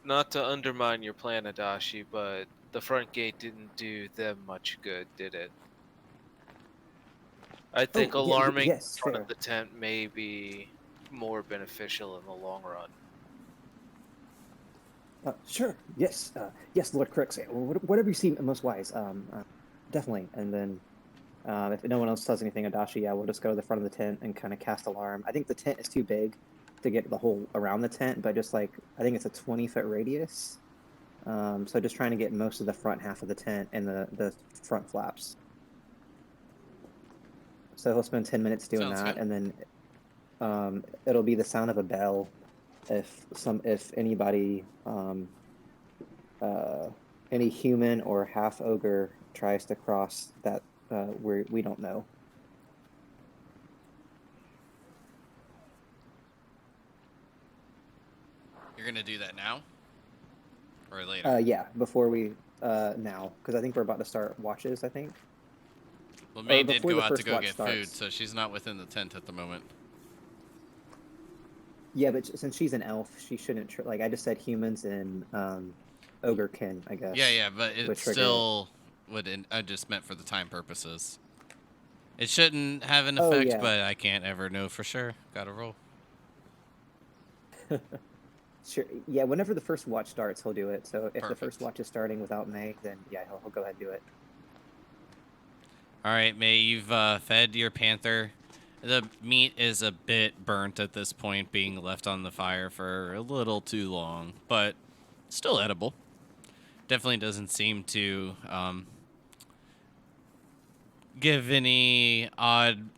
Not to undermine your plan, Adachi, but the front gate didn't do them much good, did it? I think alarming yes, in front fair. of the tent may be more beneficial in the long run. Sure. Yes. Yes, Lord Crooks. Whatever you see most wise. Definitely. And then, if no one else does anything, Adachi, yeah, we'll just go to the front of the tent and kind of cast alarm. I think the tent is too big to get the whole around the tent, but just like I think it's a 20-foot radius. So just trying to get most of the front half of the tent and the front flaps. So he'll spend 10 minutes doing Sounds that, good. and then it'll be the sound of a bell if anybody any human or half ogre tries to cross that we don't know. You're gonna do that now, or later? Yeah, before we now, because I think we're about to start watches. I think. Well, May did before go the out to first go watch get food, starts. so she's not within the tent at the moment. Yeah, but since she's an elf, she shouldn't. Like I just said, humans and ogre kin, I guess. Yeah, but it would trigger still would. I just meant for the time purposes. It shouldn't have an Oh, effect, yeah. but I can't ever know for sure. Gotta roll. Sure. Yeah, whenever the first watch starts, he'll do it. So if the Perfect. first watch is starting without May, then yeah, he'll go ahead and do it. All right, May, you've fed your panther. The meat is a bit burnt at this point, being left on the fire for a little too long, but still edible. Definitely doesn't seem to give any odd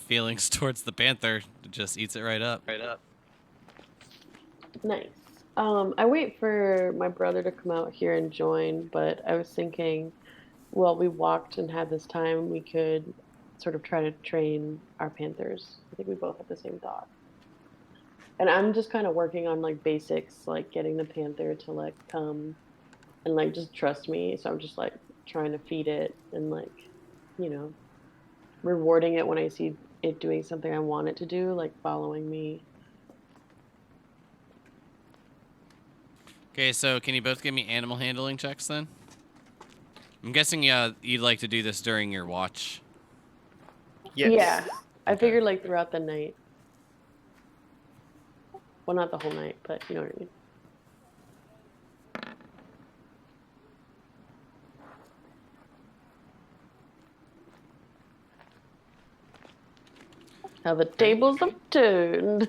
feelings towards the panther. It just eats it right up. Nice. I wait for my brother to come out here and join, but I was thinking, well, we walked and had this time, we could sort of try to train our panthers. I think we both had the same thought. And I'm just kind of working on like basics, like getting the panther to like come and like just trust me. So I'm just like trying to feed it and like, you know, rewarding it when I see it doing something I want it to do, like following me. Okay, so can you both give me animal handling checks then? I'm guessing you'd like to do this during your watch. Yes. Yeah. I Okay. figured like throughout the night. Well, not the whole night, but you know what I mean. How the tables have turned.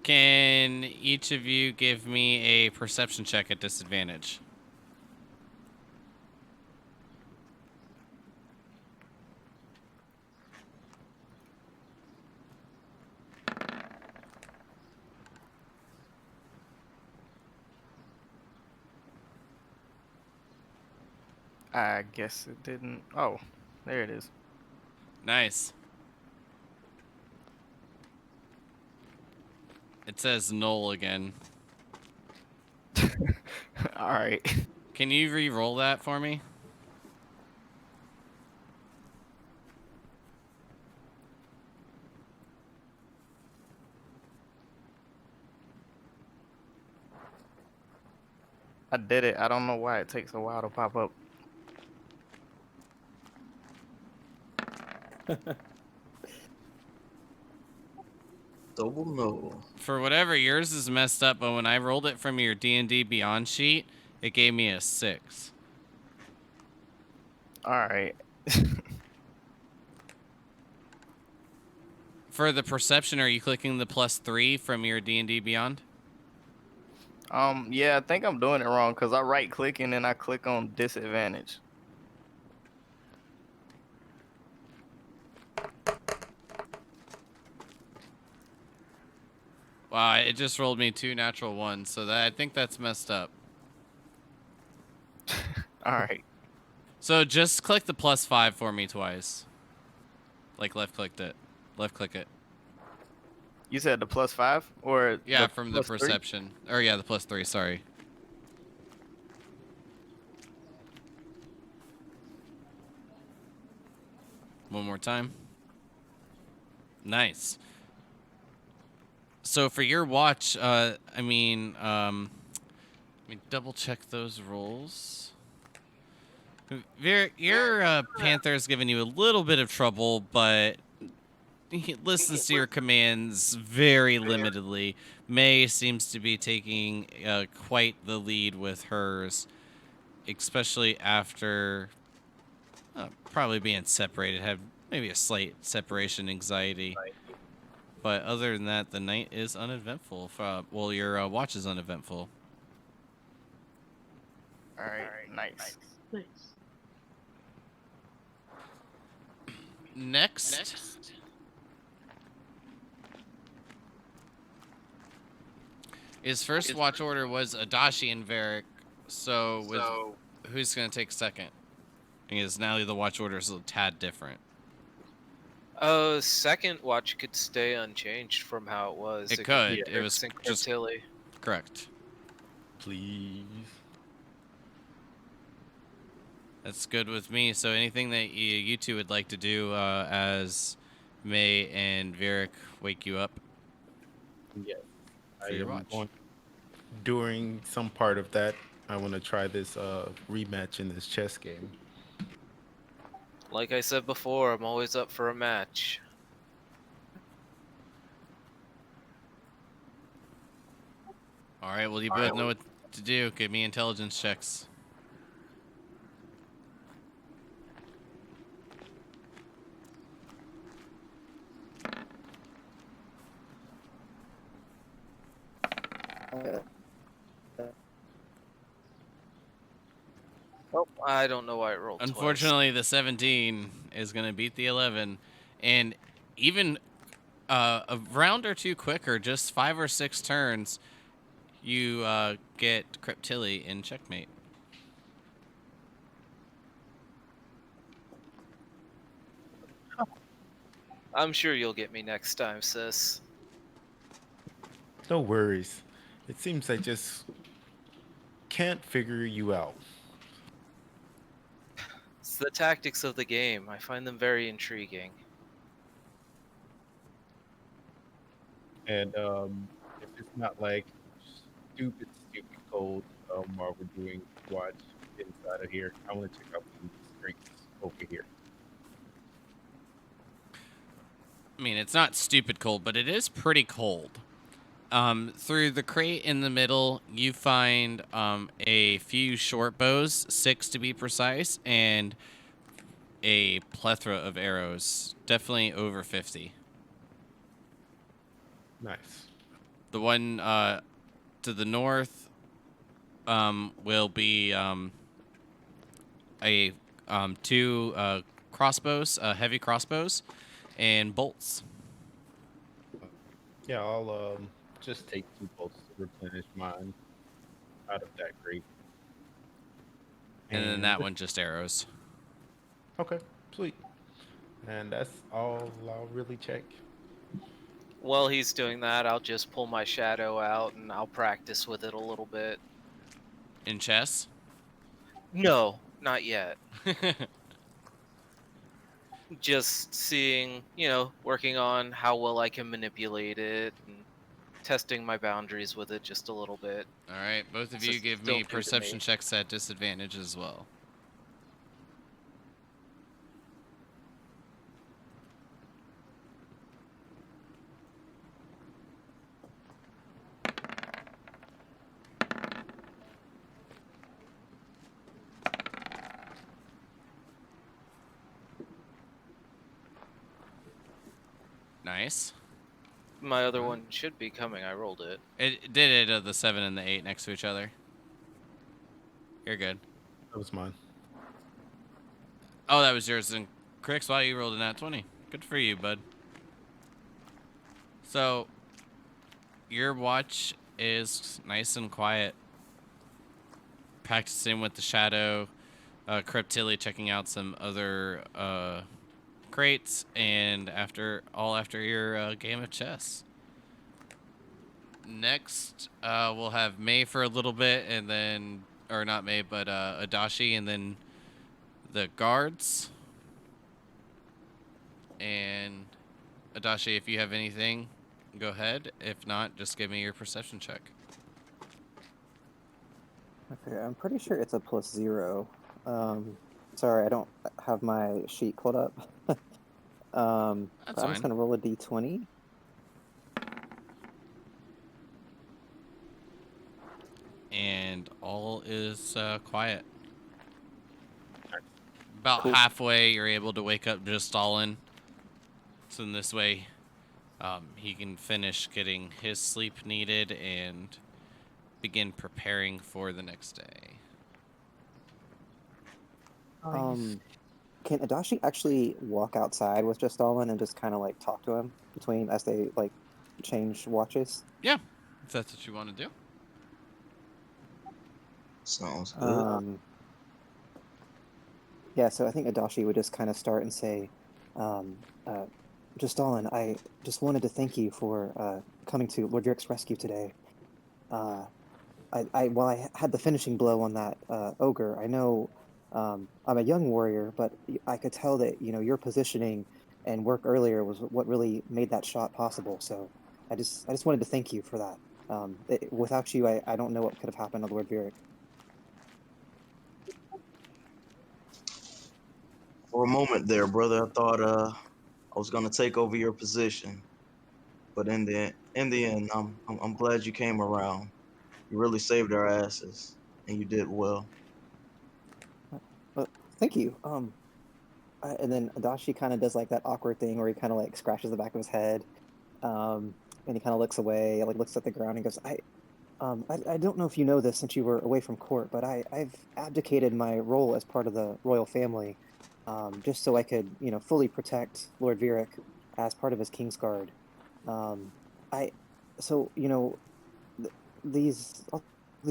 Can each of you give me a perception check at disadvantage? I guess it didn't. Oh, there it is. Nice. It says null again. All right. Can you re-roll that for me? I did it. I don't know why it takes a while to pop up. Double no. For whatever, yours is messed up, but when I rolled it from your D&D Beyond sheet, it gave me a 6. All right. For the perception, are you clicking the +3 from your D&D Beyond? Yeah, I think I'm doing it wrong because I right click and then I click on disadvantage. Wow, it just rolled me 2 natural ones, so I think that's messed up. All right. So just click the +5 for me twice. Like left click it. You said the +5 or Yeah, the from the +3? perception. Or yeah, the +3, sorry. One more time. Nice. So for your watch, let me double check those rolls. Your Panther's giving you a little bit of trouble, but he listens to your commands very limitedly. May seems to be taking quite the lead with hers, especially after probably being separated, have maybe a slight separation anxiety. But other than that, the night is uneventful. Well, your watch is uneventful. All right. Nice. Nice. Next. His first watch order was Adachi and Varric. So who's going to take second? Because now the watch order is a tad different. Second watch could stay unchanged from how it was. It could. It was just Tilly. Correct. Please. That's good with me. So anything that you two would like to do as May and Varric wake you up? Yes. For your watch. During some part of that, I want to try this rematch in this chess game. Like I said before, I'm always up for a match. All right. Well, you both know what to do. Give me intelligence checks. Oh, I don't know why it rolled Unfortunately, the 17 is going to beat the 11. And even a round or two quicker, just 5 or 6 turns, you get Cryptilli in checkmate. I'm sure you'll get me next time, sis. No worries. It seems I just can't figure you out. It's the tactics of the game. I find them very intriguing. And if it's not like stupid cold while we're doing watch inside of here, I want to check out these drinks over here. I mean, it's not stupid cold, but it is pretty cold. Through the crate in the middle, you find a few short bows, 6 to be precise, and a plethora of arrows, definitely over 50. Nice. The one to the north will be a 2 crossbows, heavy crossbows, and bolts. Yeah, I'll just take 2 bolts to replenish mine out of that crate. And then that one just arrows. Okay, sweet. And that's all I'll really check. While he's doing that, I'll just pull my shadow out and I'll practice with it a little bit. In chess? No, not yet. Just seeing, working on how well I can manipulate it and testing my boundaries with it just a little bit. All right, both of It's you just give still me new to perception me. checks at disadvantage as well. Nice. My other one should be coming. I rolled it. It did it the 7 and the 8 next to each other. You're good. That was mine. Oh, that was yours. And Crix, wow, you rolled a nat 20. Good for you, bud. So, your watch is nice and quiet. Practicing with the shadow. Cryptilli checking out some other crates. And after your game of chess. Next, we'll have May for a little bit, and then, or not May, but Adachi, and then the guards. And Adachi, if you have anything, go ahead. If not, just give me your perception check. Okay, I'm pretty sure it's a +0. Sorry, I don't have my sheet pulled up. That's but I'm fine. just gonna roll a d20. And all is quiet. About Cool. halfway, you're able to wake up just Stalin. So in this way, he can finish getting his sleep needed and begin preparing for the next day. Can Adachi actually walk outside with just Stalin and just kind of like talk to him between as they like change watches? Yeah, if that's what you want to do. Sounds good. Yeah, so I think Adachi would just kind of start and say, just Stalin, I just wanted to thank you for coming to Lord Yurik's rescue today. While I had the finishing blow on that ogre, I know I'm a young warrior, but I could tell that your positioning and work earlier was what really made that shot possible. So I just wanted to thank you for that. Without you, I don't know what could have happened to Lord Yurik. For a moment there, brother, I thought I was gonna take over your position, but in the end, I'm glad you came around. You really saved our asses, and you did well. But thank you. And then Adachi kind of does like that awkward thing where he kind of like scratches the back of his head, and he kind of looks away, like looks at the ground, and goes, I don't know if you know this since you were away from court, but I've abdicated my role as part of the royal family, just so I could, fully protect Lord Virik as part of his Kingsguard. So these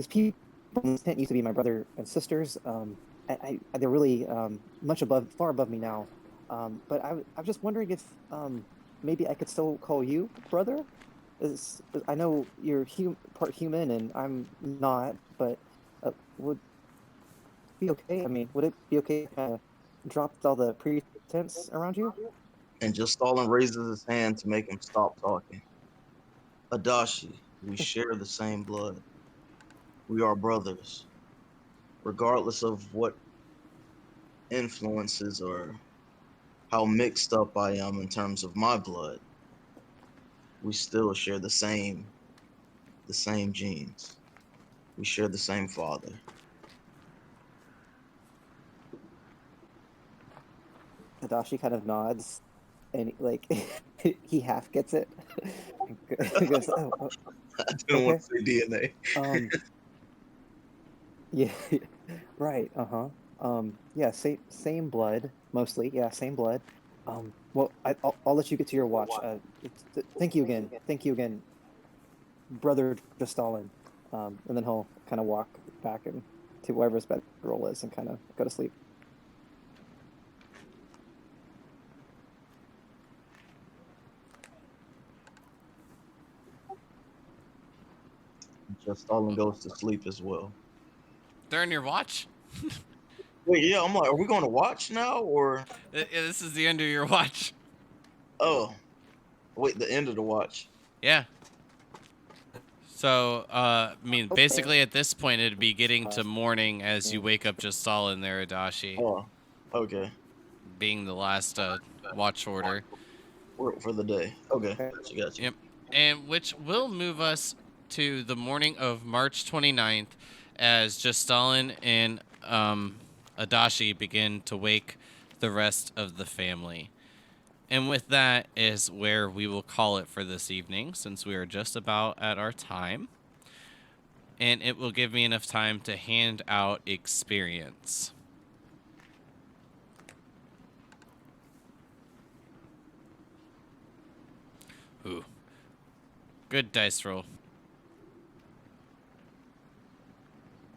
people in this tent used to be my brother and sisters. They're really far above me now. But I'm just wondering if maybe I could still call you brother. I know you're part human and I'm not, but would it be okay? I mean, would it be okay to dropped all the pretense around you? And just Stalin raises his hand to make him stop talking. Adashi, we share the same blood. We are brothers. Regardless of what influences or how mixed up I am in terms of my blood, we still share the same genes. We share the same father. Adachi kind of nods, and like he half gets it. He goes, "Oh, I didn't want okay. to say DNA. Yeah, right. Yeah, same blood mostly. Yeah, same blood. Well, I'll let you get to your watch. Thank you again, brother Stalin. And then he'll kind of walk back and to wherever his bedroll is and kind of go to sleep. Just Stalin goes to sleep as well. During your watch? Wait, yeah, I'm like, are we going to watch now or? This is the end of your watch. Oh, wait, the end of the watch. Yeah. So, I mean, Okay. basically at this point, it'd be getting to morning as you wake up just Stalin there, Adashi, Oh, okay. being the last watch order. For the day. Okay, Okay. gotcha. Yep. And which will move us to the morning of March 29th as just Stalin and Adashi begin to wake the rest of the family. And with that is where we will call it for this evening, since we are just about at our time. And it will give me enough time to hand out experience. Ooh. Good dice roll.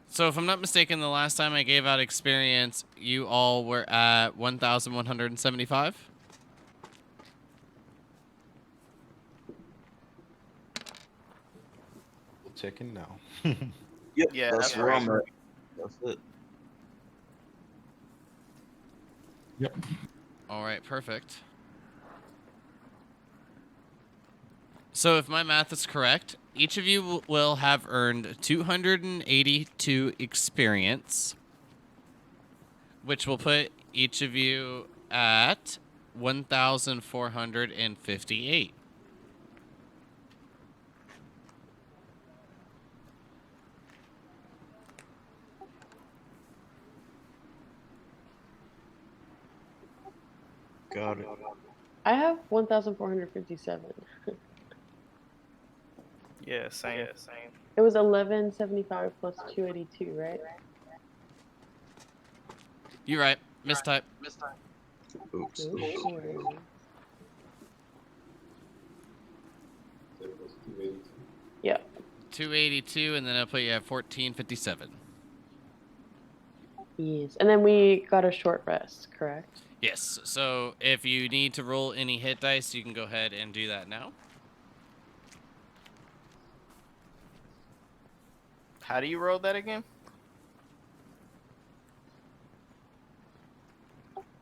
So if I'm not mistaken, the last time I gave out experience, you all were at 1,175? Checking now. Yep, Yeah, that's that's where right. I'm at. That's it. Yep. All right, perfect. So if my math is correct, each of you will have earned 282 experience, which will put each of you at 1,458. Got it. I have 1,457. Yeah, same. It was 1175 plus 282, right? You're right. Mistype. Oops. Ooh. Yeah. 282, and then I'll put you at 1457. Yes. And then we got a short rest, correct? Yes. So if you need to roll any hit dice, you can go ahead and do that now. How do you roll that again?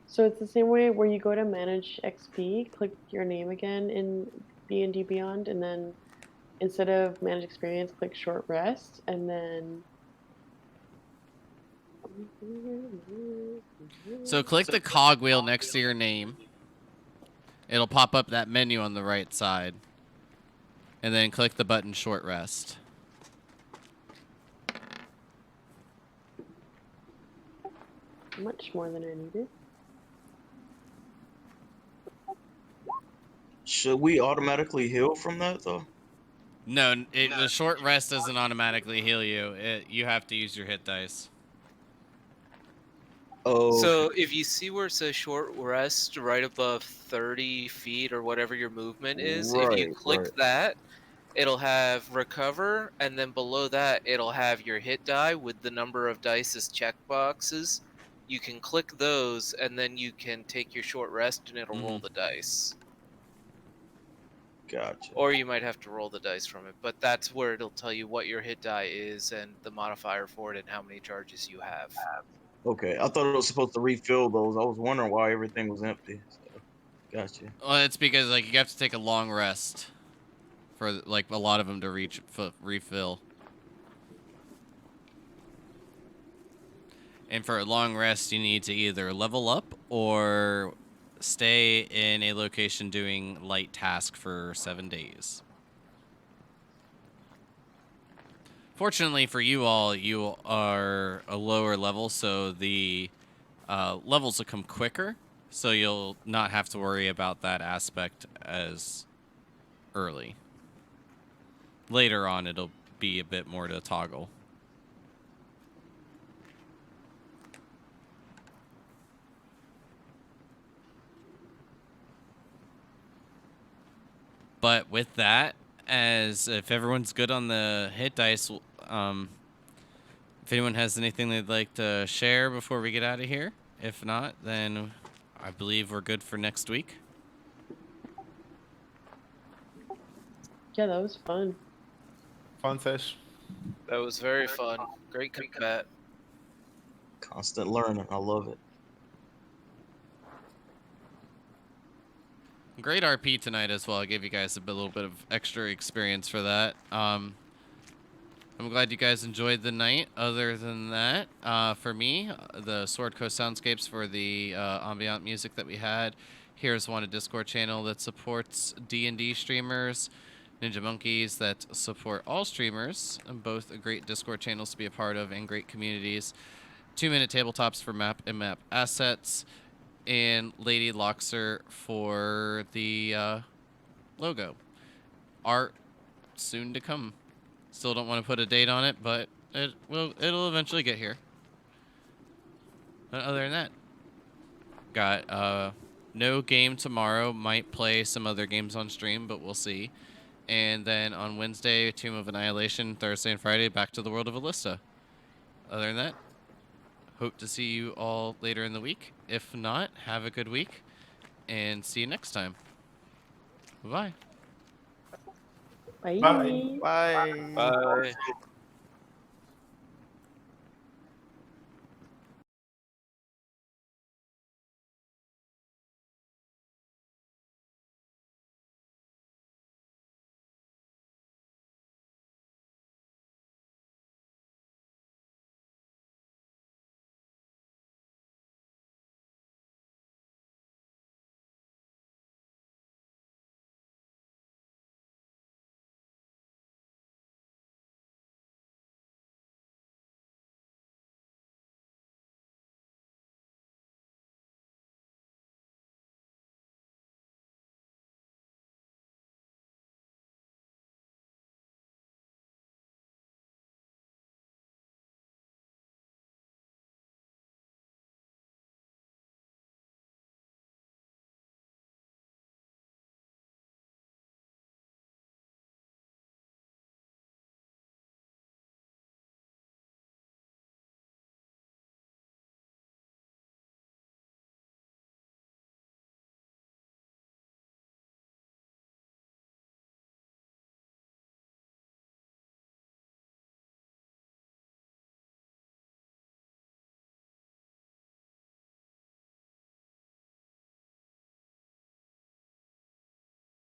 So it's the same way where you go to manage XP, click your name again in D&D Beyond, and then instead of manage experience, click short rest, and then. So click the cogwheel next to your name. It'll pop up that menu on the right side. And then click the button short rest. Much more than I needed. Should we automatically heal from that though? No, the short rest doesn't automatically heal you. You have to use your hit dice. Oh. So if you see where it says short rest right above 30 feet or whatever your movement is, if you click that, it'll have recover, and then below that, it'll have your hit die with the number of dice as checkboxes. You can click those, and then you can take your short rest, and it'll roll the dice. Gotcha. Or you might have to roll the dice from it, but that's where it'll tell you what your hit die is and the modifier for it and how many charges you have. Okay, I thought it was supposed to refill those. I was wondering why everything was empty. So, gotcha. Well, it's because like you have to take a long rest for like a lot of them to refill. And for a long rest, you need to either level up or stay in a location doing light task for 7 days. Fortunately for you all, you are a lower level, so the levels will come quicker, so you'll not have to worry about that aspect as early. Later on, it'll be a bit more to toggle. But with that, as if everyone's good on the hit dice, if anyone has anything they'd like to share before we get out of here, if not, then I believe we're good for next week. Yeah, that was fun. Fun sesh. That was very fun. Great combat. Constant learning. I love it. Great RP tonight as well. I gave you guys a little bit of extra experience for that. I'm glad you guys enjoyed the night. Other than that, for me, the Sword Coast soundscapes for the ambient music that we had. Here's one, a Discord channel that supports D&D streamers, Ninja Monkeys that support all streamers, and both great Discord channels to be a part of and great communities. 2-minute tabletops for map and map assets, and Lady Loxer for the logo. Art soon to come. Still don't want to put a date on it, but it'll eventually get here. But other than that, got no game tomorrow. Might play some other games on stream, but we'll see. And then on Wednesday, Tomb of Annihilation. Thursday and Friday, back to the world of Elista. Other than that, hope to see you all later in the week. If not, have a good week, and see you next time. Bye-bye. Bye. Bye. Bye. Bye.